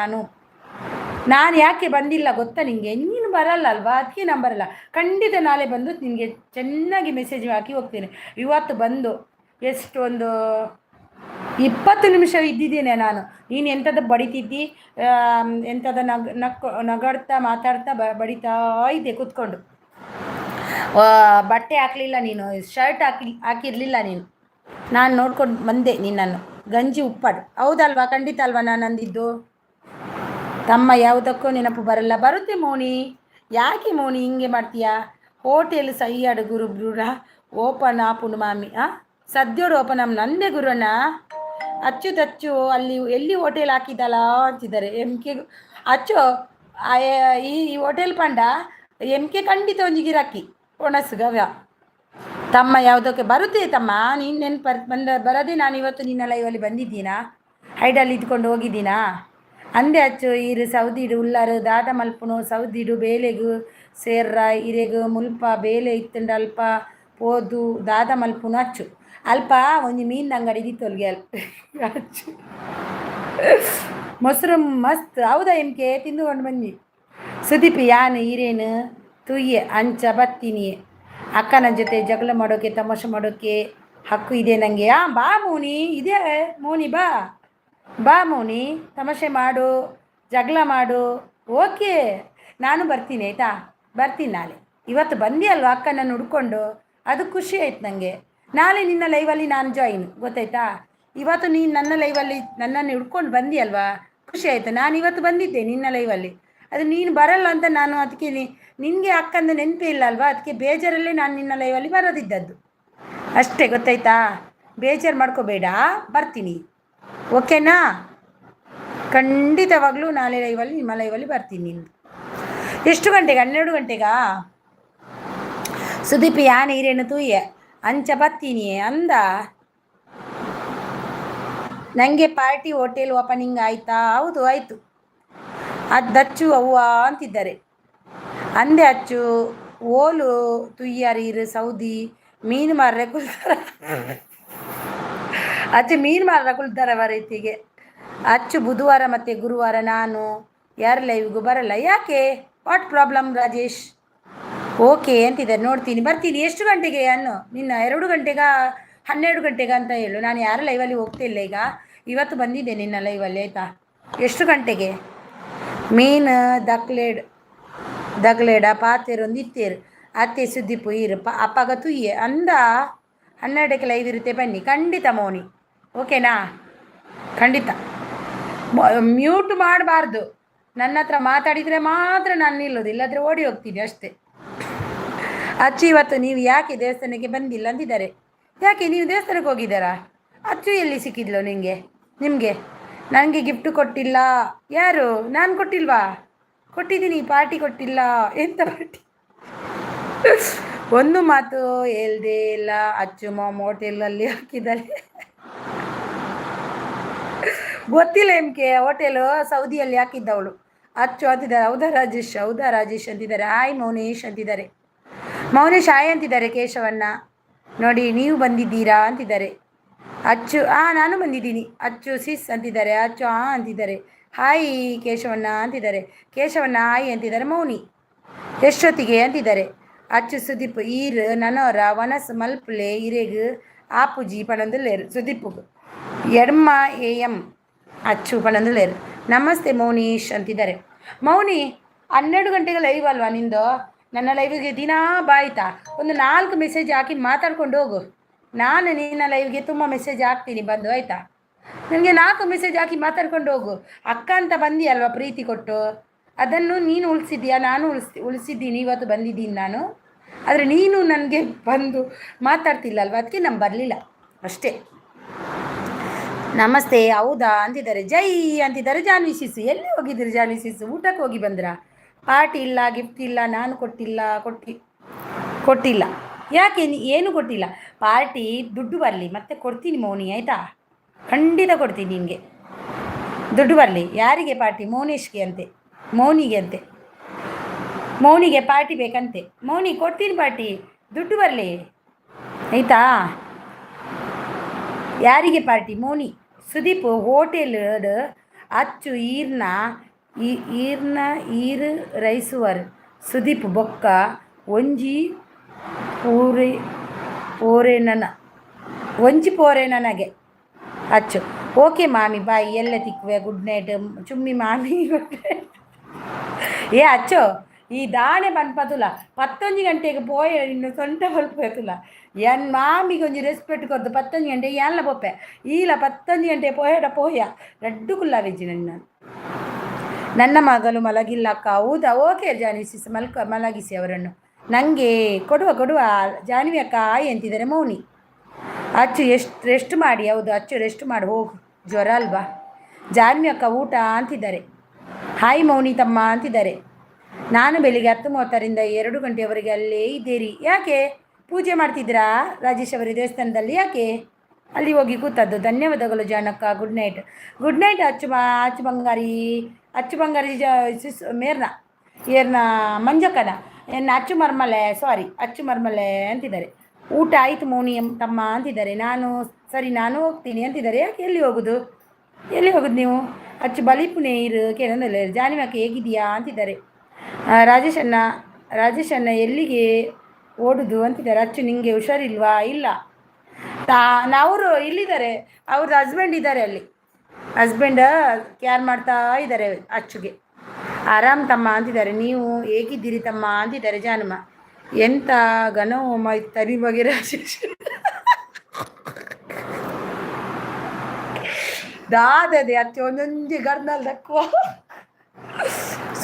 ನಾನು ಯಾಕೆ ಬಂದಿಲ್ಲ ಗೊತ್ತಾ ನಿನಗೆ? ನೀನು ಬರಲ್ಲ ಅಲ್ವಾ, ಅದಕ್ಕೆ ನಾನು ಬರಲ್ಲ. ಖಂಡಿತ ನಾಳೆ ಬಂದು ನಿನಗೆ ಚೆನ್ನಾಗಿ ಮೆಸೇಜ್ ಹಾಕಿ ಹೋಗ್ತೇನೆ. ಇವತ್ತು ಬಂದು ಎಷ್ಟು ಒಂದು 20 ನಿಮಿಷ ಇದ್ದಿದ್ದೇನೆ ನಾನು. ನೀನು ಎಂಥದ್ದು ಬಡಿತಿದ್ದಿ, ಎಂಥದ್ದು ನಗಾಡ್ತಾ ಮಾತಾಡ್ತಾ ಬಡಿತಾ ಇದ್ದೆ ಕೂತ್ಕೊಂಡು. ಬಟ್ಟೆ ಹಾಕಲಿಲ್ಲ ನೀನು, ಶರ್ಟ್ ಹಾಕಿರಲಿಲ್ಲ ನೀನು. ನಾನು ನೋಡ್ಕೊಂಡು ಬಂದೆ ನಿನ್ನನ್ನು. ಗಂಜಿ ಉಪ್ಪಾಡು ಹೌದಲ್ವಾ? ಖಂಡಿತ ಅಲ್ವಾ ನಾನು ಅಂದಿದ್ದು? ತಮ್ಮ ಯಾವುದಕ್ಕೂ ನೆನಪು ಬರಲ್ಲ. ಬರುತ್ತೆ ಮೋನಿ. ಯಾಕೆ ಮೋನಿ ಹಿಂಗೆ ಮಾಡ್ತೀಯಾ? ಹೋಟೆಲ್ ಸೈಯಾಡು ಗುರು ಬ್ರೂಡ ಓಪನ್ ಆಪುಂಡು ಮಾಮಿ ಸದ್ಯೋಡು ಓಪನ್ ಆಮ್ ನಂದೇ ಗುರುಣ್ಣ. ಅಚ್ಚು ಅಲ್ಲಿ ಎಲ್ಲಿ ಹೋಟೆಲ್ ಹಾಕಿದಲ್ಲ ಅಂತಿದ್ದಾರೆ. ಕೆ ಅಚ್ಚು ಈ ಹೋಟೆಲ್ ಪಂಡ ಕೆ ಖಂಡಿತ ಒಂದು ಗಿರಾಕಿ ಒಣಸು ಗವ್ಯ. ತಮ್ಮ ಯಾವುದಕ್ಕೆ ಬರುತ್ತೆ ತಮ್ಮ? ನೀನು ನೆನಪು ಬರದೆ ನಾನು ಇವತ್ತು ನಿನ್ನ ಲೈವಲ್ಲಿ ಬಂದಿದ್ದೀನಾ? ಹೈಡಲ್ಲಿ ಇದ್ಕೊಂಡು ಹೋಗಿದ್ದೀನಾ? ಅಂದೆ ಅಚ್ಚು ಇರು ಸೌದಿಡು ಉಲ್ಲಾರು ದಾದ ಮಲ್ಪುನು ಸೌದಿಡು ಬೇಲೆಗು ಸೇರ್ರ ಇರೆಗು ಮುಲ್ಪ ಬೇಲೆ ಇತ್ತುಂಡು ಅಲ್ಪ ಪೋದು ದಾದ ಮಲ್ಪುನು ಅಚ್ಚು ಅಲ್ಪ ಒಂದು ಮೀನು ಅಂಗಡಿ ಇದಿತ್ತೊಲ್ಗೆ ಅಚ್ಚು ಮೊಸರು ಮಸ್ತ್ ಹೌದಾ? ಕೆ ತಿಂದುಕೊಂಡು ಬನ್ನಿ. ಸುದೀಪ್ ಯಾನು ಹಿರೇನು ತುಯ್ಯೆ ಅಂಚ ಬತ್ತೀನಿ ಅಕ್ಕನ ಜೊತೆ ಜಗಳ ಮಾಡೋಕ್ಕೆ ತಮಾಷೆ ಮಾಡೋಕ್ಕೆ ಹಕ್ಕು ಇದೆ ನನಗೆ. ಬಾ ಮೋನಿ, ಇದೆ ಮೋನಿ, ಬಾ ಮೋನಿ, ತಮಾಷೆ ಮಾಡು, ಜಗಳ ಮಾಡು. ಓಕೆ, ನಾನು ಬರ್ತೀನಿ ಆಯಿತಾ? ಬರ್ತೀನಿ ನಾಳೆ. ಇವತ್ತು ಬಂದಿ ಅಲ್ವಾ ಅಕ್ಕನನ್ನು ಹುಡ್ಕೊಂಡು, ಅದು ಖುಷಿ ಆಯ್ತು ನನಗೆ. ನಾಳೆ ನಿನ್ನ ಲೈವಲ್ಲಿ ನಾನು ಜಾಯಿನ್, ಗೊತ್ತಾಯ್ತಾ? ಇವತ್ತು ನೀನು ನನ್ನ ಲೈವಲ್ಲಿ ನನ್ನನ್ನು ಹುಡ್ಕೊಂಡು ಬಂದಿ ಅಲ್ವಾ, ಖುಷಿ ಆಯಿತು. ನಾನು ಇವತ್ತು ಬಂದಿದ್ದೆ ನಿನ್ನ ಲೈವಲ್ಲಿ. ಅದು ನೀನು ಬರಲ್ಲ ಅಂತ ನಾನು ಅದಕ್ಕೆ ನಿನಗೆ ಅಕ್ಕಂದು ನೆನಪೇ ಇಲ್ಲ ಅಲ್ವಾ, ಅದಕ್ಕೆ ಬೇಜಾರಲ್ಲೇ ನಾನು ನಿನ್ನ ಲೈವಲ್ಲಿ ಬರೋದಿದ್ದದ್ದು ಅಷ್ಟೇ, ಗೊತ್ತಾಯ್ತಾ? ಬೇಜಾರು ಮಾಡ್ಕೋಬೇಡ, ಬರ್ತೀನಿ. ಓಕೆನಾ? ಖಂಡಿತವಾಗ್ಲೂ ನಾಳೆ ಲೈವಲ್ಲಿ ನಿಮ್ಮ ಲೈವಲ್ಲಿ ಬರ್ತೀನಿ. ನಿಮ್ಮದು ಎಷ್ಟು ಗಂಟೆಗೆ? 12 ಗಂಟೆಗಾ? ಸುದೀಪ್ ಯಾನ್ ಹಿರೇನು ತೂಯೆ ಅಂಚ ಬತ್ತೀನಿ ಅಂದ. ನನಗೆ ಪಾರ್ಟಿ ಹೋಟೆಲ್ ಓಪನಿಂಗ್ ಆಯಿತಾ? ಹೌದು ಆಯಿತು. ಅದಚ್ಚು ಅವ್ವ ಅಂತಿದ್ದಾರೆ. ಅಂದೆ ಅಚ್ಚು ಓಲು ತುಯ್ಯಾರೀರು ಸೌದಿ ಮೀನು ಮಾರ್ರೆ ಕುಲ್ತಾರ. ಅಚ್ಚು ಮೀನು ಮಾರ್ರ ಕುಲ್ತಾರ ಬರೀತಿಗೆ. ಅಚ್ಚು ಬುಧವಾರ ಮತ್ತು ಗುರುವಾರ ನಾನು ಯಾರ ಲೈವ್ಗೂ ಬರಲ್ಲ. ಯಾಕೆ? What problem Rajesh? ಓಕೆ ಅಂತಿದ್ದಾರೆ, ನೋಡ್ತೀನಿ, ಬರ್ತೀನಿ. ಎಷ್ಟು ಗಂಟೆಗೆ ಅನ್ನು? ನಿನ್ನ 2 ಗಂಟೆಗಾ 12 ಗಂಟೆಗಾ ಅಂತ ಹೇಳು. ನಾನು ಯಾರ ಲೈವಲ್ಲಿ ಹೋಗ್ತಿಲ್ಲ ಈಗ, ಇವತ್ತು ಬಂದಿದ್ದೆ ನಿನ್ನ ಲೈವಲ್ಲಿ ಆಯಿತಾ? ಎಷ್ಟು ಗಂಟೆಗೆ? ಮೀನು ದಗ್ಲೇಡ ಪಾತೆರೊಂದು ಇತ್ತೇರು ಅತ್ತೆ ಸುದ್ದಿಪ್ಪು ಇರು ಅಪ್ಪಗ ತುಯ್ಯೆ ಅಂದ. 12ಕ್ಕೆ ಲೈವ್ ಇರುತ್ತೆ, ಬನ್ನಿ. ಖಂಡಿತ ಮೋನಿ, ಓಕೆನಾ? ಖಂಡಿತ. ಮ್ಯೂಟ್ ಮಾಡಬಾರ್ದು. ನನ್ನ ಹತ್ರ ಮಾತಾಡಿದರೆ ಮಾತ್ರ ನಾನು ನಿಲ್ಲೋದು, ಇಲ್ಲಾದರೆ ಓಡಿ ಹೋಗ್ತೀನಿ ಅಷ್ಟೇ. ಅಚ್ಚು ಇವತ್ತು ನೀವು ಯಾಕೆ ದೇವಸ್ಥಾನಕ್ಕೆ ಬಂದಿಲ್ಲ ಅಂತಿದ್ದಾರೆ. ಯಾಕೆ ನೀವು ದೇವಸ್ಥಾನಕ್ಕೆ ಹೋಗಿದ್ದಾರಾ? ಅಚ್ಚು ಎಲ್ಲಿ ಸಿಕ್ಕಿದ್ಲು ನಿಮಗೆ? ನನಗೆ ಗಿಫ್ಟ್ ಕೊಟ್ಟಿಲ್ಲ. ಯಾರು? ನಾನು ಕೊಟ್ಟಿಲ್ವಾ? ಕೊಟ್ಟಿದ್ದೀನಿ, ಪಾರ್ಟಿ ಕೊಟ್ಟಿಲ್ಲ. ಎಂತ ಪಾರ್ಟಿ? ಒಂದು ಮಾತು ಹೇಳ್ದೇ ಇಲ್ಲ. ಅಚ್ಚು ಮಾಮ್ ಹೋಟೆಲಲ್ಲಿ ಹಾಕಿದ್ದಾರೆ. ಗೊತ್ತಿಲ್ಲ ಕೆ ಹೋಟೆಲು ಸೌದಿಯಲ್ಲಿ ಹಾಕಿದ್ದವಳು. ಅಚ್ಚು ಅಂತಿದ್ದಾರೆ. ಹೌದಾ ರಾಜೇಶ್ ಅಂತಿದ್ದಾರೆ. ಹಾಯ್ ಮೌನೇಶ್ ಅಂತಿದ್ದಾರೆ. ಮೌನೇಶ್ ಹಾಯ್ ಅಂತಿದ್ದಾರೆ. ಕೇಶವಣ್ಣ ನೋಡಿ ನೀವು ಬಂದಿದ್ದೀರಾ ಅಂತಿದ್ದಾರೆ. ಅಚ್ಚು ನಾನು ಬಂದಿದ್ದೀನಿ. ಅಚ್ಚು ಸಿಸ್ ಅಂತಿದ್ದಾರೆ. ಅಚ್ಚು ಅಂತಿದ್ದಾರೆ. ಹಾಯ್ ಕೇಶವಣ್ಣ ಅಂತಿದ್ದಾರೆ. ಕೇಶವಣ್ಣ ಹಾಯ್ ಅಂತಿದ್ದಾರೆ. ಮೌನಿ ಎಷ್ಟೊತ್ತಿಗೆ ಅಂತಿದ್ದಾರೆ. ಅಚ್ಚು ಸುದೀಪ್ ಈರ್ ನನೋರ ವನಸ್ ಮಲ್ಪುಲೆ ಇರೆಗು ಆಪುಜಿ ಪಣಂದುಲೇರು ಸುದೀಪ್ ಎಡ್ಮ AM ಅಚ್ಚು ಪಣಂದುಲೇರು. ನಮಸ್ತೆ ಮೌನೀಶ್ ಅಂತಿದ್ದಾರೆ. ಮೌನಿ 12 ಗಂಟೆಗೆ ಲೈವ್ ಅಲ್ವಾ ನಿಂದು? ನನ್ನ ಲೈವಿಗೆ ದಿನಾ ಬಾಯ್ತಾ ಒಂದು 4 ಮೆಸೇಜ್ ಹಾಕಿ ಮಾತಾಡ್ಕೊಂಡು ಹೋಗು. ನಾನು ನಿನ್ನ ಲೈವ್ಗೆ ತುಂಬ ಮೆಸೇಜ್ ಹಾಕ್ತೀನಿ ಬಂದು, ಆಯಿತಾ? ನನಗೆ 4 ಮೆಸೇಜ್ ಹಾಕಿ ಮಾತಾಡ್ಕೊಂಡು ಹೋಗು. ಅಕ್ಕ ಅಂತ ಬಂದಿ ಅಲ್ವಾ ಪ್ರೀತಿ ಕೊಟ್ಟು, ಅದನ್ನು ನೀನು ಉಳಿಸಿದ್ದೀಯಾ? ನಾನು ಉಳಿಸಿದ್ದೀನಿ. ಇವತ್ತು ಬಂದಿದ್ದೀನಿ ನಾನು, ಆದರೆ ನೀನು ನನಗೆ ಬಂದು ಮಾತಾಡ್ತಿಲ್ಲ ಅಲ್ವಾ, ಅದಕ್ಕೆ ನಾನು ಬರಲಿಲ್ಲ ಅಷ್ಟೇ. ನಮಸ್ತೆ ಹೌದಾ ಅಂತಿದ್ದಾರೆ. ಜೈ ಅಂತಿದ್ದಾರೆ. ಜಾನ್ವಿ ಸಿಸು ಎಲ್ಲಿ ಹೋಗಿದ್ದೀರಿ? ಜಾನ್ವಿ ಸಿಸು ಊಟಕ್ಕೆ ಹೋಗಿ ಬಂದ್ರಾ? ಪಾರ್ಟಿ ಇಲ್ಲ, ಗಿಫ್ಟ್ ಇಲ್ಲ, ನಾನು ಕೊಟ್ಟಿಲ್ಲ. ಯಾಕೆ ಏನು ಕೊಟ್ಟಿಲ್ಲ? ಪಾರ್ಟಿ ದುಡ್ಡು ಬರಲಿ ಮತ್ತೆ ಕೊಡ್ತೀನಿ ಮೌನಿ, ಆಯಿತಾ? ಖಂಡಿತ ಕೊಡ್ತೀನಿ ನಿನಗೆ. ದುಡ್ಡು ಬರಲಿ. ಯಾರಿಗೆ ಪಾರ್ಟಿ? ಮೌನೇಶ್ಗೆ ಅಂತೆ, ಮೌನಿಗೆ ಅಂತೆ. ಮೌನಿಗೆ ಪಾರ್ಟಿ ಬೇಕಂತೆ. ಮೌನಿ ಕೊಡ್ತೀನಿ ಪಾರ್ಟಿ, ದುಡ್ಡು ಬರಲಿ, ಆಯಿತಾ? ಯಾರಿಗೆ ಪಾರ್ಟಿ? ಮೌನಿ. ಸುದೀಪ್ ಹೋಟೆಲ್ ಅಚ್ಚು ಈರ್ ರೈಸುವರ್ ಸುದೀಪ್ ಬೊಕ್ಕ ಒಂಜಿ ಪೋರೆ ನನಗೆ ಅಚ್ಚು. ಓಕೆ ಮಾಮಿ ಬಾಯ್, ಎಲ್ಲ ತಿಕ್ಕುವೆ, ಗುಡ್ ನೈಟ್ ಚುಮ್ಮಿ ಮಾಮಿ. ಅಚ್ಚು ఈ దానే పనిపతుల 11 గంటೆಗೆ పోయೆ ಇನ್ನು ಸೊಂಟ ಬಲ್ಪೇತುಲ ಎನ್ ಮಾಮಿಗೆ ಒಂಜಿ ರೆಸ್ಪೆಕ್ಟ್ ಕೊರ್ದು 11 ಗಂಟೆ ಯಾನ್ಲ ಪೊಪ್ಪೆ ಈಲ 11 ಗಂಟೆ ಪೋಯ ರಡ್ಡು ಕುಲ್ಲ ವೆಜ್ಜಿ ನನ್ನ ಮಗಳು ಮಲಗಿಲ್ಲಕ್ಕ ಹೌದಾ ಓಕೆ ಜಾನಿಸಿ ಮಲಗಿಸಿ ಅವರನ್ನು ನನಗೆ ಕೊಡುವ ಜಾನ್ವಿ ಅಕ್ಕ ಆಯ್ ಅಂತಿದ್ದಾರೆ ಮೌನಿ ಅಚ್ಚು ಎಷ್ಟು ರೆಸ್ಟ್ ಮಾಡಿ ಹೌದು ಅಚ್ಚು ರೆಸ್ಟ್ ಮಾಡಿ ಹೋಗು ಜ್ವರ ಅಲ್ವಾ ಜಾನ್ವಿ ಅಕ್ಕ ಊಟ ಅಂತಿದ್ದಾರೆ ಹಾಯ್ ಮೌನಿ ತಮ್ಮ ಅಂತಿದ್ದಾರೆ ನಾನು ಬೆಳಿಗ್ಗೆ 10:30ರಿಂದ 2 ಗಂಟೆಯವರೆಗೆ ಅಲ್ಲೇ ಇದ್ದೀರಿ ಯಾಕೆ ಪೂಜೆ ಮಾಡ್ತಿದ್ರಾ ರಾಜೇಶ್ ಅವರ ದೇವಸ್ಥಾನದಲ್ಲಿ ಯಾಕೆ ಅಲ್ಲಿ ಹೋಗಿ ಕೂತದ್ದು ಧನ್ಯವಾದಗಳು ಜಾನಕ್ಕ ಗುಡ್ ನೈಟ್ ಅಚ್ಚು ಬಂಗಾರಿ ಮೇರ್ನ ಏರ್ನ ಮಂಜಕ್ಕನ ಅಚ್ಚು ಮರ್ಮಲೆ ಅಂತಿದ್ದಾರೆ ಊಟ ಆಯಿತು ಮೌನಿ ತಮ್ಮ ಅಂತಿದ್ದಾರೆ ನಾನು ಹೋಗ್ತೀನಿ ಅಂತಿದ್ದಾರೆ ಯಾಕೆ ಎಲ್ಲಿ ಹೋಗೋದು ನೀವು ಅಚ್ಚು ಬಲಿಪುನೆ ಇರು ಕೇಳೋದಲ್ಲ ಜಾನಿಮಕ್ಕೆ ಹೇಗಿದೆಯಾ ಅಂತಿದ್ದಾರೆ ರಾಜೇಶ್ ಅಣ್ಣ ಎಲ್ಲಿಗೆ ಓಡುದು ಅಂತಿದ್ದಾರೆ ಅಚ್ಚು ನಿಂಗೆ ಹುಷಾರಿಲ್ವಾ ಇಲ್ಲ ಅವರು ಇಲ್ಲಿದ್ದಾರೆ ಅವ್ರದ್ದು ಹಸ್ಬೆಂಡ್ ಇದ್ದಾರೆ ಅಲ್ಲಿ ಹಸ್ಬೆಂಡ್ ಕೇರ್ ಮಾಡ್ತಾ ಇದ್ದಾರೆ ಅಚ್ಚುಗೆ ಆರಾಮ್ ತಮ್ಮ ಅಂತಿದ್ದಾರೆ ನೀವು ಹೇಗಿದ್ದೀರಿ ತಮ್ಮ ಅಂತಿದ್ದಾರೆ ಜಾನಮ್ಮ ಎಂತ ಗನೋಮ ತರಿ ಬಗ್ಗೆ ರಾಜೇಶ್ ದಾದದೆ ಅಚ್ಚು ಒಂದೊಂಜಿ ಗರ್ನಲ್ ದಕ್ಕುವ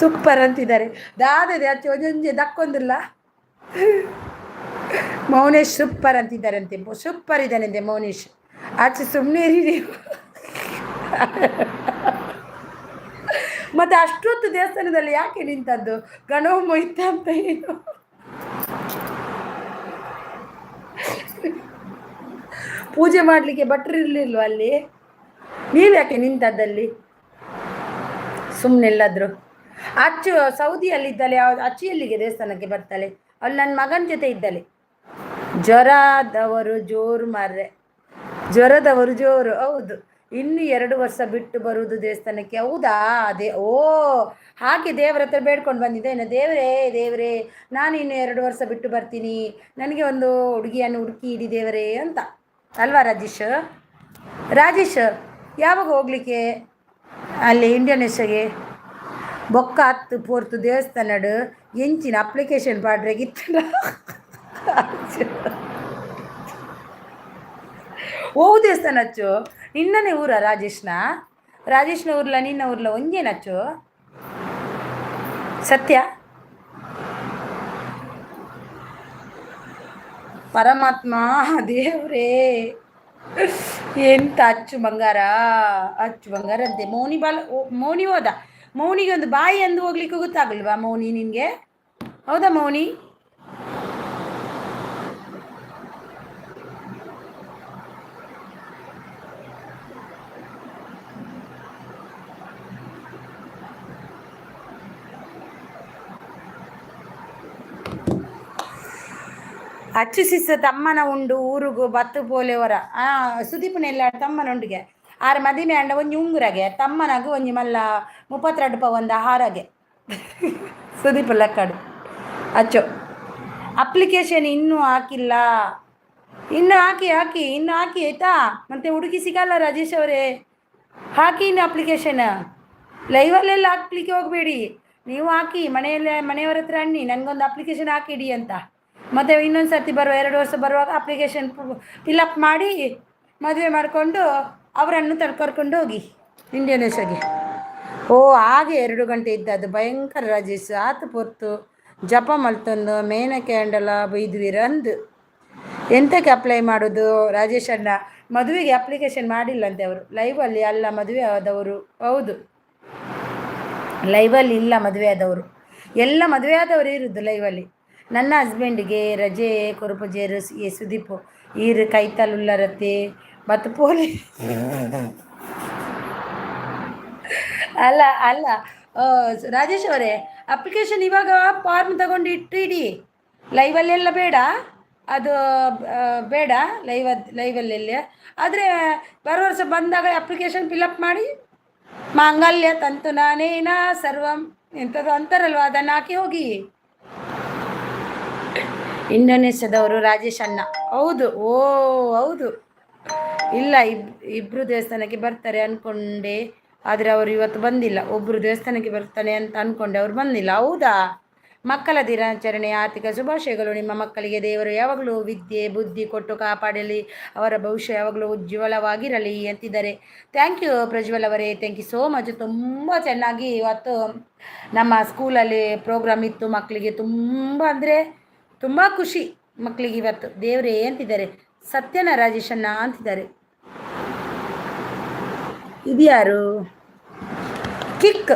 ಸೂಪರ್ ಅಂತಿದ್ದಾರೆ ದಾದದೆ ಅಚ್ಚು ಒಂದೊಂಜಿ ದಕ್ಕೊಂದಿಲ್ಲ ಮೌನೇಶ್ ಸೂಪರ್ ಅಂತಿದ್ದಾರಂತೆ ಸೂಪರ್ ಇದ್ದಾನಂತೆ ಮೌನೇಶ್ ಆಚೆ ಸುಮ್ಮನೆ ಇರಿ ನೀವು ಮತ್ತು ಅಷ್ಟೊತ್ತು ದೇವಸ್ಥಾನದಲ್ಲಿ ಯಾಕೆ ನಿಂತದ್ದು ಗಣೋಮ ಇತ್ತ ಅಂತ ಏನು ಪೂಜೆ ಮಾಡಲಿಕ್ಕೆ ಭಟ್ರು ಇರಲಿಲ್ವ ಅಲ್ಲಿ ನೀವು ಯಾಕೆ ನಿಂತದ್ದಲ್ಲಿ ಸುಮ್ಮನೆಲ್ಲಾದ್ರು ಅಚ್ಚು ಸೌದಿಯಲ್ಲಿದ್ದಾಳೆ ಅಚ್ಚು ಎಲ್ಲಿಗೆ ದೇವಸ್ಥಾನಕ್ಕೆ ಬರ್ತಾಳೆ ಅಲ್ಲಿ ನನ್ನ ಮಗನ ಜೊತೆ ಇದ್ದಾಳೆ ಜ್ವರದವರು ಜೋರು ಹೌದು ಇನ್ನು 2 ವರ್ಷ ಬಿಟ್ಟು ಬರುವುದು ದೇವಸ್ಥಾನಕ್ಕೆ ಹೌದಾ ಹಾಗೆ ದೇವರ ಹತ್ರ ಬೇಡ್ಕೊಂಡು ಬಂದಿದ್ದೇನೆ ದೇವರೇ ನಾನು ಇನ್ನು 2 ವರ್ಷ ಬಿಟ್ಟು ಬರ್ತೀನಿ ನನಗೆ ಒಂದು ಹುಡುಗಿಯನ್ನು ಹುಡುಕಿ ಇಡಿ ದೇವರೇ ಅಂತ ಅಲ್ವಾ ರಾಜೇಶ್ ಯಾವಾಗ ಹೋಗ್ಲಿಕ್ಕೆ ಅಲ್ಲಿ ಇಂಡೋನೇಷ್ಯಾಗೆ ಬೊಕ್ಕ 10 ಪೋರ್ತು ದೇವಸ್ಥಾನಡು ಎಂಚಿನ ಅಪ್ಲಿಕೇಶನ್ ಪಾಡ್ರೆಗಿತ್ತ ದೇವಸ್ಥಾನ ಹಚ್ಚು ನಿನ್ನನೇ ಊರ ರಾಜೇಶ್ನ ಊರ್ಲ ನಿನ್ನ ಊರ್ಲ ಒಂದೇನಚ್ಚು ಸತ್ಯ ಪರಮಾತ್ಮ ದೇವ್ರೇ ಎಂತ ಅಚ್ಚು ಬಂಗಾರ ಅಂತೆ ಮೌನಿ ಹೋದ ಮೌನಿಗೆ ಒಂದು ಬಾಯಿ ಅಂದು ಹೋಗ್ಲಿಕ್ಕೆ ಗೊತ್ತಾಗಲ್ವಾ ಮೌನಿ ನಿನಗೆ ಹೌದಾ ಮೌನಿ ಅಚ್ಚು ಸಿಸ್ ತಮ್ಮನ ಉಂಡು ಊರುಗು ಬತ್ತು ಪೋಲೆವರ ಸುದೀಪನೆಲ್ಲ ತಮ್ಮನ ಉಂಡಿಗೆ ಆರ ಮದಿಮೆ ಅಂಡ ಒಂಜಿ ಉಂಗುರಗೆ ತಮ್ಮನಗು ಒಂಜಿ ಮಲ್ಲ 32 ಪವಂದ ಹಾರಗೆ ಸುದೀಪ ಲೆಕ್ಕಡು ಅಚ್ಚು ಅಪ್ಲಿಕೇಶನ್ ಇನ್ನೂ ಹಾಕಿಲ್ಲ ಇನ್ನು ಹಾಕಿ ಆಯಿತಾ ಮತ್ತೆ ಹುಡುಗಿ ಸಿಗಲ್ಲ ರಾಜೇಶ್ ಅವರೇ ಹಾಕಿ ಇನ್ನು ಅಪ್ಲಿಕೇಶನ್ ಲೈವಲ್ಲೆಲ್ಲ ಹಾಕ್ಲಿಕ್ಕೆ ಹೋಗಬೇಡಿ ನೀವು ಹಾಕಿ ಮನೆಯವರ ಹತ್ರ ಅನ್ನಿ ನನಗೊಂದು ಅಪ್ಲಿಕೇಶನ್ ಹಾಕಿಡಿ ಅಂತ ಮತ್ತು ಇನ್ನೊಂದು ಸರ್ತಿ 2 ವರ್ಷ ಬರುವಾಗ ಅಪ್ಲಿಕೇಶನ್ ಫಿಲಪ್ ಮಾಡಿ ಮದುವೆ ಮಾಡಿಕೊಂಡು ಅವರನ್ನು ಕರ್ಕೊಂಡು ಹೋಗಿ ಇಂಡೋನೇಷ್ಯಾಗೆ ಹಾಗೆ 2 ಗಂಟೆ ಇದ್ದದ್ದು ಭಯಂಕರ ರಾಜೇಶ್ ಆತು ಪೊರ್ತು ಜಪ ಮಲ್ತೊಂದು ಮೇನ ಕ್ಯಾಂಡಲ ಬೈದ್ವಿರಂದು ಎಂತಕ್ಕೆ ಅಪ್ಲೈ ಮಾಡೋದು ರಾಜೇಶ್ ಅಣ್ಣ ಮದುವೆಗೆ ಅಪ್ಲಿಕೇಶನ್ ಮಾಡಿಲ್ಲಂತೆ ಅವರು ಲೈವಲ್ಲಿ ಅಲ್ಲ ಮದುವೆ ಆದವರು ಹೌದು ಲೈವಲ್ಲಿ ಇಲ್ಲ ಮದುವೆ ಆದವರು ಎಲ್ಲ ಮದುವೆ ಆದವರು ಇರೋದು ಲೈವಲ್ಲಿ ನನ್ನ ಹಸ್ಬೆಂಡಿಗೆ ರಜೆ ಕೊರಪಜೇರು ಸುದೀಪ್ ಈರು ಕೈತಲುಲ್ಲರತ್ತೆ ಮತ್ತು ಪೋಲಿ ಅಲ್ಲ ರಾಜೇಶ್ ಅವರೇ ಅಪ್ಲಿಕೇಶನ್ ಇವಾಗ ಫಾರ್ಮ್ ತಗೊಂಡು ಇಡಿ ಲೈವಲ್ಲೆಲ್ಲ ಬೇಡ ಅದು ಬೇಡ ಲೈವಲ್ಲೆಲ್ಲ ಆದರೆ ಬರೋ ವರ್ಷ ಬಂದಾಗ ಅಪ್ಲಿಕೇಶನ್ ಫಿಲಪ್ ಮಾಡಿ ಮಾಂಗಲ್ಯ ತಂತು ನಾನೇನ ಸರ್ವಂ ಎಂಥದ್ದು ಅಂತಾರಲ್ವ ಅದನ್ನು ಹಾಕಿ ಹೋಗಿ ಇಂಡೋನೇಷ್ಯಾದವರು ರಾಜೇಶ್ ಅಣ್ಣ ಹೌದು ಹೌದು ಇಲ್ಲ ಇಬ್ಬರು ದೇವಸ್ಥಾನಕ್ಕೆ ಬರ್ತಾರೆ ಅಂದ್ಕೊಂಡೆ ಆದರೆ ಅವರು ಇವತ್ತು ಬಂದಿಲ್ಲ ಒಬ್ಬರು ದೇವಸ್ಥಾನಕ್ಕೆ ಬರ್ತಾನೆ ಅಂತ ಅಂದ್ಕೊಂಡೆ ಅವ್ರು ಬಂದಿಲ್ಲ ಹೌದಾ ಮಕ್ಕಳ ದಿನಾಚರಣೆ ಆರ್ಥಿಕ ಶುಭಾಶಯಗಳು. ನಿಮ್ಮ ಮಕ್ಕಳಿಗೆ ದೇವರು ಯಾವಾಗಲೂ ವಿದ್ಯೆ ಬುದ್ಧಿ ಕೊಟ್ಟು ಕಾಪಾಡಲಿ, ಅವರ ಭವಿಷ್ಯ ಯಾವಾಗಲೂ ಉಜ್ವಲವಾಗಿರಲಿ ಅಂತಿದ್ದಾರೆ. ಥ್ಯಾಂಕ್ ಯು ಪ್ರಜ್ವಲ್ ಅವರೇ, ಥ್ಯಾಂಕ್ ಯು ಸೋ ಮಚ್. ತುಂಬ ಚೆನ್ನಾಗಿ ಇವತ್ತು ನಮ್ಮ ಸ್ಕೂಲಲ್ಲಿ ಪ್ರೋಗ್ರಾಮ್ ಇತ್ತು. ಮಕ್ಕಳಿಗೆ ತುಂಬ ಅಂದರೆ ತುಂಬ ಖುಷಿ ಮಕ್ಕಳಿಗೆ ಇವತ್ತು. ದೇವರೇ ಅಂತಿದ್ದಾರೆ, ಸತ್ಯನ ರಾಜೇಶನ್ನ ಅಂತಿದ್ದಾರೆ. ಇದ್ಯಾರು? ಕಿಕ್.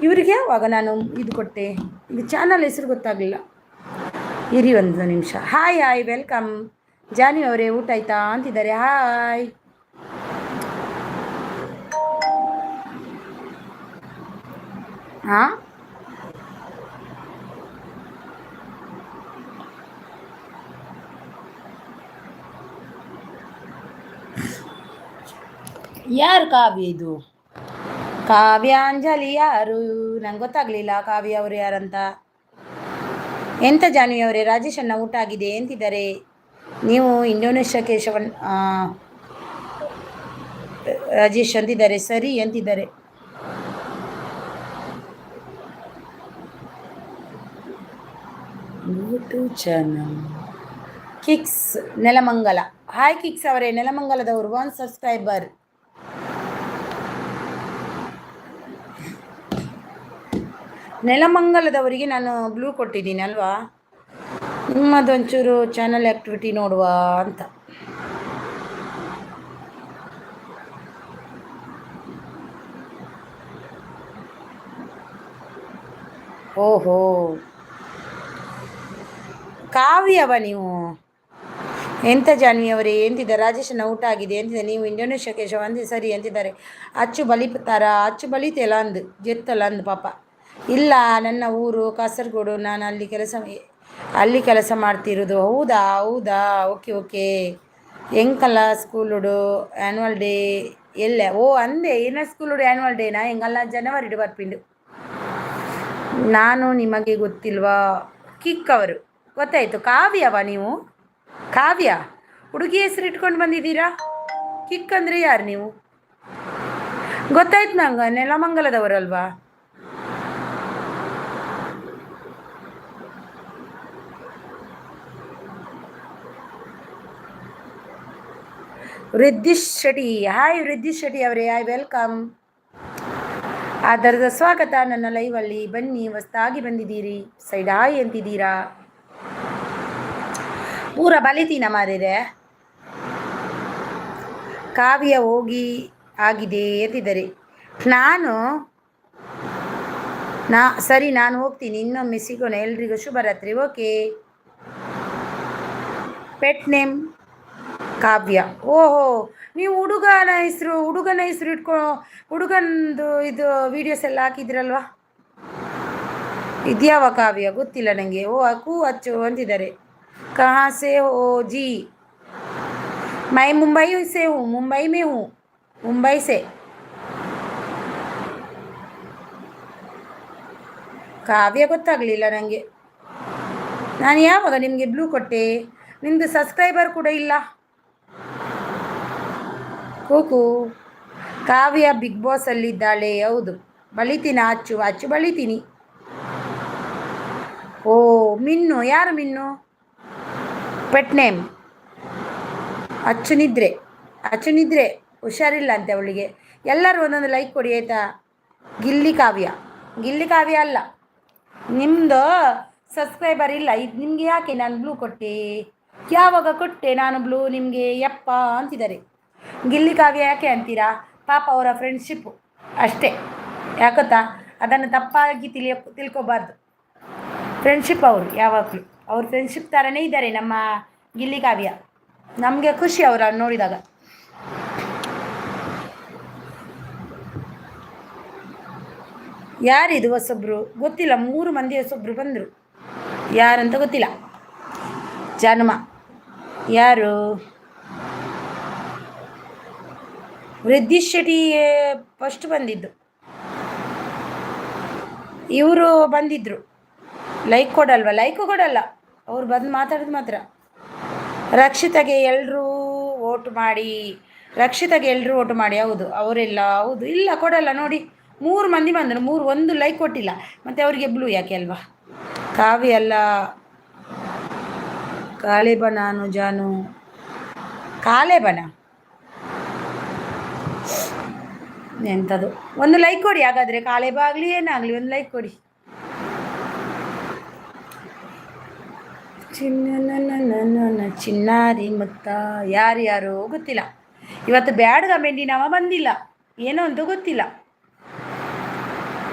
ಇವರಿಗೆ ಯಾವಾಗ ನಾನು ಇದು ಕೊಟ್ಟೆ? ಇದು ಚಾನಲ್ ಹೆಸರು ಗೊತ್ತಾಗಲಿಲ್ಲ, ಇರಿ ಒಂದು ನಿಮಿಷ. Hi hi, welcome. ಜಾನಿ ಅವರೇ ಊಟ ಆಯ್ತಾ ಅಂತಿದ್ದಾರೆ. ಹಾಯ್. ಹಾಂ, ಯಾರು ಕಾವ್ಯ? ಇದು ಕಾವ್ಯಾಂಜಲಿ ಯಾರು? ನಂಗೆ ಗೊತ್ತಾಗಲಿಲ್ಲ ಕಾವ್ಯ ಅವರು ಯಾರಂತ. ಎಂತ ಜಾನ್ವಿ ಅವರೇ, ರಾಜೇಶ್ ಅನ್ನ ಊಟ ಆಗಿದೆ ಅಂತಿದ್ದಾರೆ. ನೀವು ಇಂಡೋನೇಷ್ಯಾ ಕೇಶವನ್ ರಾಜೇಶ್ ಅಂತಿದ್ದಾರೆ. ಸರಿ ಅಂತಿದ್ದಾರೆ. YouTube channel kicks Nelamangala. Hi kicks ಅವರೇ, ನೆಲಮಂಗಲದವರು 1 ಸಬ್ಸ್ಕ್ರೈಬರ್. ನೆಲಮಂಗಲದವರಿಗೆ ನಾನು ಬ್ಲೂ ಕೊಟ್ಟಿದ್ದೀನಿ ಅಲ್ವಾ? ನಿಮ್ಮದೊಂಚೂರು ಚಾನಲ್ ಆ್ಯಕ್ಟಿವಿಟಿ ನೋಡುವ ಅಂತ. ಓಹೋ, ಕಾವ್ಯವ ನೀವು? ಎಂತ ಜಾನ್ವಿ ಅವರೇ ಎಂತಿದ್ದಾರೆ? ರಾಜೇಶನ ಊಟ ಆಗಿದೆ ಅಂತಿದೆ. ನೀವು ಇಂಡೋನೇಷ್ಯಾ ಕೇಶವ ಅಂದಿ ಸರಿ ಅಂತಿದ್ದಾರೆ. ಅಚ್ಚು ಬಲಿತಾರ? ಅಚ್ಚು ಬಲಿತೆಲ್ಲ ಅಂದು ಜೆತ್ತಲ್ಲ ಅಂದು ಪಾಪ. ಇಲ್ಲ, ನನ್ನ ಊರು ಕಾಸರಗೋಡು, ನಾನು ಅಲ್ಲಿ ಕೆಲಸ ಮಾಡ್ತಿರೋದು. ಹೌದಾ ಹೌದಾ, ಓಕೆ ಓಕೆ. ಎಂಕಲ್ಲ ಸ್ಕೂಲುಡು ಆ್ಯನ್ವಲ್ ಡೇ ಎಲ್ಲ? ಓ ಅಂದೆ ಏನ ಸ್ಕೂಲುಡು ಆ್ಯನ್ವಲ್ ಡೇನಾ? ಎಂಗಲ್ಲ ಜನವರಿ ಬರ್ಪಿಂಡು. ನಾನು ನಿಮಗೆ ಗೊತ್ತಿಲ್ವಾ? ಕಿಕ್ ಅವರು ಗೊತ್ತಾಯಿತು. ಕಾವ್ಯವ ನೀವು? ಕಾವ್ಯ ಹುಡುಗಿ ಹೆಸರು ಇಟ್ಕೊಂಡು ಬಂದಿದ್ದೀರಾ? ಕಿಕ್ ಅಂದರೆ ಯಾರು ನೀವು? ಗೊತ್ತಾಯ್ತು ನಂಗೆ, ನೆಲಮಂಗಲದವರಲ್ವಾ? ವೃದ್ಧಿಶ್ ಶೆಟ್ಟಿ. ಹಾಯ್ ವೃದ್ಧಿಶ್ ಶೆಟ್ಟಿ ಅವರೇ, ಹಾಯ್ ವೆಲ್ಕಮ್. ಆಧಾರದ ಸ್ವಾಗತ ನನ್ನ ಲೈವಲ್ಲಿ. ಬನ್ನಿ, ಹೊಸ್ತಾಗಿ ಬಂದಿದ್ದೀರಿ. ಸೈಡ್ ಹಾಯ್ ಅಂತಿದ್ದೀರಾ? ಪೂರ ಬಲಿತೀನ ಮಾರಿದೆ. ಕಾವ್ಯ ಹೋಗಿ ಆಗಿದೆ ಅಂತಿದ್ದಾರೆ. ಸರಿ, ನಾನು ಹೋಗ್ತೀನಿ. ಇನ್ನೊಮ್ಮೆ ಸಿಗೋಣ. ಎಲ್ರಿಗೂ ಶುಭರಾತ್ರಿ. ಓಕೆ. ಪೆಟ್ ನೇಮ್ ಕಾವ್ಯ. ಓಹೋ, ನೀವು ಹುಡುಗನ ಹೆಸರು ಹುಡುಗಂದು ಇದು ವಿಡಿಯೋಸ್ ಎಲ್ಲ ಹಾಕಿದ್ರಲ್ವಾ? ಇದ್ಯಾವ ಕಾವ್ಯ? ಗೊತ್ತಿಲ್ಲ ನನಗೆ. ಓ ಅಕು ಅಚ್ಚು ಅಂತಿದ್ದಾರೆ. ಕಹಾ ಸೆ ಹೋ ಜಿ? ಮೈ ಮುಂಬೈ ಸೆ ಹೂँ, ಮುಂಬೈ ಮೇ ಹೂँ, ಮುಂಬೈ ಸೆ. ಕಾವ್ಯ ಗೊತ್ತಾಗಲಿಲ್ಲ ನನಗೆ. ನಾನು ಯಾವಾಗ ನಿಮಗೆ ಬ್ಲೂ ಕೊಟ್ಟೆ? ನಿಮ್ಮದು ಸಬ್ಸ್ಕ್ರೈಬರ್ ಕೂಡ ಇಲ್ಲ. ಕೂಕು. ಕಾವ್ಯ ಬಿಗ್ ಬಾಸಲ್ಲಿದ್ದಾಳೆ. ಹೌದು, ಬಲಿತೀನಿ. ಅಚ್ಚು ಬಲಿತೀನಿ. ಓ ಮಿನ್ನು. ಯಾರು ಮಿನ್ನು? ಪೆಟ್ ನೇಮ್ ಅಚ್ಚು ನಿದ್ರೆ. ಹುಷಾರಿಲ್ಲ ಅಂತೆ ಅವಳಿಗೆ. ಎಲ್ಲರೂ ಒಂದೊಂದು ಲೈಕ್ ಕೊಡಿ ಆಯಿತಾ? ಗಿಲ್ಲಿ ಕಾವ್ಯ ಅಲ್ಲ. ನಿಮ್ಮದು ಸಬ್ಸ್ಕ್ರೈಬರ್ ಇಲ್ಲ. ಇದು ನಿಮಗೆ ಯಾಕೆ ನಾನು ಬ್ಲೂ ಕೊಟ್ಟೆ? ಯಾವಾಗ ಕೊಟ್ಟೆ ನಾನು ಬ್ಲೂ ನಿಮಗೆ? ಯಪ್ಪ ಅಂತಿದ್ದಾರೆ. ಗಿಲ್ಲಿ ಕಾವ್ಯ ಯಾಕೆ ಅಂತೀರಾ? ಪಾಪ ಅವರ ಫ್ರೆಂಡ್ಶಿಪ್ಪು ಅಷ್ಟೇ. ಯಾಕೊತ್ತಾ? ಅದನ್ನು ತಪ್ಪಾಗಿ ತಿಳ್ಕೊಬಾರ್ದು. ಫ್ರೆಂಡ್ಶಿಪ್ ಅವರು ಯಾವಾಗಲೂ ಅವ್ರ ಫ್ರೆಂಡ್ಶಿಪ್ ಥರನೇ ಇದ್ದಾರೆ ನಮ್ಮ ಗಿಲ್ಲಿ ಕಾವ್ಯ. ನಮಗೆ ಖುಷಿ ಅವರ ನೋಡಿದಾಗ. ಯಾರಿದು ಹೊಸೊಬ್ರು? ಗೊತ್ತಿಲ್ಲ. 3 ಮಂದಿ ಹೊಸೊಬ್ರು ಬಂದರು. ಯಾರಂತ ಗೊತ್ತಿಲ್ಲ. ಜನ್ಮ ಯಾರು? ವೃದ್ಧಿಶ್ ಶೆಟ್ಟಿ ಫಸ್ಟ್ ಬಂದಿದ್ದು. ಇವರು ಬಂದಿದ್ದರು. ಲೈಕ್ ಕೊಡಲ್ವ? ಲೈಕು ಕೊಡಲ್ಲ ಅವ್ರು. ಬಂದು ಮಾತಾಡೋದು ಮಾತ್ರ. ರಕ್ಷಿತಾಗೆ ಎಲ್ಲರೂ ಓಟ್ ಮಾಡಿ. ಹೌದು, ಅವರೆಲ್ಲ ಹೌದು. ಇಲ್ಲ ಕೊಡಲ್ಲ ನೋಡಿ. 3 ಮಂದಿ ಬಂದರು. 1 ಲೈಕ್ ಕೊಟ್ಟಿಲ್ಲ. ಮತ್ತು ಅವರಿಗೆ ಬ್ಲೂ ಯಾಕೆ ಅಲ್ವಾ? ಕಾವ್ಯ ಅಲ್ಲ, ಕಾಲೇಬ ನಾನು ಜಾನು. ಕಾಲೇಬನ ಎಂಥದ್ದು. ಒಂದು ಲೈಕ್ ಕೊಡಿ ಹಾಗಾದರೆ, ಕಾಲೇಬ ಆಗಲಿ ಏನಾಗಲಿ ಒಂದು ಲೈಕ್ ಕೊಡಿ. ಚಿನ್ನಾರಿ ಮುತ್ತ ಯಾರ್ಯಾರೋ ಗೊತ್ತಿಲ್ಲ. ಇವತ್ತು ಬ್ಯಾಡ್ ಕಮೆಂಟಿ ನಾವ ಬಂದಿಲ್ಲ, ಏನೋ ಅಂತ ಗೊತ್ತಿಲ್ಲ.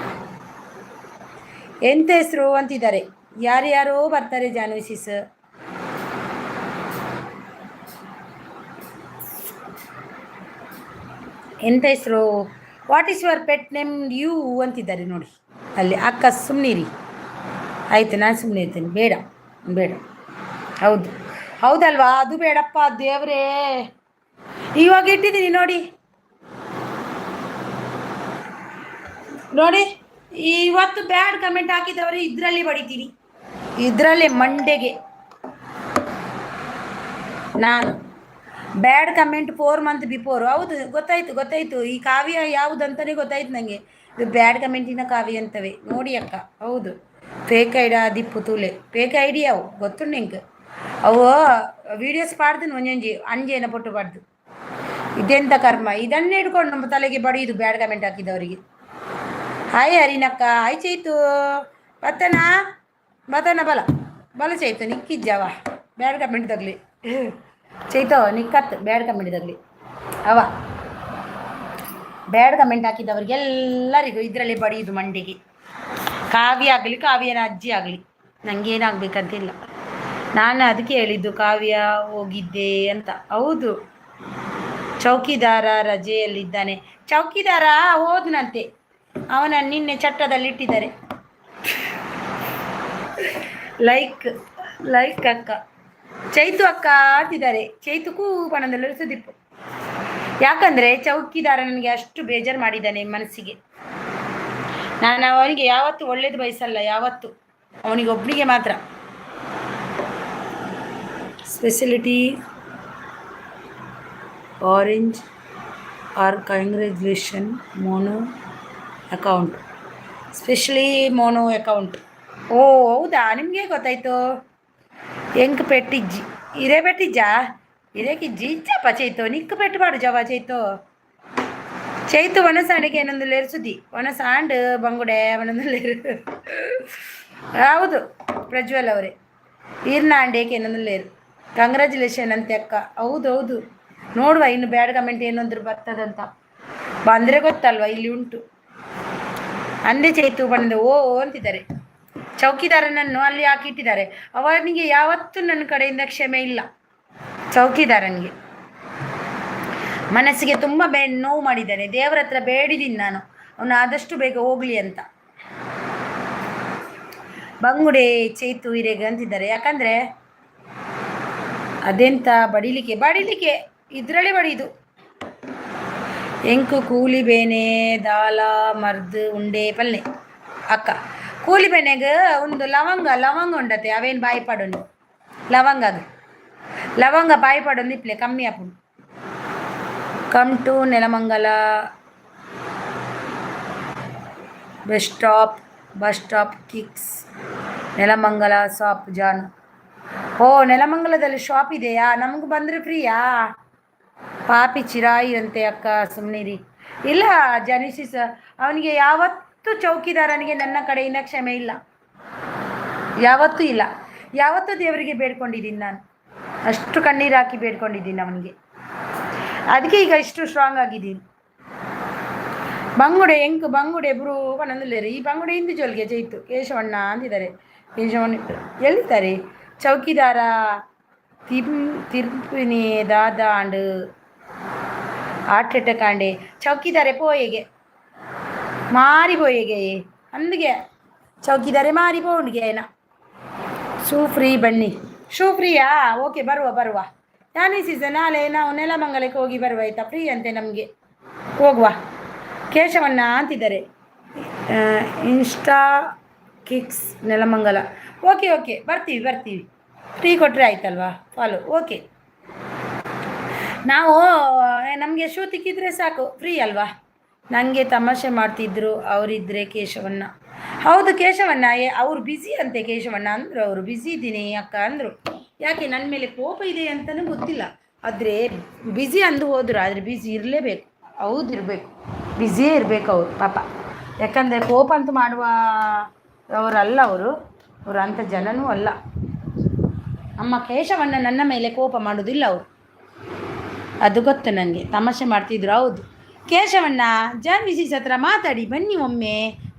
ಎಂತ ಹೆಸರು ಅಂತಿದ್ದಾರೆ, ಯಾರ್ಯಾರೋ ಬರ್ತಾರೆ ಜಾನ್ವಿ ಸಿಸ್. ಎಂತ ಹೆಸರು, what is your pet name you ಅಂತಿದ್ದಾರೆ ನೋಡಿ ಅಲ್ಲಿ. ಅಕ್ಕ ಸುಮ್ಮನಿರಿ ಆಯ್ತು, ನಾನು ಸುಮ್ಮನೆ ಇರ್ತೇನೆ. ಬೇಡ ಬೇಡ, ಹೌದು ಹೌದಲ್ವಾ, ಅದು ಬೇಡಪ್ಪ ದೇವ್ರೇ. ಇವಾಗ ಇಟ್ಟಿದ್ದೀನಿ ನೋಡಿ ನೋಡಿ, ಇವತ್ತು ಬ್ಯಾಡ್ ಕಮೆಂಟ್ ಹಾಕಿದವರು ಇದರಲ್ಲಿ ಬಡಿತೀನಿ, ಇದರಲ್ಲೇ ಮಂಡೆಗೆ. ನಾನು ಬ್ಯಾಡ್ ಕಮೆಂಟ್ 4 ಮಂತ್ ಬಿಫೋರ್. ಹೌದು ಗೊತ್ತಾಯ್ತು. ಈ ಕಾವ್ಯ ಯಾವುದಂತಲೇ ಗೊತ್ತಾಯ್ತು ನನಗೆ. ಇದು ಬ್ಯಾಡ್ ಕಮೆಂಟಿನ ಕಾವ್ಯ ಅಂತವೆ ನೋಡಿ ಅಕ್ಕ. ಹೌದು, ಫೇಕ್ ಐಡಿ ದಿಪ್ಪು ತೂಲೆ ಫೇಕ್ ಐಡಿ ಅವು ಗೊತ್ತು ನಿಂಗೆ. ಅವು ವೀಡಿಯೋಸ್ ಪಾಡ್ತೀನಿ ಒಂಜೊಂಜಿ ಅಂಜೇನ ಪೊಟ್ಟು ಪಾಡ್ದು. ಇದೆಂತ ಕರ್ಮ, ಇದನ್ನೇ ಹಿಡ್ಕೊಂಡು ನಮ್ಮ ತಲೆಗೆ ಬಡಿಯುದು bad comment ಹಾಕಿದವರಿಗೆ. Hi ಹರಿನಕ್ಕ, hi Chaitu ಬತನ ಬಲ Chaitu ನಿಕ್ಕಿಜ್ಜವ bad comment ತಗಲಿ ಚೈತೋ ನಿಕ್ಕತ್ತು bad comment ತಗಲಿ. ಅವ ಬ್ಯಾಡ್ ಕಮೆಂಟ್ ಹಾಕಿದವ್ರಿಗೆಲ್ಲರಿಗೂ ಇದರಲ್ಲಿ ಬಡಿಯುದು ಮಂಡಿಗೆ. ಕಾವ್ಯ ಆಗಲಿ, ಕಾವ್ಯನ ಅಜ್ಜಿ ಆಗಲಿ, ನನಗೇನಾಗಬೇಕಂತಿಲ್ಲ. ನಾನು ಅದಕ್ಕೆ ಹೇಳಿದ್ದು ಕಾವ್ಯ ಹೋಗಿದ್ದೆ ಅಂತ. ಹೌದು, ಚೌಕಿದಾರ ರಜೆಯಲ್ಲಿದ್ದಾನೆ. ಚೌಕಿದಾರ ಹೋದ್ನಂತೆ, ಅವನ ನಿನ್ನೆ ಚಟ್ಟದಲ್ಲಿಟ್ಟಿದ್ದಾರೆ. ಲೈಕ್ ಅಕ್ಕ, ಚೈತು ಅಕ್ಕ ಅಂತಿದ್ದಾರೆ. ಚೈತು ಕೂಪಣದಲ್ಲಿ ಸುದೀಪ್. ಯಾಕಂದರೆ ಚೌಕಿದಾರ ನನಗೆ ಅಷ್ಟು ಬೇಜಾರು ಮಾಡಿದ್ದಾನೆ ಮನಸ್ಸಿಗೆ. ನಾನು ಅವನಿಗೆ ಯಾವತ್ತೂ ಒಳ್ಳೇದು ಬಯಸಲ್ಲ, ಯಾವತ್ತು ಅವನಿಗೆ ಒಬ್ಬನಿಗೆ ಮಾತ್ರ. Speciality orange are congratulation mono account, specially mono account. ಓ ಹೌದಾ, ನಿಮಗೆ ಗೊತ್ತಾಯ್ತು. ಎಂಕ್ ಪೆಟ್ಟಿಜ್ಜಿ ಇರೇ ಪೆಟ್ಟಿಜ್ಜಾ ಇರೇಕಿಜ್ಜಿ ಇಜ್ಜಪ್ಪ ಚೈತು ನಿಕ್ಕು ಪೆಟ್ಟು ಪಾಡು ಜವ ಚೈತು ಒಣಸಾಂಡಿಗೆ ಏನೊಂದು ಲೇರು ಸುದ್ದಿ, ಒಣಸಾಂಡ್ ಬಂಗುಡೆ ಅವನೊಂದು ಲೇರು. ಹೌದು ಪ್ರಜ್ವಲ್ ಅವರೇ, ಈರ್ನಾಂಡೇಕೆ ಏನೊಂದು ಲೇರು. ಕಂಗ್ರ್ಯಾಚುಲೇಷನ್ ಅಂತೆ ಅಕ್ಕ. ಹೌದು ನೋಡುವ ಇನ್ನು ಬ್ಯಾಡ್ ಕಮೆಂಟ್ ಏನೊಂದ್ರು ಬರ್ತದಂತ. ಬಂದರೆ ಗೊತ್ತಲ್ವ, ಇಲ್ಲಿ ಉಂಟು ಅಂದೆ ಚೈತು ಬಂದು ಓ ಅಂತಿದ್ದಾರೆ. ಚೌಕಿದಾರನನ್ನು ಅಲ್ಲಿ ಹಾಕಿಟ್ಟಿದ್ದಾರೆ. ಅವನಿಗೆ ಯಾವತ್ತೂ ನನ್ನ ಕಡೆಯಿಂದ ಕ್ಷಮೆ ಇಲ್ಲ. ಚೌಕಿದಾರನಿಗೆ ಮನಸ್ಸಿಗೆ ತುಂಬ ನೋವು ಮಾಡಿದ್ದಾನೆ. ದೇವರ ಹತ್ರ ಬೇಡಿದ್ದೀನಿ ನಾನು, ಅವನು ಆದಷ್ಟು ಬೇಗ ಹೋಗಲಿ ಅಂತ. ಬಂಗುಡೆ ಚೈತು ಹಿರೇಗ ಅಂತಿದ್ದಾರೆ. ಯಾಕಂದರೆ ಅದೆಂತ ಬಡಿಲಿಕ್ಕೆ ಇದರಲ್ಲಿ ಬಡಿದು. ಎಂಕು ಕೂಲಿ ಬೇನೆ ದಾಲ ಮರ್ದು ಉಂಡೆ ಪಲ್ಲೆ ಅಕ್ಕ. ಕೂಲಿ ಬೇನೆಗೆ ಒಂದು ಲವಂಗ ಉಂಡತೆ, ಅವೇನು ಬಾಯಿ ಪಾಡೋನು ಲವಂಗ ಬಾಯಿ ಪಾಡೋನು ಇಪ್ಲೆ ಕಮ್ಮಿ ಆಪುಂಡು. Come to Nelamangala bus stop ಕಿಕ್ಸ್ ನೆಲಮಂಗಲ ಶಾಪ್ ಜಾನು. ಓ ನೆಲಮಂಗಲದಲ್ಲಿ ಶಾಪ್ ಇದೆಯಾ? ನಮಗೂ ಬಂದರೆ ಫ್ರೀಯಾ? ಪಾಪಿ ಚಿರಾಯಿ ಅಂತೆ ಅಕ್ಕ, ಸುಮ್ಮನಿರಿ. ಇಲ್ಲ ಜನಿಸಿಸ, ಅವನಿಗೆ ಯಾವತ್ತೂ ಚೌಕಿದಾರನಿಗೆ ನನ್ನ ಕಡೆಯಿಂದ ಕ್ಷಮೆ ಇಲ್ಲ, ಯಾವತ್ತೂ ಇಲ್ಲ. ಯಾವತ್ತೂ ದೇವರಿಗೆ ಬೇಡ್ಕೊಂಡಿದ್ದೀನಿ ನಾನು, ಅಷ್ಟು ಕಣ್ಣೀರು ಹಾಕಿ ಬೇಡ್ಕೊಂಡಿದ್ದೀನಿ ಅವನಿಗೆ. ಅದಕ್ಕೆ ಈಗ ಇಷ್ಟು ಸ್ಟ್ರಾಂಗ್ ಆಗಿದ್ದೀನಿ. ಬಂಗುಡೆ ಬ್ರೂ ಬಂದಿಲ್ಲೇರಿ. ಈ ಬಂಗುಡೆ ಹಿಂದಿ ಜೋಲ್ಗೆ ಜೈತು ಕೇಶವಣ್ಣ ಅಂತಿದ್ದಾರೆ. ಕೇಶವಣ್ಣ ಎಲ್ಲಿದ್ದಾರೆ? ಚೌಕಿದಾರ ತಿರುಪಿನಿ ದಾದ ಆಂಡ್ ಆಟೆಟ ಕಾಂಡೆ ಚೌಕಿದಾರೆ ಪೋಯೆಗೆ ಮಾರಿಪೋಯೆಗೆ ಅಂದಿಗೆ ಚೌಕಿದಾರೆ ಮಾರಿಪೋಂಡಿಗೆ ಏನ ಶೂ ಫ್ರೀ ಬನ್ನಿ. ಶೂ ಫ್ರೀಯಾ? ಓಕೆ ಬರುವ ಯಾನಿ ಸೀಸನ್ ನಾಳೆ ನಾವು ನೆಲಮಂಗಲಕ್ಕೆ ಹೋಗಿ ಬರುವ ಆಯಿತಾ? ಫ್ರೀ ಅಂತೆ ನಮಗೆ, ಹೋಗುವ. ಕೇಶವಣ್ಣ ಅಂತಿದ್ದಾರೆ. Insta kicks Nelamangala. ಓಕೆ ಬರ್ತೀವಿ. ಫ್ರೀ ಕೊಟ್ಟರೆ ಆಯ್ತಲ್ವಾ, ಫಾಲೋ. ಓಕೆ, ನಾವು ನಮಗೆ ಶೂ ತಿಕ್ಕಿದ್ರೆ ಸಾಕು, ಫ್ರೀ ಅಲ್ವಾ. ನನಗೆ ತಮಾಷೆ ಮಾಡ್ತಿದ್ರು ಅವರಿದ್ದರೆ ಕೇಶವಣ್ಣ. ಹೌದು ಕೇಶವಣ್ಣ, ಅವ್ರು ಬ್ಯುಸಿ ಅಂತೆ. ಕೇಶವಣ್ಣ ಅಂದರು, ಅವರು ಬ್ಯುಸಿ ಇದ್ದೀನಿ ಅಕ್ಕ ಅಂದರು. ಯಾಕೆ ನನ್ನ ಮೇಲೆ ಕೋಪ ಇದೆ ಅಂತಲೂ ಗೊತ್ತಿಲ್ಲ. ಆದರೆ ಬ್ಯುಸಿ ಅಂದು ಹೋದರು, ಆದರೆ ಬ್ಯುಸಿ ಇರಲೇಬೇಕು. ಹೌದು ಇರಬೇಕು, ಬ್ಯುಸಿಯೇ ಇರಬೇಕು ಅವರು ಪಾಪ. ಯಾಕಂದರೆ ಕೋಪ ಅಂತೂ ಮಾಡುವ ಅವರಲ್ಲ ಅವರು ಅಂಥ ಜನನೂ ಅಲ್ಲ. ನಮ್ಮ ಕೇಶವಣ್ಣ ನನ್ನ ಮೇಲೆ ಕೋಪ ಮಾಡೋದಿಲ್ಲ ಅವರು, ಅದು ಗೊತ್ತು ನನಗೆ. ತಮಾಷೆ ಮಾಡ್ತಿದ್ರು. ಹೌದು ಕೇಶವಣ್ಣ, ಜಾನ್ವಿ ಹತ್ರ ಮಾತಾಡಿ ಬನ್ನಿ ಒಮ್ಮೆ.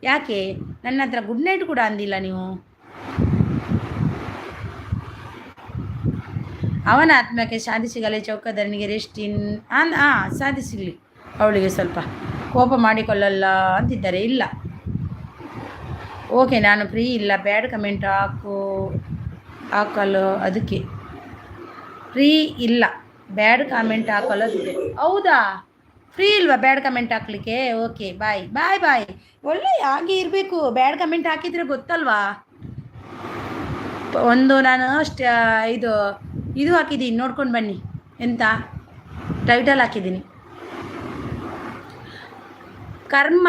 ಯಾಕೆ ನನ್ನ ಹತ್ರ ಗುಡ್ ನೈಟ್ ಕೂಡ ಅಂದಿಲ್ಲ ನೀವು? ಅವನ ಆತ್ಮಕ್ಕೆ ಶಾಂತಿ ಸಿಗಲಿ, ಚೌಕಧರನಿಗೆ ರೆಸ್ಟ್ ಇನ್ ಶಾಂತಿ ಸಿಗಲಿ. ಅವಳಿಗೆ ಸ್ವಲ್ಪ ಕೋಪ ಮಾಡಿಕೊಳ್ಳಲ್ಲ ಅಂತಿದ್ದಾರೆ. ಇಲ್ಲ ಓಕೆ, ನಾನು ಫ್ರೀ ಇಲ್ಲ, ಬ್ಯಾಡ್ ಕಮೆಂಟ್ ಹಾಕಲು ಅದಕ್ಕೆ ಫ್ರೀ ಇಲ್ಲ. ಬ್ಯಾಡ್ ಕಾಮೆಂಟ್ ಹಾಕಲ್ಲ ಅದಕ್ಕೆ. ಹೌದಾ, ಫ್ರೀ ಇಲ್ವಾ ಬ್ಯಾಡ್ ಕಮೆಂಟ್ ಹಾಕ್ಲಿಕ್ಕೆ? ಓಕೆ ಬಾಯ್ ಬಾಯ್ ಬಾಯ್. ಒಳ್ಳೆ ಹಾಗೆ ಇರಬೇಕು. ಬ್ಯಾಡ್ ಕಮೆಂಟ್ ಹಾಕಿದರೆ ಗೊತ್ತಲ್ವಾ. ಒಂದು ನಾನು ಇದು ಹಾಕಿದ್ದೀನಿ, ನೋಡ್ಕೊಂಡು ಬನ್ನಿ. ಎಂತ ಟೈಟಲ್ ಹಾಕಿದ್ದೀನಿ, ಕರ್ಮ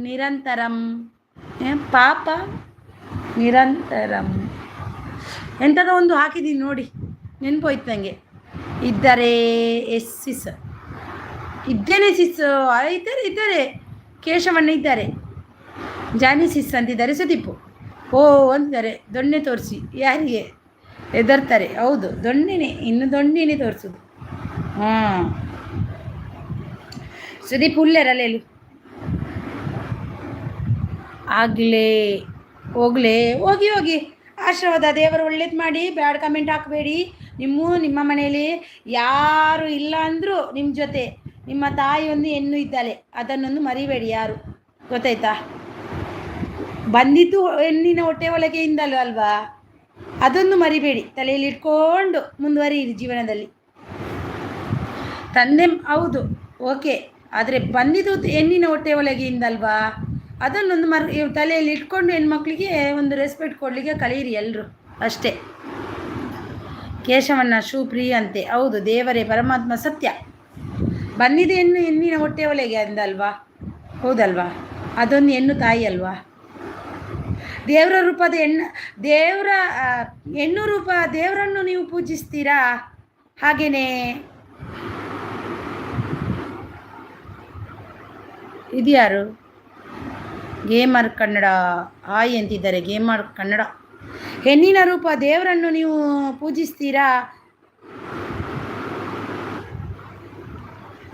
ನಿರಂತರಂ ಪಾಪ ನಿರಂತರಂ ಎಂಥದೋ ಒಂದು ಹಾಕಿದ್ದೀನಿ ನೋಡಿ, ನೆನಪೋಯ್ತು ನನಗೆ. ಇದ್ದಾರೆ ಸಿಸ್, ಇದ್ದೇನೆ ಸಿಸ್. ಇದ್ದಾರೆ ಕೇಶವಣ್ಣ ಇದ್ದಾರೆ, ಜಾನಿ ಸಿಸ್ ಅಂತಿದ್ದಾರೆ. ಸುದೀಪು ಅಂತಿದ್ದಾರೆ. ದೊಣ್ಣೆ ತೋರಿಸಿ ಯಾರಿಗೆ ಹೆದರ್ತಾರೆ. ಹೌದು ದೊಣ್ಣೆನೇ, ಇನ್ನು ದೊಣ್ಣೆನೇ ತೋರಿಸೋದು. ಸುದೀಪ್ ಉಳ್ಳೇರಲ್ಲ ಹೇಳು. ಆಗಲೇ ಹೋಗಿ ಆಶೀರ್ವಾದ. ದೇವರು ಒಳ್ಳೇದು ಮಾಡಿ. ಬ್ಯಾಡ್ ಕಮೆಂಟ್ ಹಾಕಬೇಡಿ. ನಿಮ್ಮ ಮನೆಯಲ್ಲಿ ಯಾರು ಇಲ್ಲ ಅಂದರೂ ನಿಮ್ಮ ಜೊತೆ ನಿಮ್ಮ ತಾಯಿಯೊಂದು ಹೆಣ್ಣು ಇದ್ದಾಳೆ, ಅದನ್ನೊಂದು ಮರಿಬೇಡಿ ಯಾರು, ಗೊತ್ತಾಯ್ತಾ? ಬಂದಿದ್ದು ಹೆಣ್ಣಿನ ಹೊಟ್ಟೆ ಒಳಗೆಯಿಂದಲೂ ಅಲ್ವಾ, ಅದೊಂದು ಮರಿಬೇಡಿ. ತಲೆಯಲ್ಲಿ ಇಟ್ಕೊಂಡು ಮುಂದುವರಿಯಿರಿ ಜೀವನದಲ್ಲಿ. ತಂದೆ ಹೌದು ಓಕೆ, ಆದರೆ ಬಂದಿದ್ದು ಹೆಣ್ಣಿನ ಹೊಟ್ಟೆ ಒಳಗೆಯಿಂದಲ್ವಾ, ಅದನ್ನೊಂದು ತಲೆಯಲ್ಲಿ ಇಟ್ಕೊಂಡು ಹೆಣ್ಮಕ್ಳಿಗೆ ಒಂದು ರೆಸ್ಪೆಕ್ಟ್ ಕೊಡಲಿಕ್ಕೆ ಕಲೀರಿ ಎಲ್ಲರೂ, ಅಷ್ಟೇ. ಕೇಶವಣ್ಣ ಪ್ರಿಯ ಅಂತೆ. ಹೌದು, ದೇವರೇ ಪರಮಾತ್ಮ ಸತ್ಯ. ಬಂದಿದೆ ಹೆಣ್ಣಿನ ಹೊಟ್ಟೆ ಒಳಗೆ ಅಂದಲ್ವಾ, ಹೌದಲ್ವಾ? ಅದೊಂದು ಹೆಣ್ಣು ತಾಯಿ ಅಲ್ವಾ. ದೇವರ ರೂಪದ ಹೆಣ್ಣು ರೂಪ ದೇವರನ್ನು ನೀವು ಪೂಜಿಸ್ತೀರಾ. ಹಾಗೆಯೇ ಇದ್ಯಾರು ಗೇಮರ್ ಕನ್ನಡ ಹಾಯ್ ಅಂತಿದ್ದಾರೆ. ಗೇಮರ್ ಕನ್ನಡ, ಹೆಣ್ಣಿನ ರೂಪ ದೇವರನ್ನು ನೀವು ಪೂಜಿಸ್ತೀರಾ?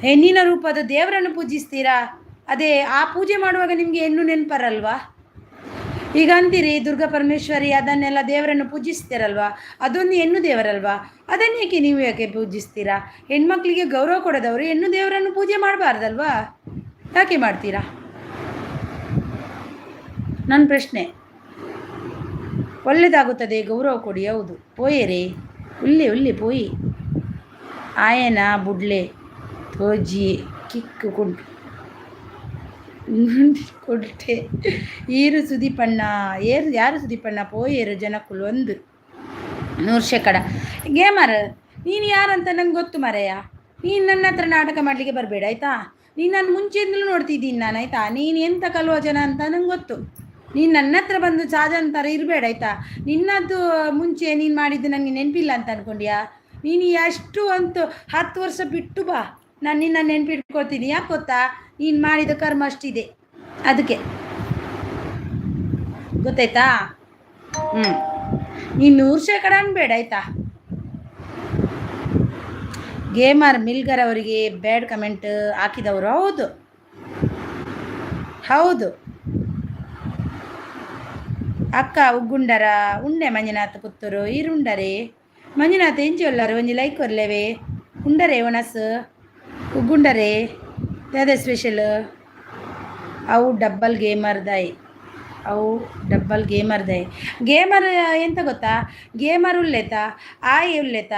ಹೆಣ್ಣಿನ ರೂಪದ ದೇವರನ್ನು ಪೂಜಿಸ್ತೀರಾ? ಅದೇ ಆ ಪೂಜೆ ಮಾಡುವಾಗ ನಿಮಗೆ ಹೆಣ್ಣು ನೆನಪರಲ್ವಾ? ಈಗ ಅಂತೀರಿ ದುರ್ಗಾ ಪರಮೇಶ್ವರಿ ಅದನ್ನೆಲ್ಲ ದೇವರನ್ನು ಪೂಜಿಸ್ತೀರಲ್ವಾ, ಅದೊಂದು ಹೆಣ್ಣು ದೇವರಲ್ವಾ, ಅದನ್ನೇಕೆ ನೀವು ಯಾಕೆ ಪೂಜಿಸ್ತೀರಾ? ಹೆಣ್ಮಕ್ಳಿಗೆ ಗೌರವ ಕೊಡೋದವರು ಹೆಣ್ಣು ದೇವರನ್ನು ಪೂಜೆ ಮಾಡಬಾರ್ದಲ್ವಾ, ಯಾಕೆ ಮಾಡ್ತೀರಾ? ನನ್ನ ಪ್ರಶ್ನೆ. ಒಳ್ಳೆಯದಾಗುತ್ತದೆ, ಗೌರವ ಕೊಡಿ. ಹೌದು ಪೋಯೇರೆ ಉಲ್ಲಿ ಪೋಯಿ ಆಯನ ಬುಡ್ಲೆ ತೋಜಿ ಕಿಕ್ಕು ಕೊಟ್ಟೆ ಈರು ಸುದೀಪಣ್ಣ ಯಾರು ಸುದೀಪಣ್ಣ ಪೋಯೇರು ಜನಕ್ಕುಲು 100% ಗೇಮರ್. ನೀನು ಯಾರಂತ ನಂಗೆ ಗೊತ್ತು ಮರೆಯ. ನೀನು ನನ್ನ ಹತ್ರ ನಾಟಕ ಮಾಡಲಿಕ್ಕೆ ಬರಬೇಡ ಆಯಿತಾ. ನೀನು ನಾನು ಮುಂಚೆಯಿಂದಲೂ ನೋಡ್ತಿದ್ದೀನಿ ನಾನು, ಆಯಿತಾ? ನೀನು ಎಂಥ ಕಲುವ ಜನ ಅಂತ ನಂಗೆ ಗೊತ್ತು. ನೀನು ನನ್ನ ಹತ್ರ ಬಂದು ಸಾಜನ್ ಥರ ಇರಬೇಡ ಆಯಿತಾ. ನಿನ್ನದ್ದು ಮುಂಚೆ ನೀನು ಮಾಡಿದ್ದು ನನಗೆ ನೆನಪಿಲ್ಲ ಅಂತ ಅಂದ್ಕೊಂಡ್ಯಾ? ನೀನು ಎಷ್ಟು ಅಂತೂ 10 ವರ್ಷ ಬಿಟ್ಟು ಬಾ, ನಾನು ನಿನ್ನ ನೆನಪಿಟ್ಕೊಳ್ತೀನಿ. ಯಾಕೆ ಗೊತ್ತಾ? ನೀನು ಮಾಡಿದ ಕರ್ಮ ಅಷ್ಟಿದೆ, ಅದಕ್ಕೆ ಗೊತ್ತಾಯ್ತಾ? ನೀನು 100% ಅನ್ಬೇಡ ಆಯಿತಾ. ಗೇಮರ್ ಮಿಲ್ಗರ್ ಅವರಿಗೆ ಬ್ಯಾಡ್ ಕಮೆಂಟ್ ಹಾಕಿದವರು. ಹೌದು ಅಕ್ಕ ಉಗ್ಗುಂಡರ ಉಂಡೆ ಮಂಜುನಾಥ್ ಪುತ್ತೂರು ಈರುಂಡರೆ ಮಂಜುನಾಥ್ ಎಂಚಿ ಒಲ್ಲಾರು ಒಂಜಿ ಲೈಕ್ ಕೊರ್ಲೇವೆ ಉಂಡರೆ ಒಣಸ್ ಉಗ್ಗುಂಡರೆ ಅದೇ ಸ್ಪೆಷಲ್. ಅವು ಡಬ್ಬಲ್ ಗೇಮರ್ ದಾಯ್ ಗೇಮರ್ ಎಂತ ಗೊತ್ತಾ? ಗೇಮರ್ ಉಲ್ಲೇತ ಆಯ್ ಉಲ್ಲೇತ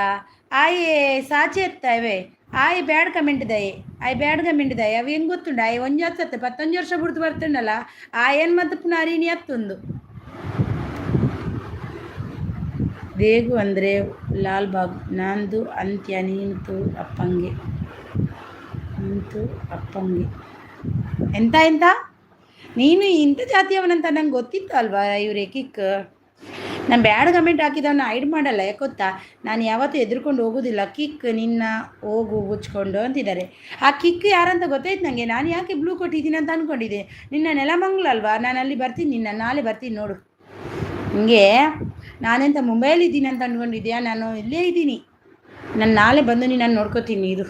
ಆಯ್ ಸಾಚೆ ಎತ್ತವೆ ಆಯ್ ಬ್ಯಾಡ್ ಕಮೆಂಟ್ ದಯೆ ಅವು ಹೆಂಗೆ ಗೊತ್ತುಂಡ? ಆಯ್ 11 ವರ್ಷ ಬಿಡ್ತು ಬರ್ತುಂಡಲ್ಲ ಆಯನ್ ಮತ್ತು ಪುನಃ ಅರಿಣಿ ಹತ್ತೊಂದು ಬೇಗು ಅಂದರೆ ಲಾಲ್ಬಾಗ್ ನಂದು ಅಂತ್ಯ ನೀಂತು ಅಪ್ಪಂಗೆ ಎಂತ ನೀನು ಇಂಥ ಜಾತಿಯವನಂತ ನಂಗೆ ಗೊತ್ತಿತ್ತು ಅಲ್ವಾ ಇವರೇ ಕಿಕ್. ನಾನು ಬ್ಯಾಡ್ ಕಮೆಂಟ್ ಹಾಕಿದವನ್ನ ಹೈಡ್ ಮಾಡಲ್ಲ, ಯಾಕೊತ್ತಾ ನಾನು ಯಾವತ್ತೂ ಎದ್ರುಕೊಂಡು ಹೋಗೋದಿಲ್ಲ. ಕಿಕ್ ನಿನ್ನ ಹೋಗು ಉಚ್ಕೊಂಡು ಅಂತಿದ್ದಾರೆ. ಆ ಕಿಕ್ ಯಾರಂತ ಗೊತ್ತಾಯ್ತು ನನಗೆ. ನಾನು ಯಾಕೆ ಬ್ಲೂ ಕೊಟ್ಟಿದ್ದೀನಿ ಅಂತ ಅಂದ್ಕೊಂಡಿದ್ದೆ. ನಿನ್ನ ನೆಲಮಂಗ್ಲ ಅಲ್ವಾ, ನಾನು ಅಲ್ಲಿ ಬರ್ತೀನಿ, ನಿನ್ನ ನಾಳೆ ಬರ್ತೀನಿ ನೋಡು. ಹಿಂಗೆ ನಾನೆಂತ ಮುಂಬೈಲಿದ್ದೀನಿ ಅಂತ ಅಂದ್ಕೊಂಡಿದ್ಯಾ? ನಾನು ಇಲ್ಲೇ ಇದ್ದೀನಿ. ನಾನು ನಾಳೆ ಬಂದು ನಾನು ನೋಡ್ಕೋತೀನಿ. ಇದು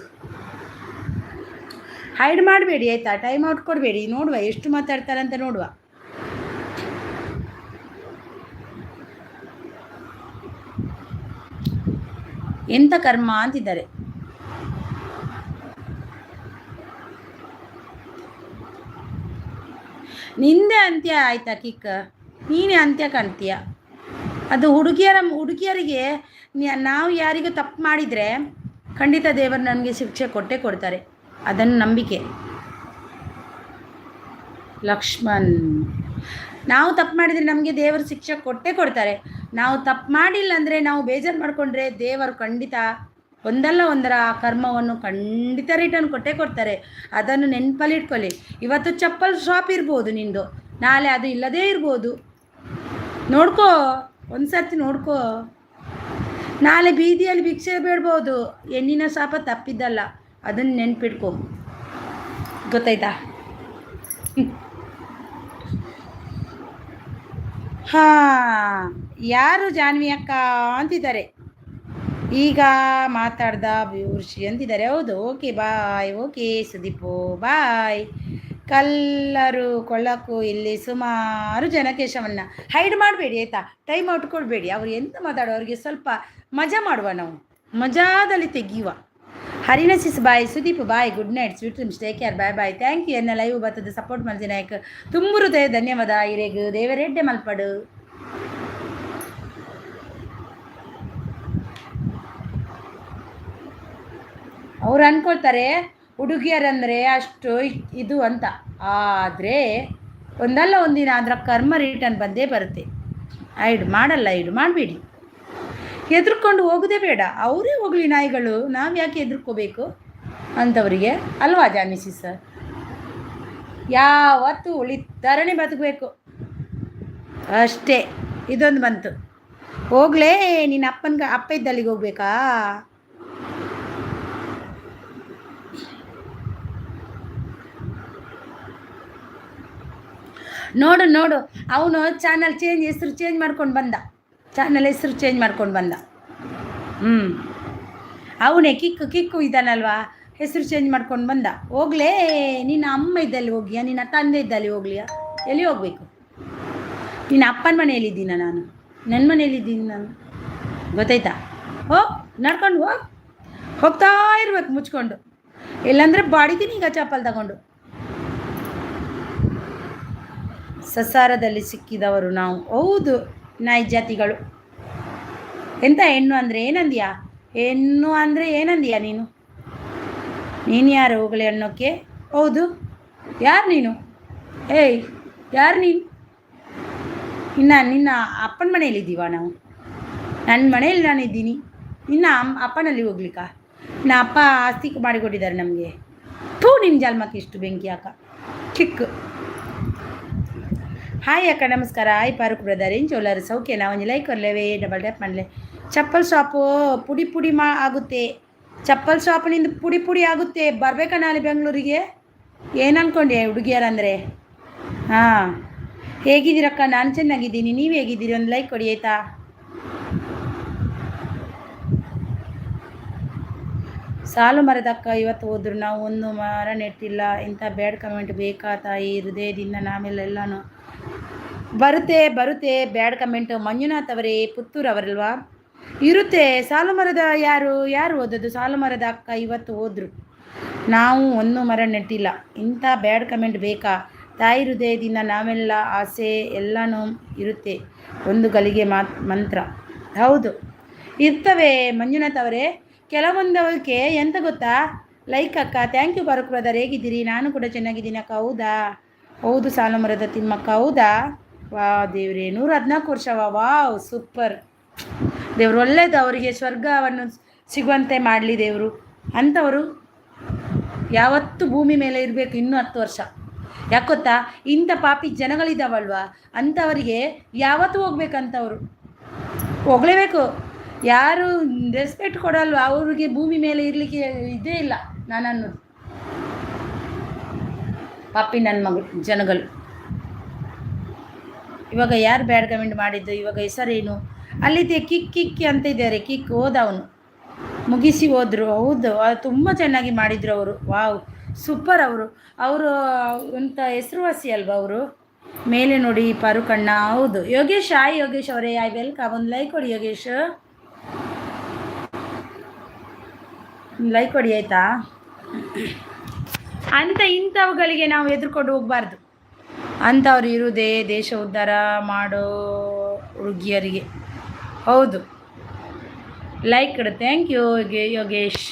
ಹೈಡ್ ಮಾಡಬೇಡಿ ಆಯಿತಾ, ಟೈಮ್ ಔಟ್ ಕೊಡಬೇಡಿ. ನೋಡುವ ಎಷ್ಟು ಮಾತಾಡ್ತಾರಂತ ನೋಡುವ. ಎಂಥ ಕರ್ಮ ಅಂತಿದ್ದಾರೆ. ನಿಂದೆ ಅಂತ್ಯ ಆಯ್ತಾ ಕಿಕ್, ನೀನೇ ಅಂತ್ಯ ಕಾಣ್ತೀಯ. ಅದು ಹುಡುಗಿಯರಿಗೆ ನಾವು ಯಾರಿಗೂ ತಪ್ಪು ಮಾಡಿದರೆ ಖಂಡಿತ ದೇವರು ನನಗೆ ಶಿಕ್ಷೆ ಕೊಟ್ಟೇ ಕೊಡ್ತಾರೆ, ಅದನ್ನು ನಂಬಿಕೆ. ಲಕ್ಷ್ಮಣ್, ನಾವು ತಪ್ಪು ಮಾಡಿದರೆ ನಮಗೆ ದೇವರು ಶಿಕ್ಷೆ ಕೊಟ್ಟೇ ಕೊಡ್ತಾರೆ. ನಾವು ತಪ್ಪು ಮಾಡಿಲ್ಲ ಅಂದರೆ, ನಾವು ಬೇಜಾರು ಮಾಡಿಕೊಂಡ್ರೆ ದೇವರು ಖಂಡಿತ ಒಂದಲ್ಲ ಒಂದರ ಆ ಕರ್ಮವನ್ನು ಖಂಡಿತ ರಿಟರ್ನ್ ಕೊಟ್ಟೇ ಕೊಡ್ತಾರೆ. ಅದನ್ನು ನೆನಪಲ್ಲಿ ಇಟ್ಕೊಳ್ಳಿ. ಇವತ್ತು ಚಪ್ಪಲ್ ಶಾಪ್ ಇರ್ಬೋದು ನಿಂದು, ನಾಳೆ ಅದು ಇಲ್ಲದೇ ಇರ್ಬೋದು. ನೋಡ್ಕೋ, ಒಂದು ಸರ್ತಿ ನೋಡ್ಕೋ. ನಾಳೆ ಬೀದಿಯಲ್ಲಿ ಭಿಕ್ಷೆ ಬೇಡ್ಬೋದು. ಹೆಣ್ಣಿನ ಶಾಪ ತಪ್ಪಿದ್ದಲ್ಲ, ಅದನ್ನು ನೆನ್ಪಿಟ್ಕೋ. ಗೊತ್ತಾಯ್ತಾ? ಹಾಂ, ಯಾರು ಜಾನ್ವಿ ಅಕ್ಕ ಅಂತಿದ್ದಾರೆ. ಈಗ ಮಾತಾಡ್ದ ವ್ಯೂರ್ಷಿ ಅಂತಿದ್ದಾರೆ. ಹೌದು, ಓಕೆ ಬಾಯ್. ಓಕೆ ಸುದೀಪು ಬಾಯ್. ಕಲ್ಲರು ಕೊಳ್ಳಕ್ಕೂ ಇಲ್ಲಿ ಸುಮಾರು ಜನ ಕೇಶವನ್ನ ಹೈಡ್ ಮಾಡಬೇಡಿ ಆಯಿತಾ, ಟೈಮ್ ಔಟ್ ಕೊಡಬೇಡಿ. ಅವ್ರು ಎಂತ ಮಾತಾಡೋ, ಅವ್ರಿಗೆ ಸ್ವಲ್ಪ ಮಜಾ ಮಾಡುವ, ನಾವು ಮಜಾದಲ್ಲಿ ತೆಗಿಯುವ. Harina sis bye, Sudeep bye, good night, sweet dreams, take care, bye bye. Thank you. ಎನ್ನ ಲೈವ್ ಬರ್ತದೆ ಸಪೋರ್ಟ್ ಮಾಡ್ತೀನಿ ನಾಯಕ್, ತುಂಬ ಹೃದಯ ಧನ್ಯವಾದ. ಇರೇಗು ದೇವರೆಡ್ಡೆ ಮಲ್ಪಡು. ಅವ್ರು ಅಂದ್ಕೊಳ್ತಾರೆ ಹುಡುಗಿಯರಂದರೆ ಅಷ್ಟು ಇದು ಅಂತ. ಆದರೆ ಒಂದಲ್ಲ ಒಂದಿನ ಅದರ ಕರ್ಮ ರಿಟರ್ನ್ ಬಂದೇ ಬರುತ್ತೆ. ಹೈಡ್ ಮಾಡಲ್ಲ, ಹೈಡ್ ಮಾಡಬೇಡಿ. ಹೆದರ್ಕೊಂಡು ಹೋಗೋದೇ ಬೇಡ. ಅವರೇ ಹೋಗಲಿ ನಾಯಿಗಳು, ನಾವು ಯಾಕೆ ಹೆದರ್ಕೋಬೇಕು ಅಂಥವರಿಗೆ ಅಲ್ವಾ ಜಾನಿಸಿ ಸರ್? ಯಾವತ್ತು ಉಳಿತಾರನೇ ಬದುಕಬೇಕು ಅಷ್ಟೇ. ಇದೊಂದು ಬಂತು. ಹೋಗ್ಲೇ ನಿನ್ನ ಅಪ್ಪ ಇದ್ದಲ್ಲಿಗೆ ಹೋಗ್ಬೇಕಾ? ನೋಡು ನೋಡು, ಅವನು ಚಾನಲ್ ಹೆಸರು ಚೇಂಜ್ ಮಾಡ್ಕೊಂಡು ಬಂದ. ಚಾನಲ್ ಹೆಸರು ಚೇಂಜ್ ಮಾಡ್ಕೊಂಡು ಬಂದ. ಅವನೇ ಕಿಕ್ಕು ಇದ್ದಾನಲ್ವಾ, ಹೆಸರು ಚೇಂಜ್ ಮಾಡ್ಕೊಂಡು ಬಂದ. ಹೋಗ್ಲೇ ನಿನ್ನ ಅಮ್ಮ ಇದ್ದಲ್ಲಿ ಹೋಗ್ಲಿಯಾ, ನಿನ್ನ ತಂದೆ ಇದ್ದಲ್ಲಿ ಹೋಗ್ಲಿಯಾ? ಎಲ್ಲಿ ಹೋಗಬೇಕು? ನಿನ್ನ ಅಪ್ಪನ ಮನೆಯಲ್ಲಿದ್ದೀನ ನಾನು, ನನ್ನ ಮನೆಯಲ್ಲಿದ್ದೀನಿ ನಾನು. ಗೊತ್ತಾಯ್ತಾ? ನಡ್ಕೊಂಡು ಹೋಗ್ತಾ ಇರ್ಬೇಕು ಮುಚ್ಕೊಂಡು, ಇಲ್ಲಾಂದರೆ ಬಾಡಿದ್ದೀನಿ ಈಗ ಚಪ್ಪಲ್ ತಗೊಂಡು. ಸಸಾರದಲ್ಲಿ ಸಿಕ್ಕಿದವರು ನಾವು. ಹೌದು, ನಾಯಿ ಜಾತಿಗಳು. ಎಂತ ಹೆಣ್ಣು ಅಂದರೆ ಏನಂದ್ಯಾ? ಹೆಣ್ಣು ಅಂದರೆ ಏನಂದ್ಯಾ ನೀನು? ನೀನು ಯಾರು ಹೋಗಲಿ ಅನ್ನೋಕ್ಕೆ? ಹೌದು, ಯಾರು ನೀನು? ಏಯ್, ಯಾರು ನೀನು? ನಿನ್ನ ಅಪ್ಪನ ಮನೆಯಲ್ಲಿದ್ದೀವ ನಾವು? ನನ್ನ ಮನೆಯಲ್ಲಿ ನಾನಿದ್ದೀನಿ, ನಿನ್ನ ಅಪ್ಪನಲ್ಲಿ ಹೋಗ್ಲಿಕ್ಕ? ನಿನ್ನ ಅಪ್ಪ ಆಸ್ತಿ ಮಾಡಿಕೊಟ್ಟಿದ್ದಾರೆ ನಮಗೆ. ನಿನ್ನ ಜನ್ಮಕ್ಕೆ ಇಷ್ಟು ಬೆಂಕಿ ಅಕ್ಕ ಕಿಕ್. ಹಾಯ್ ಅಕ್ಕ, ನಮಸ್ಕಾರ. ಹಾಯ್ ಪಾರುಕ್ ಬ್ರದರ್, ಏನು ಚೋಲಾರು ಸೌಖ್ಯನಾ? ಒಂದು ಲೈಕ್ ಕೊರ್ಲೇವೆ, ಡಬಲ್ ಟ್ಯಾಪ್ ಮಾಡಲೆ. ಚಪ್ಪಲ್ ಶಾಪು ಪುಡಿ ಆಗುತ್ತೆ. ಚಪ್ಪಲ್ ಶಾಪಿನಿಂದ ಪುಡಿ ಆಗುತ್ತೆ. ಬರಬೇಕಾ ನಾಳೆ ಬೆಂಗಳೂರಿಗೆ? ಏನು ಅಂದ್ಕೊಂಡೆ ಹುಡುಗಿಯರಂದರೆ? ಹಾಂ, ಹೇಗಿದ್ದೀರಕ್ಕ? ನಾನು ಚೆನ್ನಾಗಿದ್ದೀನಿ, ನೀವು ಹೇಗಿದ್ದೀರಿ? ಒಂದು ಲೈಕ್ ಕೊಡಿ ಆಯಿತಾ? ಸಾಲು ಮರದಕ್ಕ ಇವತ್ತು ಹೋದ್ರು, ನಾವು ಒಂದು ಮರ ನೆಟ್ಟಿಲ್ಲ. ಇಂಥ ಬ್ಯಾಡ್ ಕಮೆಂಟ್ ಬೇಕಾ ತಾಯಿ? ಹೃದಯದಿಂದ ನಾವೆಲ್ಲೆಲ್ಲನೂ ಬರುತ್ತೆ ಬ್ಯಾಡ್ ಕಮೆಂಟು. ಮಂಜುನಾಥ್ ಅವರೇ, ಪುತ್ತೂರು ಅವರಲ್ವಾ? ಇರುತ್ತೆ. ಸಾಲು ಮರದ ಯಾರು ಓದೋದು? ಸಾಲು ಮರದ ಅಕ್ಕ ಇವತ್ತು ಹೋದ್ರು, ನಾವು ಒಂದು ಮರ ನೆಟ್ಟಿಲ್ಲ. ಇಂಥ ಬ್ಯಾಡ್ ಕಮೆಂಟ್ ಬೇಕಾ ತಾಯಿ? ಹೃದಯದಿಂದ ನಾವೆಲ್ಲ ಆಸೆ ಎಲ್ಲನೂ ಇರುತ್ತೆ. ಒಂದು ಗಳಿಗೆ ಮಂತ್ರ. ಹೌದು, ಇರ್ತವೆ ಮಂಜುನಾಥ್ ಅವರೇ. ಕೆಲವೊಂದಕ್ಕೆ ಎಂತ ಗೊತ್ತಾ? ಲೈಕ್ ಅಕ್ಕ, ಥ್ಯಾಂಕ್ ಯು ಬಾರುಕ್ ಬ್ರದರ್, ಹೇಗಿದ್ದೀರಿ? ನಾನು ಕೂಡ ಚೆನ್ನಾಗಿದ್ದೀನಿ ಅಕ್ಕ. ಹೌದು ಸಾಲು ಮರದ ತಿಮ್ಮಕ್ಕ. ಹೌದಾ? ವಾ ದೇವ್ರೆ, 114 ವರ್ಷವಾ? Wow, super. ದೇವರು ಒಳ್ಳೇದು, ಅವರಿಗೆ ಸ್ವರ್ಗವನ್ನು ಸಿಗುವಂತೆ ಮಾಡಲಿ ದೇವರು. ಅಂಥವರು ಯಾವತ್ತೂ ಭೂಮಿ ಮೇಲೆ ಇರಬೇಕು ಇನ್ನೂ 10 ವರ್ಷ. ಯಾಕೆ ಗೊತ್ತಾ, ಇಂಥ ಪಾಪಿ ಜನಗಳಿದ್ದಾವಲ್ವ ಅಂಥವರಿಗೆ ಯಾವತ್ತೂ ಹೋಗ್ಬೇಕಂತವ್ರು ಹೋಗಲೇಬೇಕು. ಯಾರು ರೆಸ್ಪೆಕ್ಟ್ ಕೊಡಲ್ವ ಅವ್ರಿಗೆ ಭೂಮಿ ಮೇಲೆ ಇರಲಿಕ್ಕೆ ಇದೇ ಇಲ್ಲ ನಾನು ಅನ್ನೋದು. ಪಾಪಿ ನನ್ನ ಮಗಳು ಜನಗಳು. ಇವಾಗ ಯಾರು ಬ್ಯಾಡ್ ಕಮೆಂಟ್ ಮಾಡಿದ್ದು, ಇವಾಗ ಹೆಸರೇನು ಅಲ್ಲಿದೆ ಕಿಕ್ ಕಿಕ್ ಅಂತ ಇದ್ದಾರೆ. ಕಿಕ್ ಹೋದ ಅವನು, ಮುಗಿಸಿ ಹೋದರು. ಹೌದು, ಅದು ತುಂಬ ಚೆನ್ನಾಗಿ ಮಾಡಿದರು ಅವರು. Wow, super. ಅವರು ಅಂತ ಹೆಸರುವಾಸಿ ಅಲ್ವಾ ಅವರು. ಮೇಲೆ ನೋಡಿ ಪಾರುಕಣ್ಣ. ಹೌದು ಯೋಗೇಶ್, ಆಯ್ ಯೋಗೇಶ್ ಅವರೇ, ಆಯ್ ವೆಲ್ಕಮ್. ಒಂದು ಲೈಕ್ ಕೊಡಿ ಯೋಗೇಶ್, ಲೈಕ್ ಕೊಡಿ ಆಯಿತಾ. ಅಂತ ಇಂಥವುಗಳಿಗೆ ನಾವು ಎದುರ್ಕೊಂಡು ಹೋಗಬಾರ್ದು. ಅಂಥವ್ರು ಇರುವುದೇ ದೇಶ ಉದ್ಧಾರ ಮಾಡೋ ಹುಡುಗಿಯರಿಗೆ. ಹೌದು, ಲೈಕ್ ಕೊಡು. Thank you Yogesh.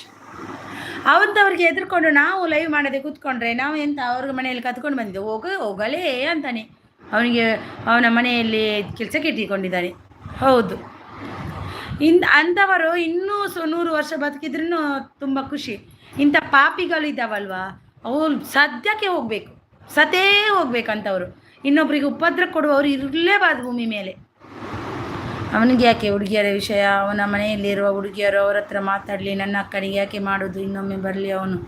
ಅವತ್ತವ್ರಿಗೆ ಎದುರ್ಕೊಂಡು ನಾವು ಲೈವ್ ಮಾಡೋದೇ ಕೂತ್ಕೊಂಡ್ರೆ ನಾವು ಎಂತ ಅವ್ರ ಮನೆಯಲ್ಲಿ ಕತ್ಕೊಂಡು ಬಂದಿದ್ದು, ಹೋಗಲೇ ಅಂತಾನೆ. ಅವನ ಮನೆಯಲ್ಲಿ ಕೆಲಸಕ್ಕೆ ಇಟ್ಟಿಕೊಂಡಿದ್ದಾನೆ. ಹೌದು, ಅಂಥವರು ಇನ್ನೂ 100 ವರ್ಷ ಬದುಕಿದ್ರೂ ತುಂಬ ಖುಷಿ. ಇಂಥ ಪಾಪಿಗಳಿದ್ದಾವಲ್ವ ಅವ್ರು ಸದ್ಯಕ್ಕೆ ಹೋಗಬೇಕು, ಸತೇ ಹೋಗ್ಬೇಕಂತವ್ರು. ಇನ್ನೊಬ್ರಿಗೆ ಉಪದ್ರ ಕೊಡುವವರು ಇರಲೇಬಾರ್ದು ಭೂಮಿ ಮೇಲೆ. ಅವನಿಗೆ ಯಾಕೆ ಹುಡುಗಿಯರ ವಿಷಯ, ಅವನ ಮನೆಯಲ್ಲಿರುವ ಹುಡುಗಿಯರು ಅವ್ರ ಹತ್ರ ಮಾತಾಡಲಿ, ನನ್ನ ಅಕ್ಕನಿಗೆ ಯಾಕೆ ಮಾಡೋದು, ಇನ್ನೊಮ್ಮೆ ಬರಲಿ ಅವನು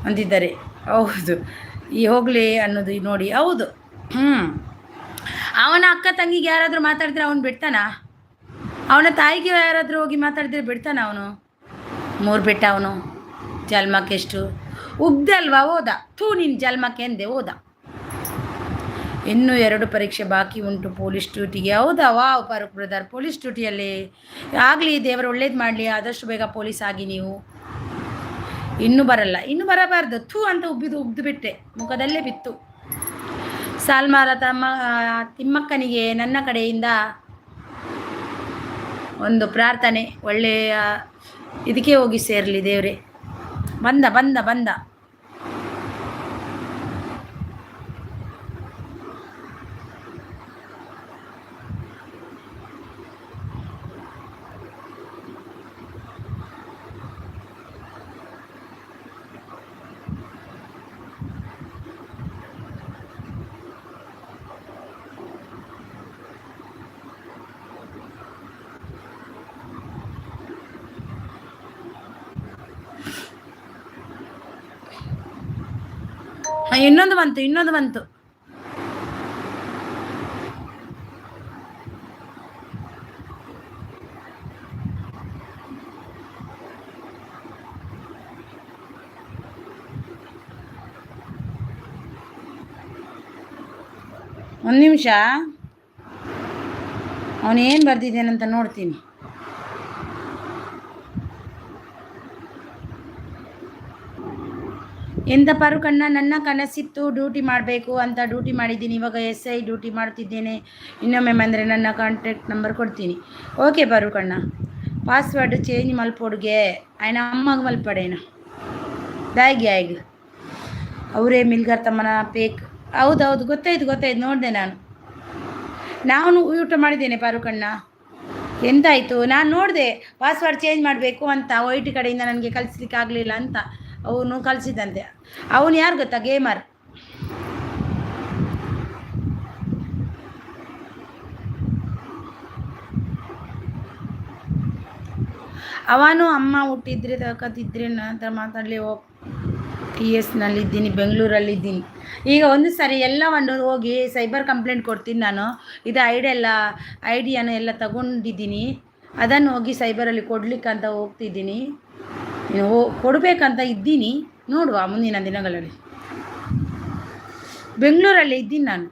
ಅಂತಿದ್ದಾರೆ. ಹೌದು, ಈ ಹೋಗಲಿ ಅನ್ನೋದು ನೋಡಿ. ಹೌದು, ಅವನ ಅಕ್ಕ ತಂಗಿಗೆ ಯಾರಾದರೂ ಮಾತಾಡಿದ್ರೆ ಅವನು ಬಿಡ್ತಾನ? ಅವನ ತಾಯಿಗೆ ಯಾರಾದರೂ ಹೋಗಿ ಮಾತಾಡಿದ್ರೆ ಬಿಡ್ತಾನ ಅವನು? 3 ಬಿಟ್ಟ ಅವನು. ಜನ್ಮಕ್ಕೆಷ್ಟು ಉಗ್ದೆ ಅಲ್ವಾ, ಹೋದ. ನಿನ್ನ ಜನ್ಮಕ್ಕೆ ಎಂದೆ ಹೋದ. ಇನ್ನೂ 2 ಪರೀಕ್ಷೆ ಬಾಕಿ ಉಂಟು ಪೊಲೀಸ್ ಡ್ಯೂಟಿಗೆ. ಹೌದಾ, ವಾವ್ ಫಾರೂಕ್ ಬ್ರದರ್, ಪೊಲೀಸ್ ಡ್ಯೂಟಿಯಲ್ಲಿ ಆಗಲಿ, ದೇವರು ಒಳ್ಳೇದು ಮಾಡಲಿ. ಆದಷ್ಟು ಬೇಗ ಪೊಲೀಸ್ ಆಗಿ ನೀವು. ಇನ್ನೂ ಬರಲ್ಲ, ಇನ್ನೂ ಬರಬಾರ್ದು. ಅಂತ ಉಗ್ದು ಬಿಟ್ಟೆ, ಮುಖದಲ್ಲೇ ಬಿತ್ತು. ಸಾಲ್ಮಾರ ತಿಮ್ಮಕ್ಕನಿಗೆ ನನ್ನ ಕಡೆಯಿಂದ ಒಂದು ಪ್ರಾರ್ಥನೆ, ಒಳ್ಳೆಯ ಇದಕ್ಕೆ ಹೋಗಿ ಸೇರಲಿ ದೇವರೇ. ಬಂದ ಬಂದ ಬಂದ ಇನ್ನೊಂದು ಬಂತು. ಒಂದು ನಿಮಿಷ, ಅವನೇನು ಬರ್ದಿದ್ದೇನಂತ ನೋಡ್ತೀನಿ. ಎಂಥ ಪಾರುಕಣ್ಣ, ನನ್ನ ಕನಸಿತ್ತು ಡ್ಯೂಟಿ ಮಾಡಬೇಕು ಅಂತ ಡ್ಯೂಟಿ ಮಾಡಿದ್ದೀನಿ. ಇವಾಗ SI ಡ್ಯೂಟಿ ಮಾಡ್ತಿದ್ದೇನೆ. ಇನ್ನೊಮ್ಮೆ ಬಂದರೆ ನನ್ನ ಕಾಂಟ್ಯಾಕ್ಟ್ ನಂಬರ್ ಕೊಡ್ತೀನಿ. ಓಕೆ ಪಾರುಕಣ್ಣ, ಪಾಸ್ವರ್ಡ್ ಚೇಂಜ್ ಮಲ್ಪೊಡ್ಗೆ ಆಯ್ನ ಅಮ್ಮಗೆ ಮಲ್ಪಡೇನ ದಾಯಿಗೆ ಆಯ್ಗ ಅವರೇ ಮಿಲ್ಗರ್ ತಮ್ಮನ ಪೇಕ್. ಹೌದೌದು, ಗೊತ್ತಾಯ್ತು ನೋಡಿದೆ. ನಾನು ಊಟ ಮಾಡಿದ್ದೇನೆ ಪಾರುಕಣ್ಣ. ಎಂತಾಯಿತು, ನಾನು ನೋಡಿದೆ ಪಾಸ್ವರ್ಡ್ ಚೇಂಜ್ ಮಾಡಬೇಕು ಅಂತ. OIT ಕಡೆಯಿಂದ ನನಗೆ ಕಲಿಸ್ಲಿಕ್ಕೆ ಆಗಲಿಲ್ಲ ಅಂತ ಅವನು ಕಲಿಸಿದಂತೆ. ಅವನು ಯಾರು ಗೊತ್ತಾ, ಗೇಮರ್. ಅವನು ಅಮ್ಮ ಹುಟ್ಟಿದ್ರೆ ತಗೋತಿದ್ರೆ ನಂತರ ಮಾತಾಡಲಿ. TSನಲ್ಲಿದ್ದೀನಿ, ಬೆಂಗಳೂರಲ್ಲಿದ್ದೀನಿ. ಈಗ ಒಂದು ಸರಿ ಎಲ್ಲವನ್ನು ಹೋಗಿ ಸೈಬರ್ ಕಂಪ್ಲೇಂಟ್ ಕೊಡ್ತೀನಿ ನಾನು. ಇದು ಐಡಿಯಾನು ಎಲ್ಲ ತಗೊಂಡಿದ್ದೀನಿ. ಅದನ್ನು ಹೋಗಿ ಸೈಬರಲ್ಲಿ ಕೊಡ್ಲಿಕ್ಕಂತ ಹೋಗ್ತಿದ್ದೀನಿ. ಕೊಡಬೇಕಂತ ಇದ್ದೀನಿ, ನೋಡುವ ಮುಂದಿನ ದಿನಗಳಲ್ಲಿ. ಬೆಂಗಳೂರಲ್ಲಿ ಇದ್ದೀನಿ ನಾನು.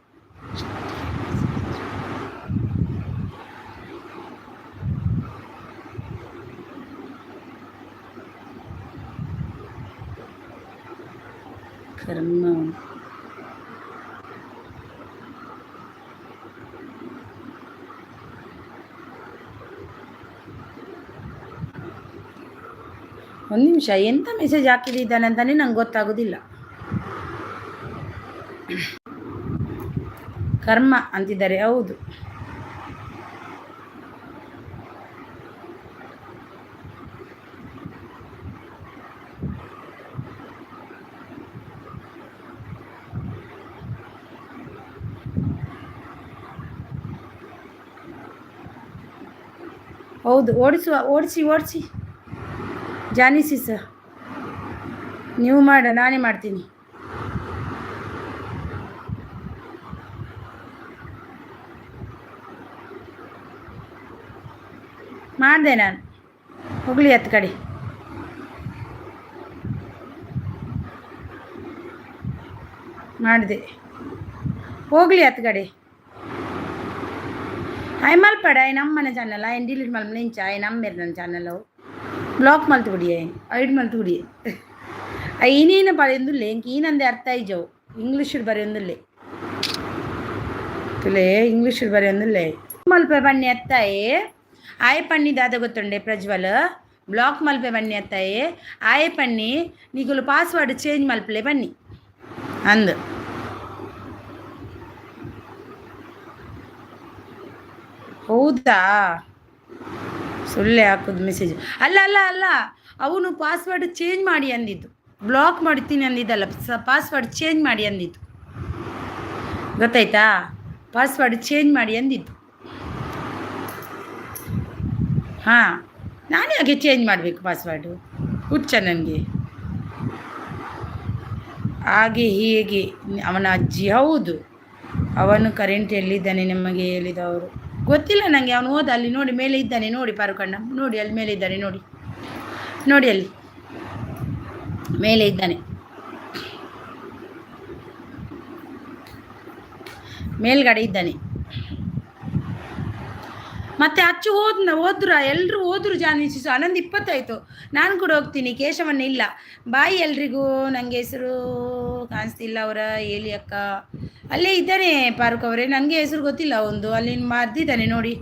ಕರ್ಮ ಒಂದು ನಿಮಿಷ, ಎಂಥ ಮೆಸೇಜ್ ಹಾಕಿದ್ದಾನೆ ಅಂತಲೇ ನಂಗೆ ಗೊತ್ತಾಗೋದಿಲ್ಲ. ಕರ್ಮ ಅಂತಿದ್ದಾರೆ. ಹೌದು, ಹೌದು, ಓಡಿಸಿ ಜಾನಿಸಿ ಸರ್. ನೀವು ನಾನೇ ಮಾಡ್ತೀನಿ. ಮಾಡಿದೆ ನಾನು. ಹೋಗಲಿ ಹತ್ತು ಕಡೆ. ಮಾಡಿದೆ, ಹೋಗಲಿ ಹತ್ತು ಕಡೆ. ಆಯ್ ಮಲ್ಪಡ ನಮ್ಮನೆ ಚಾನಲ್ ಆಯನ್ ಡಿಲೀಟ್ ಮಲ್ಪು ನೆಂಚ ಆಯ್ ನಮ್ಮೇರು ನನ್ನ ಚಾನಲ್ ಅವು ಬ್ಲಾಕ್ ಮಲ್ತು ಬಿಡಿ ಆಯನ್ ಐಡ್ ಮಲ್ತು ಬಿಡಿ. ಇನ್ನೇನು ಬರೆಯೊಂದುಲ್ಲೆ ಇಂಕ ಈನಂದೆ ಅರ್ಥ ಆಯ್ಜವು ಇಂಗ್ಲೀಷ್ ಬರೆಯೊಂದುಲ್ಲೆ ತುಲೆ ಇಂಗ್ಲೀಷ್ ಬರೆಯೊಂದುಲ್ಲೆ ಮಲ್ಪೆ ಬನ್ನಿ ಅತ್ತಾಯಿ ಆಯ್ ಪಣ್ಣಿ ದಾದ ಗೊತ್ತುಂಡೆ ಪ್ರಜ್ವಲ್ ಬ್ಲಾಕ್ ಮಲ್ಪೆ ಬನ್ನಿ ಅತ್ತಾಯಿ ಆಯ್ ಪಣ್ಣಿ ನೀಗುಲು ಪಾಸ್ವರ್ಡ್ ಚೇಂಜ್ ಮಲ್ಪಲೆ ಬನ್ನಿ ಅಂದು. ಹೌದಾ, ಸುಳ್ಳೆ ಹಾಕೋದು ಮೆಸೇಜ್. ಅಲ್ಲ ಅಲ್ಲ ಅಲ್ಲ ಅವನು ಪಾಸ್ವರ್ಡ್ ಚೇಂಜ್ ಮಾಡಿ ಅಂದಿದ್ದು, ಬ್ಲಾಕ್ ಮಾಡ್ತೀನಿ ಅಂದಿದ್ದಲ್ಲ, ಪಾಸ್ವರ್ಡ್ ಚೇಂಜ್ ಮಾಡಿ ಅಂದಿದ್ದು ಗೊತ್ತಾಯ್ತಾ? ಪಾಸ್ವರ್ಡ್ ಚೇಂಜ್ ಮಾಡಿ ಅಂದಿದ್ದು. ಹಾಂ, ನಾನು ಯಾಕೆ ಚೇಂಜ್ ಮಾಡಬೇಕು ಪಾಸ್ವರ್ಡು? ಹುಚ್ಚ ನನಗೆ. ಹಾಗೆ ಹೀಗೆ ಅವನ ಅಜ್ಜಿ. ಹೌದು, ಅವನು ಕರೆಂಟ್ ಎಲ್ಲಿದ್ದಾನೆ ನಮಗೆ ಹೇಳಿದವರು ಗೊತ್ತಿಲ್ಲ ನನಗೆ. ಅವನು ಹೋದ ಅಲ್ಲಿ ನೋಡಿ, ಮೇಲೆ ಇದ್ದಾನೆ ನೋಡಿ, ಪಾರುಕಣ್ಣ ನೋಡಿ, ಅಲ್ಲಿ ಮೇಲೆ ಇದ್ದಾನೆ ನೋಡಿ, ನೋಡಿ ಅಲ್ಲಿ ಮೇಲೆ ಇದ್ದಾನೆ, ಮೇಲ್ಗಡೆ ಇದ್ದಾನೆ. ಮತ್ತೆ ಅಚ್ಚು ಹೋದ್ರ ಎಲ್ಲರೂ ಹೋದ್ರು ಜಾನಿಸಿಸು. 11:20 ನಾನು ಕೂಡ ಹೋಗ್ತೀನಿ. ಕೇಶವನ್ನ ಇಲ್ಲ. ಬಾಯಿ ಎಲ್ರಿಗೂ. ನನಗೆ ಹೆಸರು ಕಾಣಿಸ್ತಿಲ್ಲ ಅವರ. ಹೇಳಿ ಅಕ್ಕ. ಅಲ್ಲೇ ಇದ್ದಾನೆ ಪಾರುಕ್ ಅವರೇ, ನನಗೆ ಹೆಸರು ಗೊತ್ತಿಲ್ಲ ಒಂದು. ಅಲ್ಲಿ ಮರ್ದಿದ್ದಾನೆ ನೋಡಿ.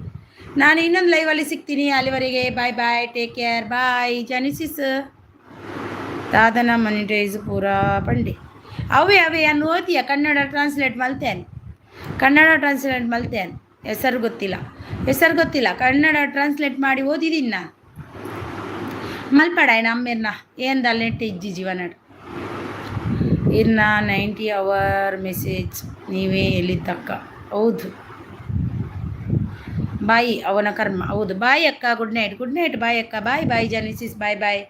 ನಾನು ಇನ್ನೊಂದು ಲೈವಲ್ಲಿ ಸಿಗ್ತೀನಿ. ಅಲ್ಲಿವರೆಗೆ ಬಾಯ್ ಬಾಯ್, ಟೇಕ್ ಕೇರ್, ಬಾಯ್. ಜಾನಿಸಿಸ್ ದಾದನ ಮನಿಟೈಸ್ ಪೂರಾ ಪಂಡಿ ಅವೇ ಅನ್ನು ಓದಿಯ ಕನ್ನಡ ಟ್ರಾನ್ಸ್ಲೇಟ್ ಮಲ್ತೇನೆ. ಹೆಸರು ಗೊತ್ತಿಲ್ಲ. ಕನ್ನಡ ಟ್ರಾನ್ಸ್ಲೇಟ್ ಮಾಡಿ ಓದಿದ್ದೀನಿ ನಾನು. ಮಲ್ಪಡ ನಮ್ಮೇರ್ನ ಏನ್ದಲ್ಲ ನೆಟ್ಟು ಇಜ್ಜಿ ಜೀವನ ಇನ್ನ 90 ಅವರ್ ಮೆಸೇಜ್ ನೀವೇ ಎಲ್ಲಿದ್ದಕ್ಕ. ಹೌದು, ಬಾಯಿ ಅವನ ಕರ್ಮ. ಹೌದು, ಬಾಯ್ ಅಕ್ಕ. ಗುಡ್ ನೈಟ್ ಬಾಯ್ ಅಕ್ಕ. Bye Jani sis. Bye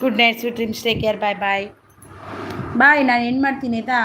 good night sweet dreams. Take care. Bye. ನಾನು ಏನು ಮಾಡ್ತೀನಿ ಆಯಿತಾ?